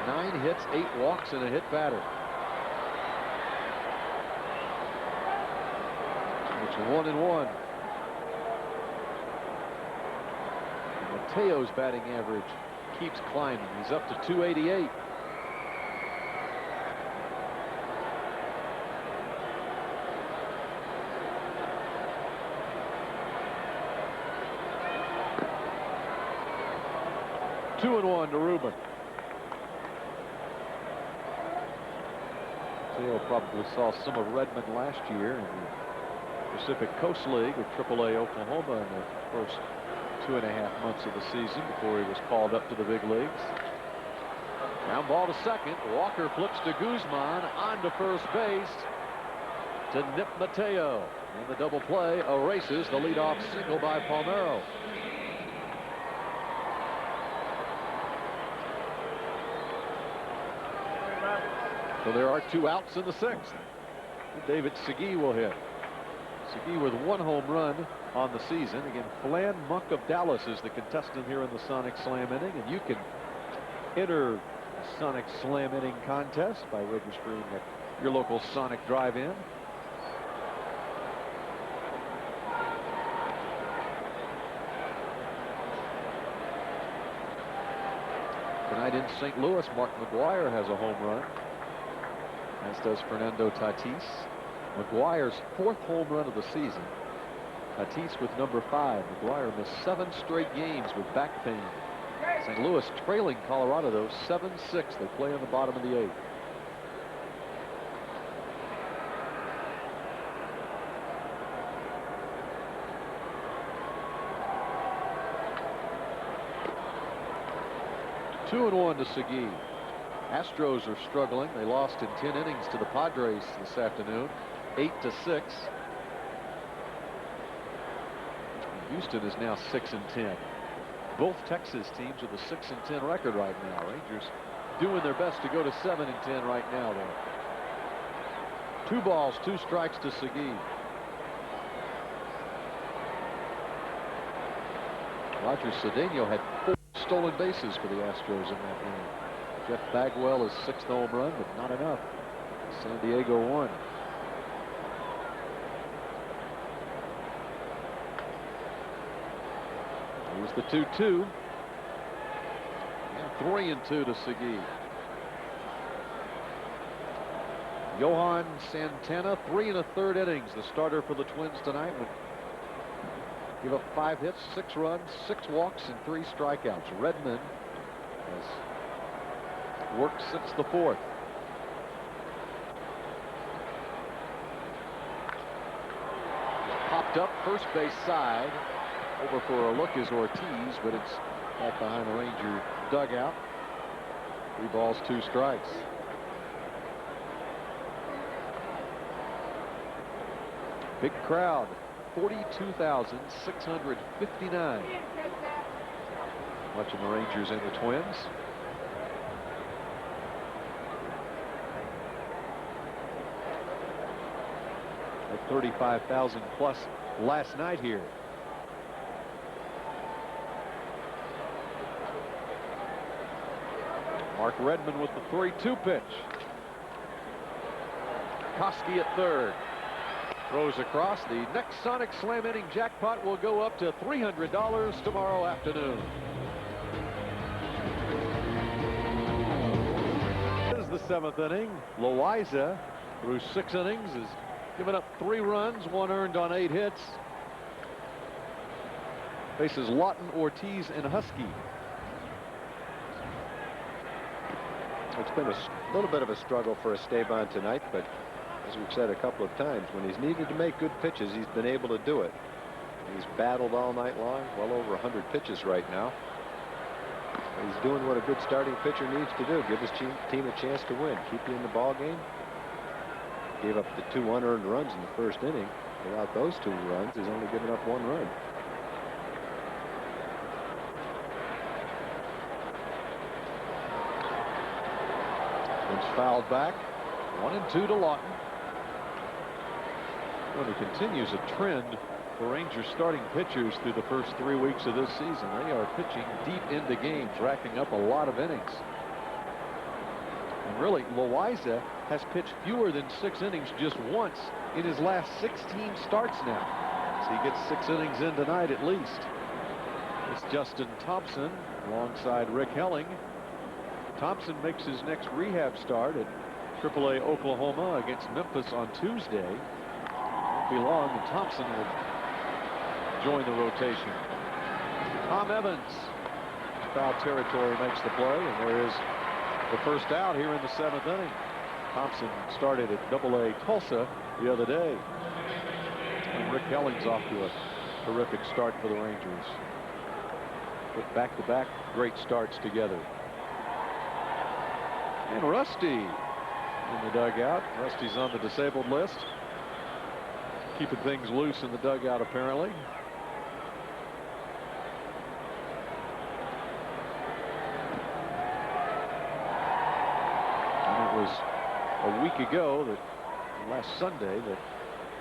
9 hits, 8 walks, and a hit batter. It's 1-1. Mateo's batting average keeps climbing. He's up to 288. Two and 1 to Ruben. Mateo probably saw some of Redmond last year in the Pacific Coast League with AAA Oklahoma in the first 2.5 months of the season before he was called up to the big leagues. Ground ball to second. Walker flips to Guzman on to first base to nip Mateo. And the double play erases the leadoff single by Palmeiro. So there are 2 outs in the 6th. David Segui will hit. Segui with 1 home run on the season. Again, Flan Monk of Dallas is the contestant here in the Sonic Slam inning, and you can enter the Sonic Slam inning contest by registering at your local Sonic Drive-In. Tonight in St. Louis, Mark McGwire has a home run, as does Fernando Tatis. McGuire's 4th home run of the season. Tatis with number 5. McGuire missed 7 straight games with back pain. St. Louis trailing Colorado, though, 7-6. They play in the bottom of the 8th. Two and 1 to Segui. Astros are struggling. They lost in 10 innings to the Padres this afternoon, 8-6. Houston is now 6-10. Both Texas teams with a 6-10 record right now. Rangers doing their best to go to 7-10 right now, though. 2 balls, 2 strikes to Segui. Roger Cedeno had 4 stolen bases for the Astros in that game. Jeff Bagwell is 6th home run, but not enough. San Diego won. Here's the 2-2. And 3-2 to Segui. Johan Santana, 3 1/3 innings. The starter for the Twins tonight would give up 5 hits, 6 runs, 6 walks, and 3 strikeouts. Redmond has worked since the 4th. Popped up first base side. Over for a look is Ortiz, but it's back behind the Ranger dugout. 3 balls, 2 strikes. Big crowd, 42,659. Watching the Rangers and the Twins. At 35,000 plus last night here. Mark Redmond with the 3-2 pitch. Koski at third. Throws across. The next Sonic Slam inning jackpot will go up to $300 tomorrow afternoon. This is the 7th inning. Loaiza, through 6 innings, has given up 3 runs, 1 earned on 8 hits. Faces Lawton, Ortiz, and Husky. It's been a little bit of a struggle for Esteban tonight, but as we've said a couple of times, when he's needed to make good pitches, he's been able to do it. He's battled all night long, well over 100 pitches right now. He's doing what a good starting pitcher needs to do, give his team a chance to win, keep you in the ball game. Gave up the 2 unearned runs in the first inning. Without those 2 runs, he's only given up 1 run. It's fouled back. 1-2 to Lawton. Well, it continues a trend for Rangers starting pitchers through the first 3 weeks of this season. They are pitching deep into games, racking up a lot of innings. And really, Loaiza has pitched fewer than 6 innings just once in his last 16 starts now. So he gets 6 innings in tonight at least. It's Justin Thompson alongside Rick Helling. Thompson makes his next rehab start at AAA Oklahoma against Memphis on Tuesday. Won't be long, and Thompson will join the rotation. Tom Evans, foul territory, makes the play, and there is the first out here in the 7th inning. Thompson started at AA Tulsa the other day. And Rick Helling's off to a terrific start for the Rangers. Put back-to-back great starts together. And Rusty in the dugout. Rusty's on the disabled list. Keeping things loose in the dugout, apparently. And it was a week ago, that last Sunday, that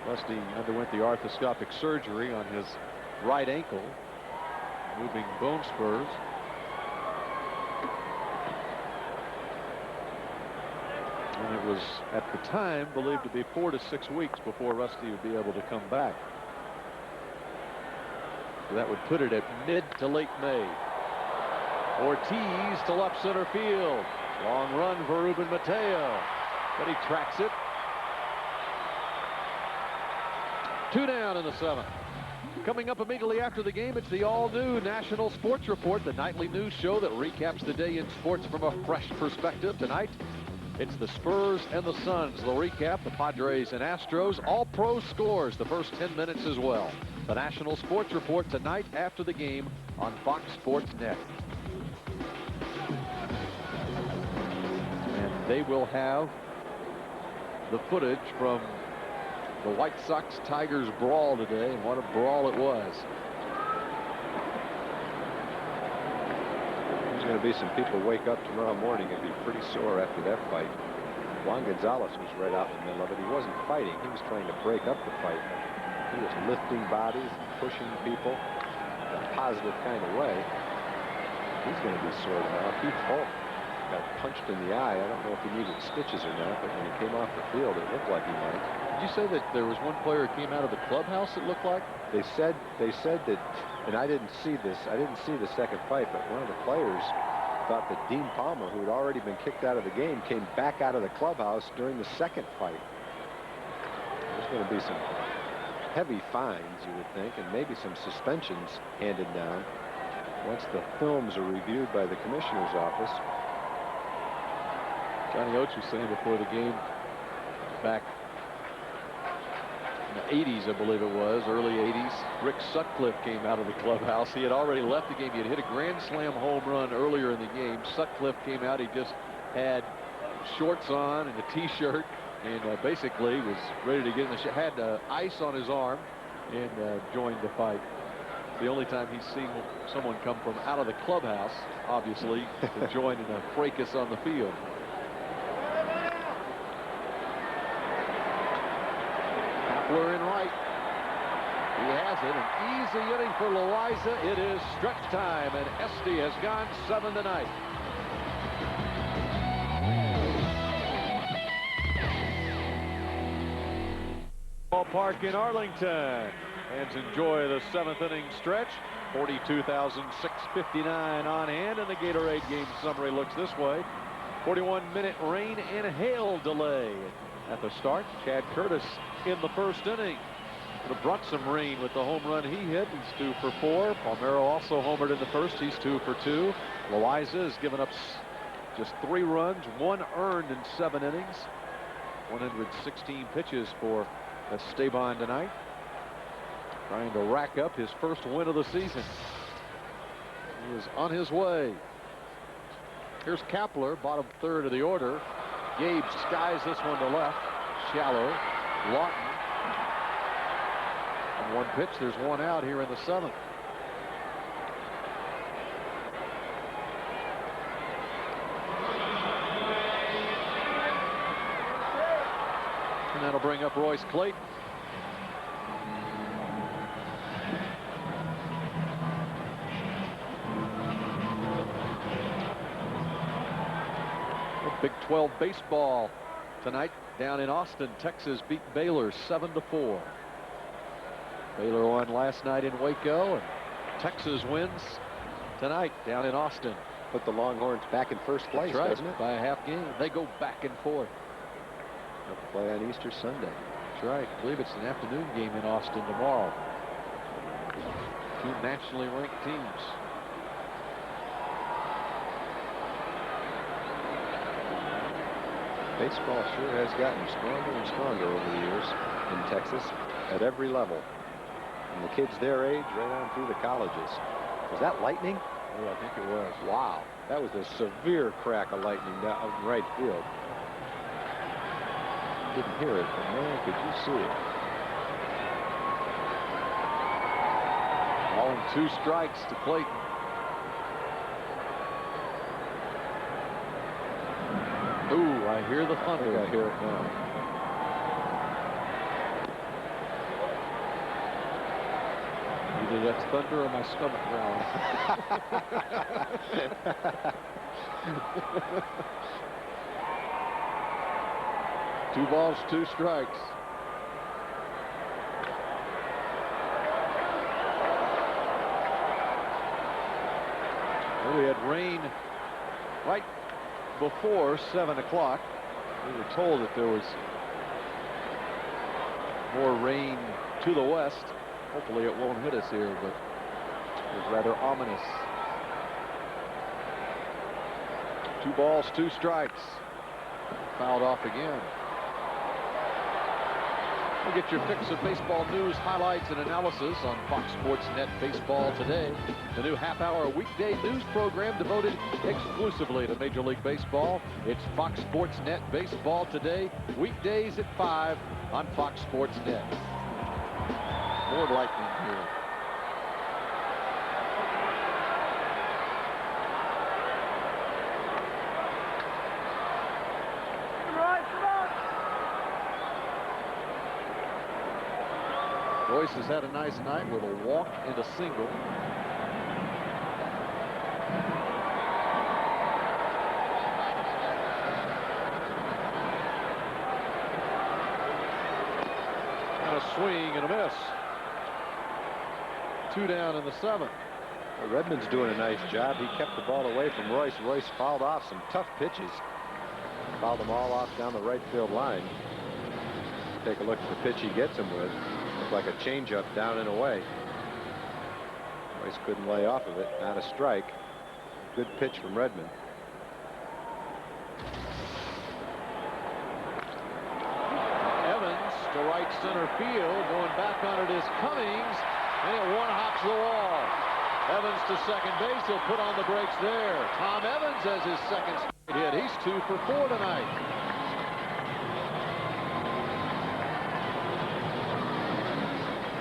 Rusty underwent the arthroscopic surgery on his right ankle, moving bone spurs. And it was, at the time, believed to be 4 to 6 weeks before Rusty would be able to come back. So that would put it at mid to late May. Ortiz to left center field. Long run for Ruben Mateo, but he tracks it. Two down in the 7th. Coming up immediately after the game, it's the all-new National Sports Report, the nightly news show that recaps the day in sports from a fresh perspective. Tonight, it's the Spurs and the Suns. They'll recap the Padres and Astros. All-pro scores the first 10 minutes as well. The National Sports Report tonight after the game on Fox Sports Net. And they will have the footage from the White Sox-Tigers brawl today, and what a brawl it was. There's going to be some people wake up tomorrow morning and be pretty sore after that fight. Juan Gonzalez was right out in the middle of it. He wasn't fighting. He was trying to break up the fight. He was lifting bodies and pushing people in a positive kind of way. He's going to be sore now. Keith Holt got punched in the eye. I don't know if he needed stitches or not, but when he came off the field, it looked like he might. Did you say that there was one player who came out of the clubhouse, it looked like? They said that, and I didn't see this. I didn't see the second fight, but one of the players thought that Dean Palmer, who had already been kicked out of the game, came back out of the clubhouse during the second fight. There's going to be some heavy fines, you would think, and maybe some suspensions handed down once the films are reviewed by the commissioner's office. Johnny Oates was saying before the game back in the 80s, I believe it was, early 80s, Rick Sutcliffe came out of the clubhouse. He had already left the game. He had hit a grand slam home run earlier in the game. Sutcliffe came out. He just had shorts on and a T-shirt and basically was ready to get in the had ice on his arm and joined the fight. The only time he's seen someone come from out of the clubhouse, obviously, to join in a fracas on the field. Kapler in right. He has it. An easy inning for Loaiza. It is stretch time, and Esty has gone 7 tonight. Ballpark in Arlington. Fans enjoy the 7th inning stretch. 42,659 on hand, and the Gatorade game summary looks this way. 41-minute rain and hail delay at the start. Chad Curtis in the first inning. Could have brought some rain with the home run he hit. He's 2 for 4. Palmeiro also homered in the first. He's 2 for 2. Loaiza has given up just 3 runs, 1 earned in 7 innings. 116 pitches for Esteban tonight. Trying to rack up his first win of the season. He is on his way. Here's Kapler, bottom third of the order. Gabe skies this one to left. Shallow. Lawton. And 1 pitch. There's 1 out here in the 7th. And that'll bring up Royce Clayton. Big 12 baseball tonight down in Austin. Texas beat Baylor 7-4. Baylor won last night in Waco, and Texas wins tonight down in Austin. Put the Longhorns back in first place, That's right, doesn't it? by a half game. They go back and forth. They'll play on Easter Sunday. That's right. I believe it's an afternoon game in Austin tomorrow. 2 nationally ranked teams. Baseball sure has gotten stronger and stronger over the years in Texas at every level. And the kids their age right on through the colleges. Was that lightning? Oh, I think it was. Wow. That was a severe crack of lightning down right field. Didn't hear it, but man, could you see it. All in 2 strikes to Clayton. Ooh, I hear the thunder. I hear it now. Either that's thunder or my stomach growling. 2 balls, 2 strikes. Well, we had rain right before 7 o'clock. We were told that there was more rain to the west. Hopefully it won't hit us here, but it's rather ominous. 2 balls, 2 strikes. Fouled off again. We'll get your fix of baseball news, highlights, and analysis on Fox Sports Net Baseball Today, the new half-hour weekday news program devoted exclusively to Major League Baseball. It's Fox Sports Net Baseball Today, weekdays at 5 on Fox Sports Net. More lightning here. Royce has had a nice night with a walk and a single. And a swing and a miss. 2 down in the 7th. Well, Redmond's doing a nice job. He kept the ball away from Royce. Royce fouled off some tough pitches. Fouled them all off down the right field line. Take a look at the pitch he gets him with. Looked like a changeup down and away. Royce couldn't lay off of it. Not a strike. Good pitch from Redmond. Evans to right center field. Going back on it is Cummings. And it one-hops the wall. Evans to second base. He'll put on the brakes there. Tom Evans has his second straight hit. He's 2 for 4 tonight.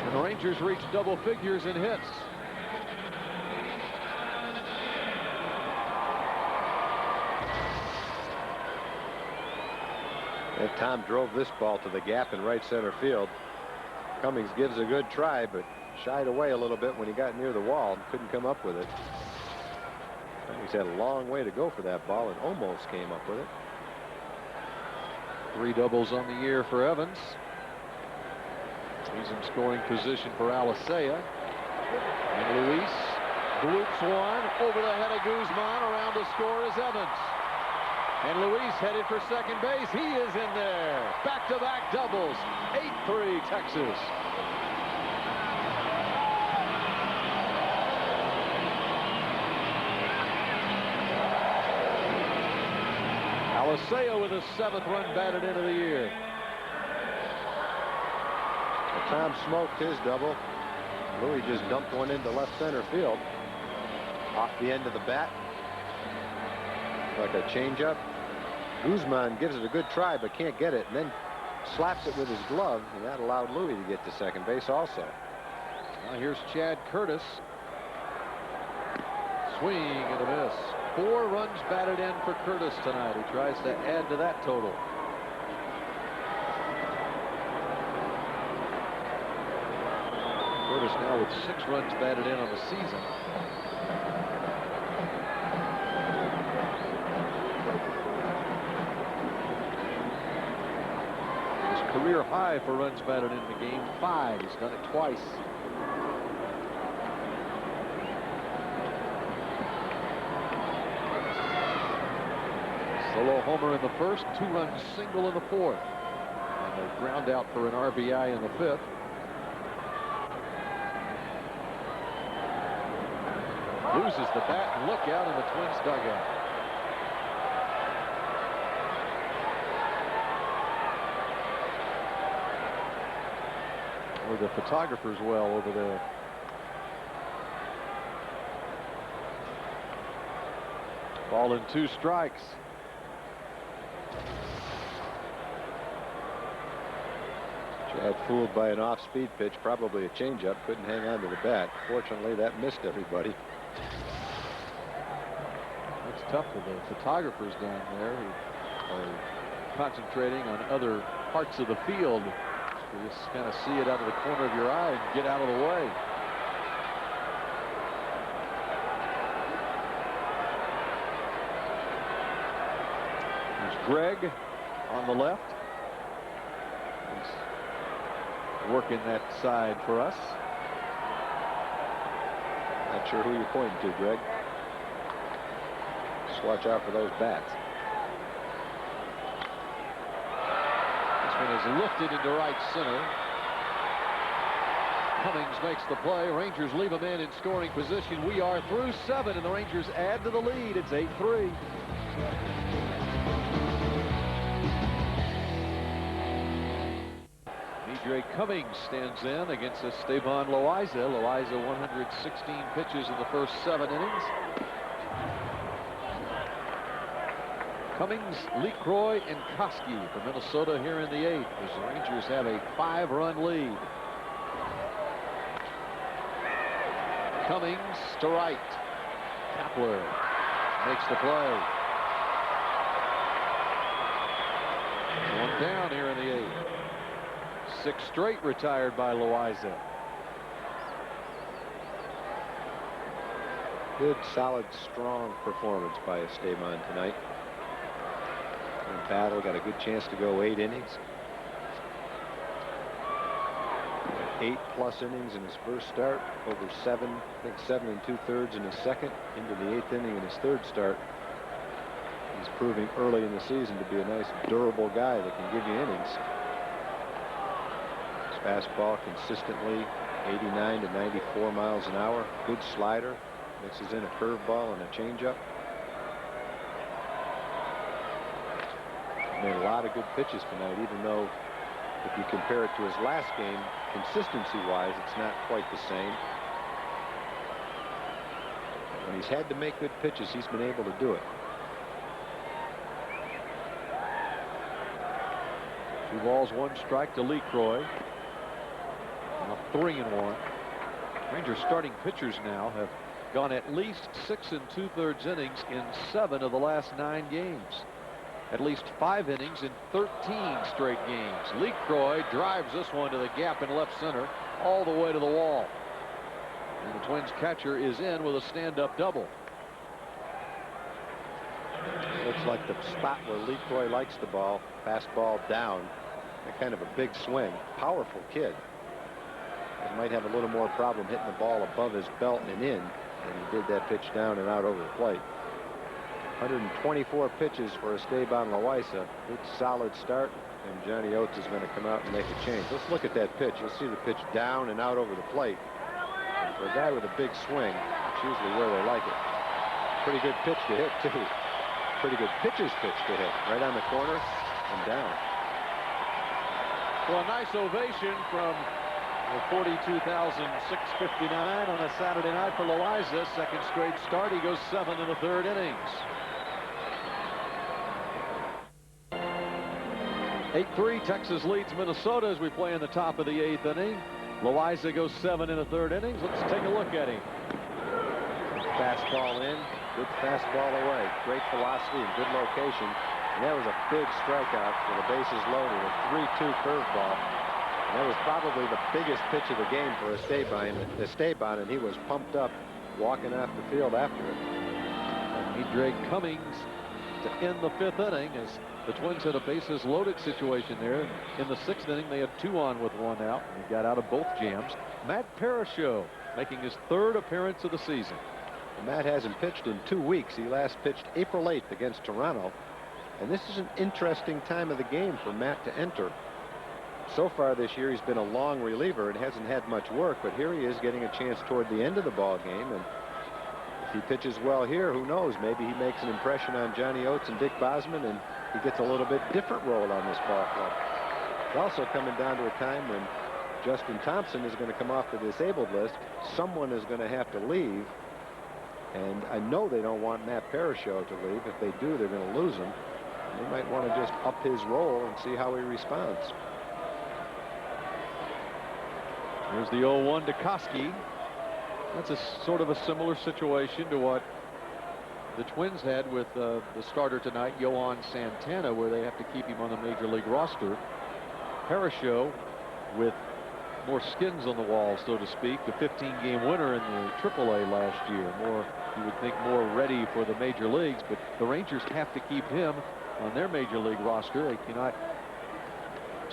And the Rangers reach double figures in hits. And Tom drove this ball to the gap in right center field. Cummings gives a good try, but shied away a little bit when he got near the wall and couldn't come up with it. Cummings had a long way to go for that ball and almost came up with it. 3 doubles on the year for Evans. He's in scoring position for Alicea. And Luis bloops one over the head of Guzman. Around to score is Evans. And Luis headed for second base. He is in there. Back-to-back doubles. 8-3 Texas. Alicea with his 7th run batted into the year. Tom smoked his double. Louis just dumped one into left center field. Off the end of the bat. Like a changeup. Guzman gives it a good try but can't get it, and then slaps it with his glove, and that allowed Louis to get to second base also. Now here's Chad Curtis. Swing and a miss. 4 runs batted in for Curtis tonight. He tries to add to that total. Curtis now with 6 runs batted in on the season. His career high for runs batted in the game, 5. He's done it twice. Solo homer in the 1st, 2-run single in the 4th. And a ground out for an RBI in the 5th. Loses the bat and look out in the Twins dugout. Or the photographer's well over there. Ball in 2 strikes. Chad fooled by an off-speed pitch, probably a changeup, couldn't hang on to the bat. Fortunately, that missed everybody. That's tough for the photographers down there who are concentrating on other parts of the field. You just kind of see it out of the corner of your eye and get out of the way. There's Greg on the left. He's working that side for us. Not sure who you're pointing to, Greg. Just watch out for those bats. This one is lifted into right center. Cummings makes the play. Rangers leave a man in scoring position. We are through 7, and the Rangers add to the lead. It's 8-3. Dre Cummings stands in against Esteban Loaiza. Loaiza 116 pitches in the first 7 innings. Cummings, LeCroy, and Koski for Minnesota here in the 8th as the Rangers have a 5-run lead. Cummings to right. Kapler makes the play. One down here in the 8th. 6 straight retired by Loaiza. Good, solid, strong performance by Esteban tonight. In battle, got a good chance to go 8 innings. 8+ innings in his first start, over 7, I think 7 2/3 in his second, into the 8th inning in his third start. He's proving early in the season to be a nice, durable guy that can give you innings. His fastball consistently 89 to 94 miles an hour. Good slider, mixes in a curveball and a changeup. Made a lot of good pitches tonight, even though if you compare it to his last game, consistency-wise, it's not quite the same. When he's had to make good pitches, he's been able to do it. 2 balls, 1 strike to LeCroy. Now 3-1. Rangers starting pitchers now have gone at least 6 2/3 innings in 7 of the last 9 games. At least 5 innings in 13 straight games. LeCroy drives this one to the gap in left center all the way to the wall. And the Twins catcher is in with a stand-up double. Looks like the spot where LeCroy likes the ball. Fastball down. A kind of a big swing. Powerful kid. He might have a little more problem hitting the ball above his belt and in than he did that pitch down and out over the plate. 124 pitches for Esteban Loaiza. Good solid start, and Johnny Oates is going to come out and make a change. Let's look at that pitch. You'll see the pitch down and out over the plate. And for a guy with a big swing, it's usually where they like it. Pretty good pitch to hit, too. Pretty good pitcher's pitch to hit. Right on the corner and down. Well, a nice ovation from 42,659 on a Saturday night for Loaiza. Second straight start. He goes 7 in the 3rd innings. 8-3, Texas leads Minnesota as we play in the top of the 8th inning. Loaiza goes 7 in the 3rd innings. Let's take a look at him. Fastball in, good fastball away. Great velocity and good location. And that was a big strikeout with the bases loaded. A 3-2 curveball. And that was probably the biggest pitch of the game for Esteban, and he was pumped up walking off the field after it. And Dre Cummings to end the 5th inning as the Twins had a bases loaded situation there. In the 6th inning, they had 2 on with 1 out. And he got out of both jams. Matt Parasho making his 3rd appearance of the season. And Matt hasn't pitched in 2 weeks. He last pitched April 8th against Toronto. And this is an interesting time of the game for Matt to enter. So far this year, he's been a long reliever and hasn't had much work. But here he is getting a chance toward the end of the ball game. And if he pitches well here, who knows? Maybe he makes an impression on Johnny Oates and Dick Bosman, and he gets a little bit different role on this ball club. It's also coming down to a time when Justin Thompson is going to come off the disabled list. Someone is going to have to leave. And I know they don't want Matt Parasho to leave. If they do, they're going to lose him. They might want to just up his role and see how he responds. Here's the 0-1 to Koski. That's a sort of a similar situation to what the Twins had with the starter tonight, Yohan Santana, where they have to keep him on the major league roster. Parasho with more skins on the wall, so to speak, the 15-game winner in the AAA last year. More, you would think, more ready for the major leagues, but the Rangers have to keep him on their major league roster. They cannot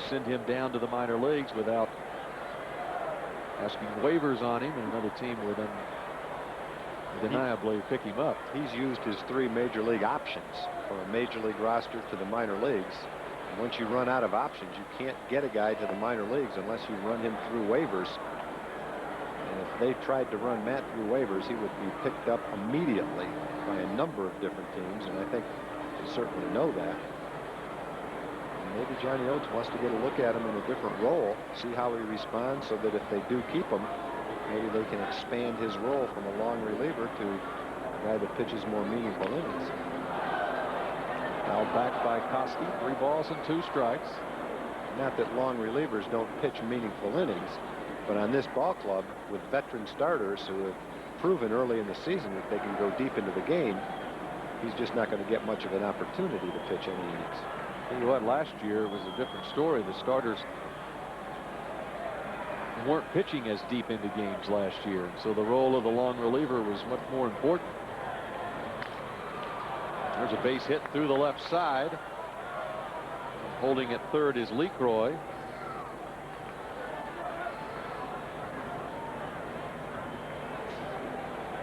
send him down to the minor leagues without asking waivers on him, and another team would undeniably pick him up. He's used his 3 major league options from a major league roster to the minor leagues. And once you run out of options, you can't get a guy to the minor leagues unless you run him through waivers. they tried to run Matt through waivers, he would be picked up immediately by a number of different teams, and I think they certainly know that. And maybe Johnny Oates wants to get a look at him in a different role, see how he responds, so that if they do keep him, maybe they can expand his role from a long reliever to a guy that pitches more meaningful innings. Now back by Koski, 3 balls and 2 strikes. Not that long relievers don't pitch meaningful innings, but on this ball club with veteran starters who have proven early in the season that they can go deep into the game, he's just not going to get much of an opportunity to pitch any innings. Tell you what, last year was a different story. The starters weren't pitching as deep into games last year, so the role of the long reliever was much more important. There's a base hit through the left side. Holding at third is LeCroy.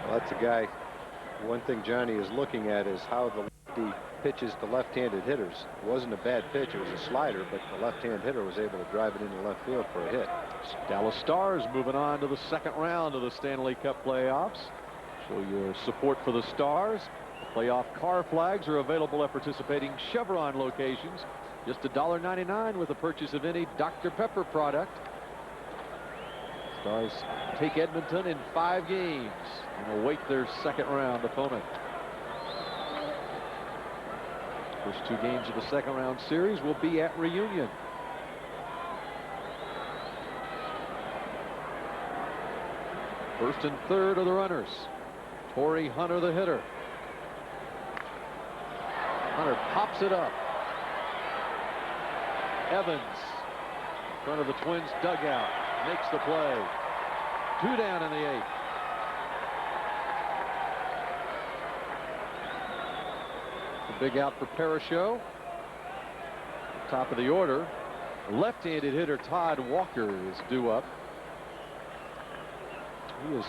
Well, that's a guy. One thing Johnny is looking at is how the lefty pitches to left-handed hitters. It wasn't a bad pitch. It was a slider, but the left-hand hitter was able to drive it into left field for a hit. Dallas Stars moving on to the second round of the Stanley Cup playoffs. Show your support for the Stars. Playoff car flags are available at participating Chevron locations. Just $1.99 with the purchase of any Dr. Pepper product. Stars take Edmonton in 5 games and await their second round opponent. First 2 games of the second round series will be at Reunion. First and third are the runners. Torrey Hunter, the hitter. Hunter pops it up. Evans in front of the Twins dugout makes the play. 2 down in the 8th. The big out for Parachute. Top of the order. Left-handed hitter Todd Walker is due up. He is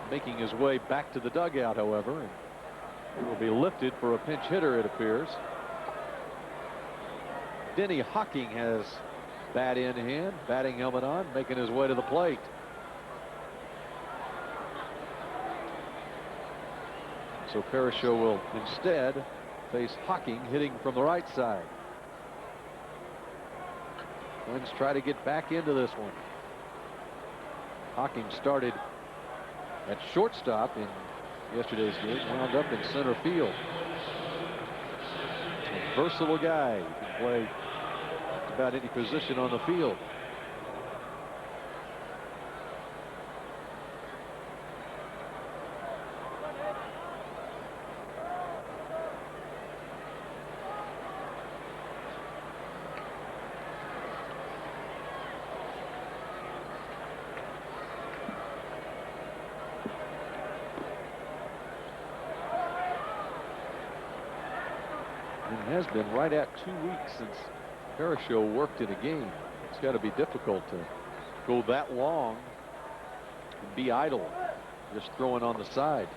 making his way back to the dugout, however, and he will be lifted for a pinch hitter, it appears. Denny Hocking has bat in hand, batting helmet on, making his way to the plate. So Parachute will instead face Hocking, hitting from the right side. Twins try to get back into this one. Hocking started at shortstop in yesterday's game, wound up in center field. A versatile guy. He can play about any position on the field. It has been right at 2 weeks since Parachute worked in a game. It's got to be difficult to go that long and be idle, just throwing on the side.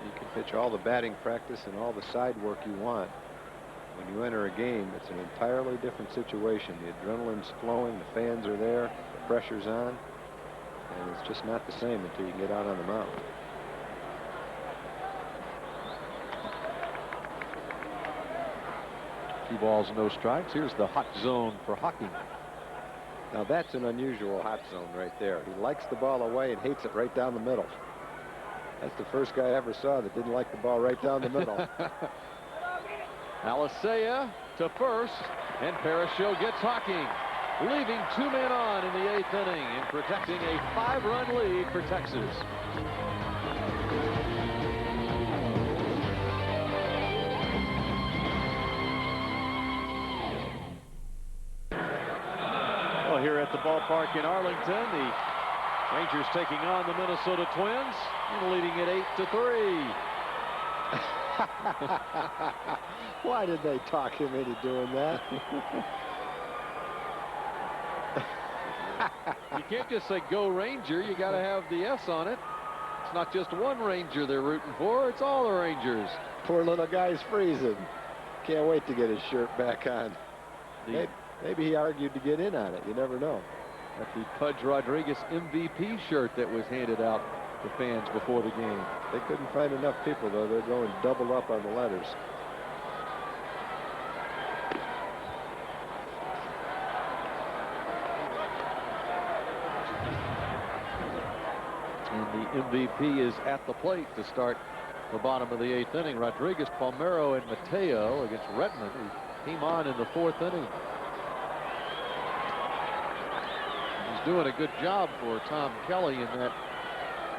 You can pitch all the batting practice and all the side work you want. When you enter a game, it's an entirely different situation. The adrenaline's flowing, the fans are there, the pressure's on, and it's just not the same until you can get out on the mound. 2 balls, no strikes. Here's the hot zone for Hocking. Now that's an unusual hot zone right there. He likes the ball away and hates it right down the middle. That's the first guy I ever saw that didn't like the ball right down the middle. Alicea to first, and Parachute gets Hocking, leaving 2 men on in the 8th inning and protecting a 5-run lead for Texas. Here at the ballpark in Arlington, the Rangers taking on the Minnesota Twins and leading it 8-3. Why did they talk him into doing that? You can't just say go Ranger. You got to have the S on it. It's not just one Ranger they're rooting for. It's all the Rangers. Poor little guy's freezing. Can't wait to get his shirt back on. Maybe he argued to get in on it. You never know. At the Pudge Rodriguez MVP shirt that was handed out the fans before the game. They couldn't find enough people, though. They're going double up on the letters. And the MVP is at the plate to start the bottom of the 8th inning. Rodriguez, Palmeiro, and Mateo against Redmond, who came on in the 4th inning. He's doing a good job for Tom Kelly in that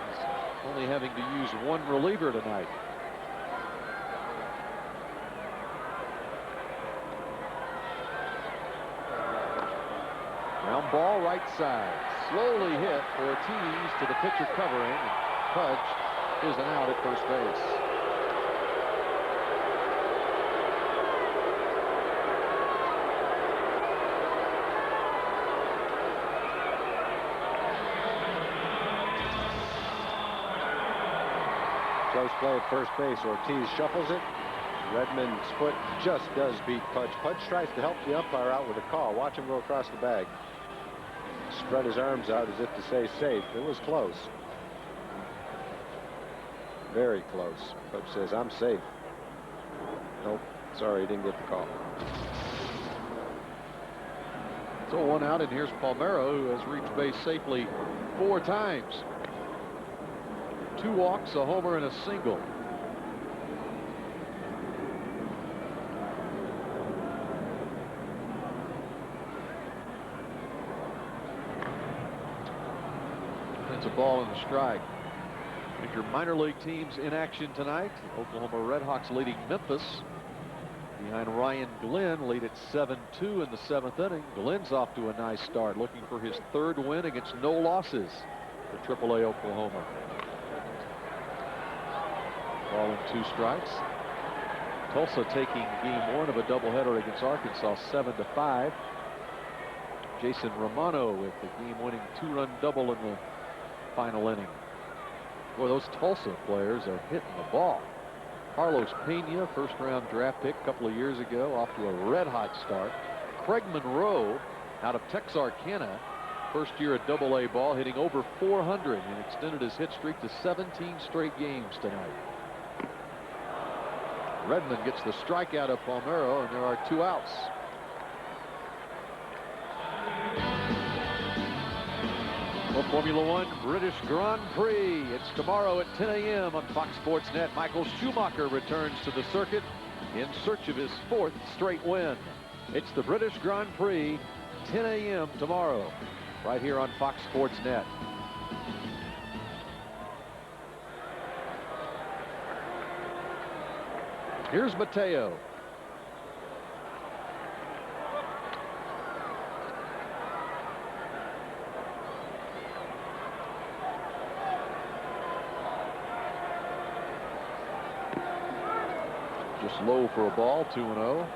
he's only having to use one reliever tonight. Ground ball right side. Slowly hit. Ortiz to the pitcher covering. And Pudge is an out at first base. Close play at first base. Ortiz shuffles it. Redmond's foot just does beat Pudge. Pudge tries to help the umpire out with a call. Watch him go across the bag. Spread his arms out as if to say safe. It was close. Very close. Pudge says, I'm safe. Nope. Sorry, he didn't get the call. So 1 out, and here's Palmeiro, who has reached base safely 4 times. 2 walks, a homer, and a single. It's a ball and a strike. And your minor league teams in action tonight. Oklahoma Redhawks leading Memphis. Behind Ryan Glenn, lead at 7-2 in the 7th inning. Glenn's off to a nice start, looking for his 3rd win against no losses for AAA Oklahoma. Ball and 2 strikes. Tulsa taking game 1 of a doubleheader against Arkansas 7-5. Jason Romano with the game-winning 2-run double in the final inning. Boy, those Tulsa players are hitting the ball. Carlos Pena, 1st-round draft pick a couple of years ago, off to a red-hot start. Craig Monroe out of Texarkana, 1st year at AA ball, hitting over 400 and extended his hit streak to 17 straight games tonight. Redmond gets the strikeout of Palmeiro, and there are 2 outs. Well, Formula One British Grand Prix. It's tomorrow at 10 a.m. on Fox Sports Net. Michael Schumacher returns to the circuit in search of his 4th straight win. It's the British Grand Prix, 10 a.m. tomorrow, right here on Fox Sports Net. Here's Mateo. Just low for a ball, 2-0.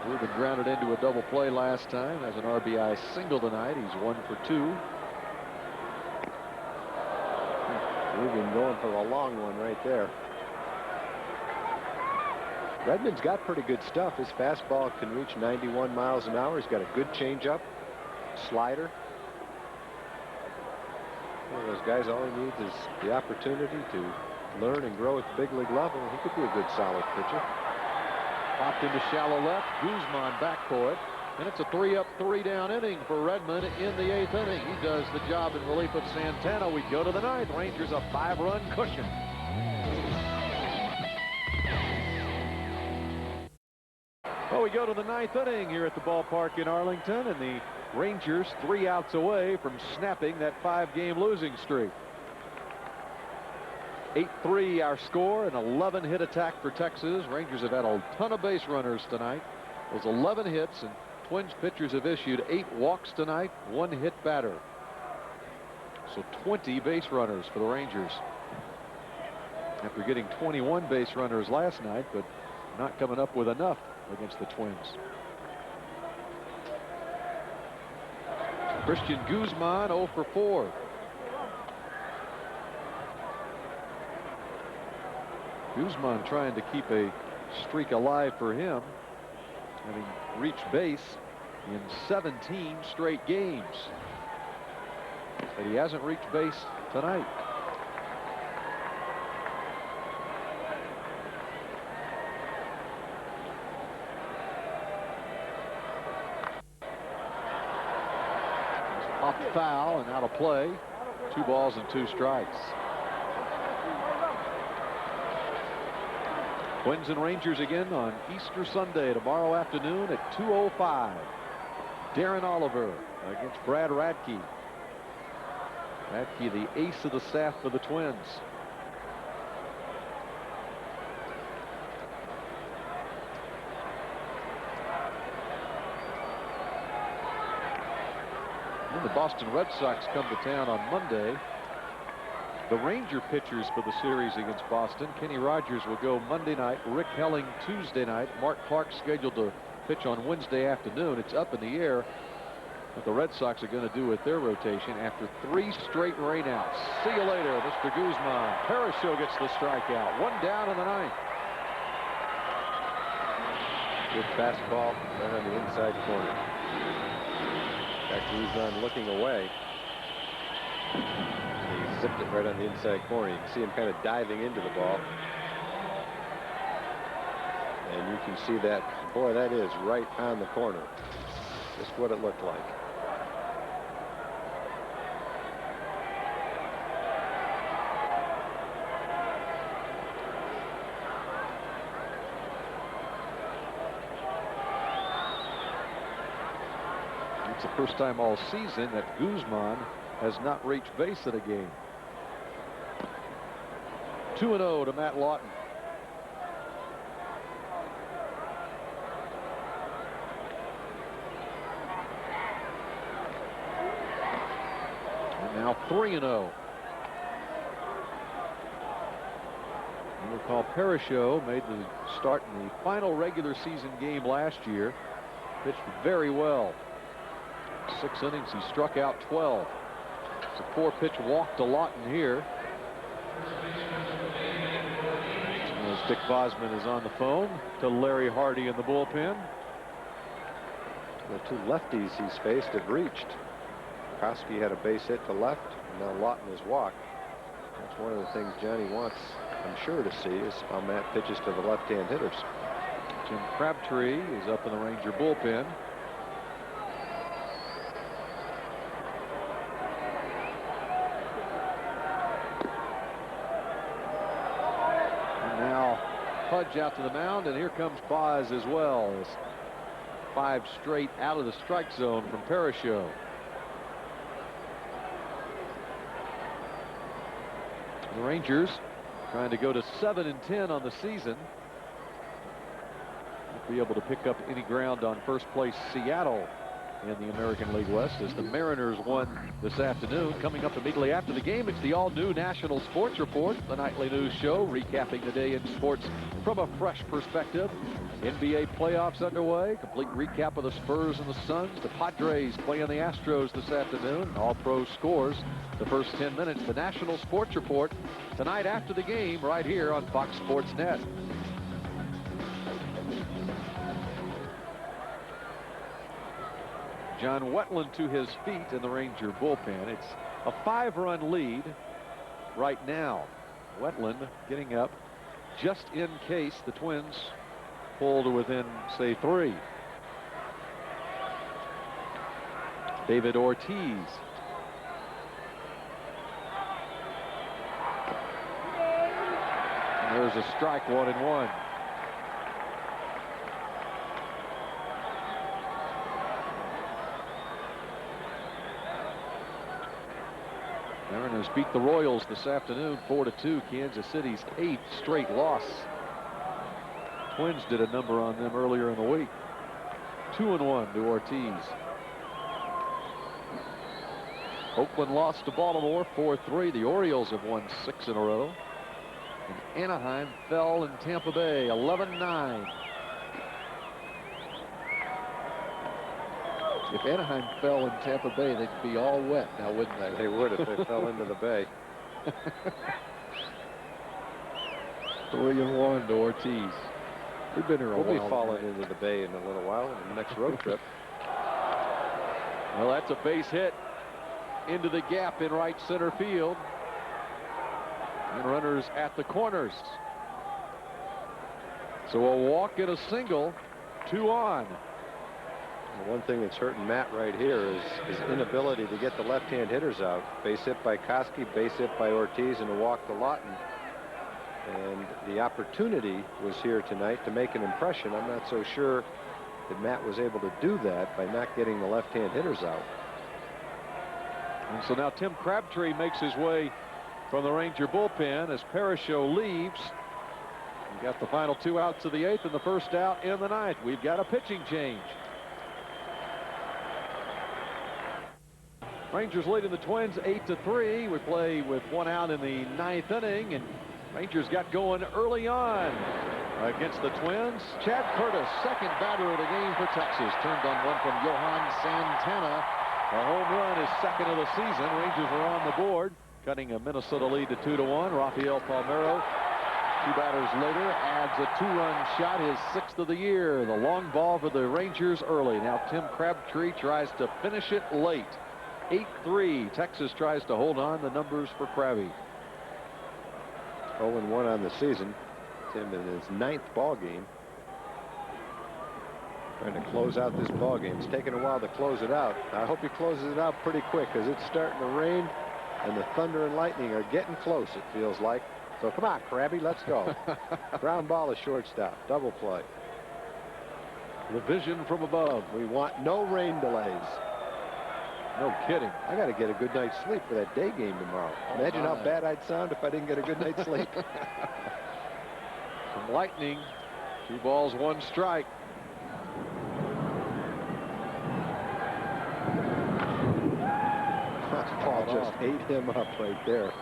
Rubin grounded into a double play last time. Has an RBI single tonight. He's 1 for 2. Rubin going for a long one right there. Redmond's got pretty good stuff. His fastball can reach 91 miles an hour. He's got a good changeup, slider. One of those guys, all he needs is the opportunity to learn and grow at the big league level. He could be a good solid pitcher. Popped into shallow left. Guzman back for it. And it's a 3-up, 3-down inning for Redmond in the 8th inning. He does the job in relief of Santana. We go to the 9th. Rangers a 5-run cushion. Well, we go to the 9th inning here at the ballpark in Arlington, and the Rangers 3 outs away from snapping that 5-game losing streak. 8-3 our score, an 11-hit attack for Texas. Rangers have had a ton of base runners tonight. Those 11 hits, and Twins pitchers have issued 8 walks tonight, 1 hit batter. So 20 base runners for the Rangers. After getting 21 base runners last night, but not coming up with enough against the Twins. Christian Guzman 0 for 4. Guzman trying to keep a streak alive for him, having reached base in 17 straight games. but he hasn't reached base tonight. Off foul and out of play. 2 balls and 2 strikes. Twins and Rangers again on Easter Sunday tomorrow afternoon at 2:05. Darren Oliver against Brad Radke. Radke, the ace of the staff for the Twins. And the Boston Red Sox come to town on Monday. The Ranger pitchers for the series against Boston. Kenny Rogers will go Monday night. Rick Helling Tuesday night. Mark Clark scheduled to pitch on Wednesday afternoon. It's up in the air what the Red Sox are going to do with their rotation after 3 straight rainouts. See you later, Mr. Guzman. Parasho gets the strikeout. 1 down in the 9th. Good fastball right on the inside corner. Got Guzman looking away. He zipped it right on the inside corner. You can see him kind of diving into the ball. And you can see that, boy, that is right on the corner. Just what it looked like. It's the first time all season that Guzman has not reached base at a game. 2-0 to Matt Lawton. And now 3-0. You recall Parasho made the start in the final regular season game last year. Pitched very well. 6 innings, he struck out 12. It's a 4-pitch walk to Lawton here. As Dick Bosman is on the phone to Larry Hardy in the bullpen. The 2 lefties he's faced have reached. Koski had a base hit to left, and now Lawton has walked. That's one of the things Johnny wants, I'm sure, to see is how Matt pitches to the left-hand hitters. Jim Crabtree is up in the Ranger bullpen. Pudge out to the mound, and here comes Boz as well. As 5 straight out of the strike zone from Parasho. The Rangers trying to go to 7-10 on the season. Won't be able to pick up any ground on first place Seattle in the American League West as the Mariners won this afternoon. Coming up immediately after the game, it's the all-new National Sports Report, the nightly news show recapping the day in sports from a fresh perspective. NBA playoffs underway. Complete recap of the Spurs and the Suns. The Padres playing the Astros this afternoon. All pro scores the first 10 minutes. The National Sports Report tonight after the game right here on Fox Sports Net. John Wetland to his feet in the Ranger bullpen. It's a 5-run lead right now. Wetland getting up just in case the Twins pull to within, say, 3. David Ortiz. And there's a strike, 1-1. Mariners beat the Royals this afternoon 4-2. Kansas City's 8th straight loss. Twins did a number on them earlier in the week. 2-1 to Ortiz. Oakland lost to Baltimore 4-3. The Orioles have won 6 in a row. And Anaheim fell in Tampa Bay 11-9. If Anaheim fell in Tampa Bay, they'd be all wet now, wouldn't they? They would if they fell into the bay. 3-1 to Ortiz. We've been here a while. We'll be falling into the bay in a little while on the next road trip. Well, that's a base hit. into the gap in right center field. And runners at the corners. So a walk and a single, 2 on. The one thing that's hurting Matt right here is his inability to get the left-hand hitters out. Base hit by Koski, base hit by Ortiz, and a walk to Lawton. And the opportunity was here tonight to make an impression. I'm not so sure that Matt was able to do that by not getting the left-hand hitters out. And so now Tim Crabtree makes his way from the Ranger bullpen as Parasho leaves. We got the final 2 outs of the 8th and the first out in the 9th. We've got a pitching change. Rangers leading the Twins 8-3. We play with 1 out in the 9th inning, and Rangers got going early on against the Twins. Chad Curtis, second batter of the game for Texas, turned on one from Johan Santana. A home run, his second of the season. Rangers are on the board, cutting a Minnesota lead to 2-1. Rafael Palmeiro, 2 batters later, adds a 2-run shot, his 6th of the year. The long ball for the Rangers early. Now Tim Crabtree tries to finish it late. 8-3. Texas tries to hold on. The numbers for Krabby. 0-1 on the season. Tim in his 9th ball game. Trying to close out this ball game. It's taking a while to close it out. I hope he closes it out pretty quick, because it's starting to rain and the thunder and lightning are getting close, it feels like. So come on, Krabby, let's go. Ground ball to shortstop. Double play. The vision from above. We want no rain delays. No kidding. I got to get a good night's sleep for that day game tomorrow. Imagine how bad I'd sound if I didn't get a good night's sleep. Some lightning. 2 balls, 1 strike. Paul just ate him up right there.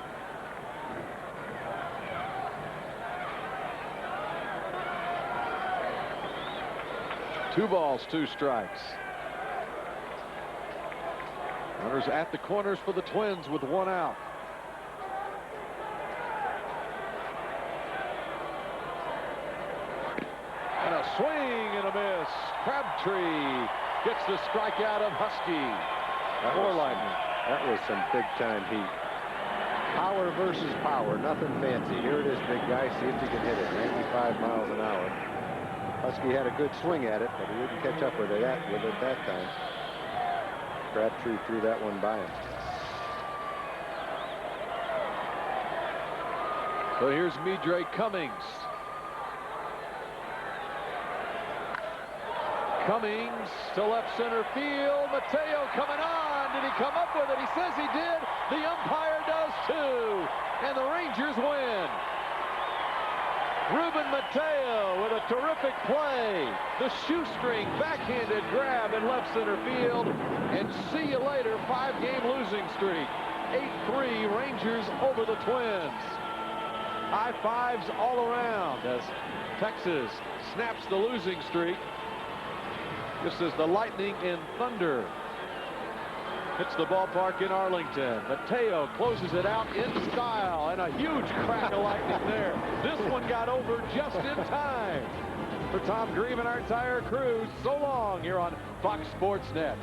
Two balls, 2 strikes. Runners at the corners for the Twins with 1 out. And a swing and a miss. Crabtree gets the strikeout of Husky. Or Lightning. That was some big-time heat. Power versus power, nothing fancy. Here it is, big guy. See if you can hit it. 95 miles an hour. Husky had a good swing at it, but he didn't catch up with it that time. Crabtree threw that one by him. So here's Midre Cummings. Cummings to left center field. Mateo coming on. Did he come up with it? He says he did. The umpire does too. And the Rangers win. Ruben Mateo with a terrific play. The shoestring backhanded grab in left center field. And see you later. 5-game losing streak. 8-3 Rangers over the Twins. High fives all around as Texas snaps the losing streak. This is the Lightning and Thunder. Hits the ballpark in Arlington. Mateo closes it out in style, and a huge crack of lightning there. This one got over just in time. For Tom Grieve and our entire crew, so long here on Fox Sports Net.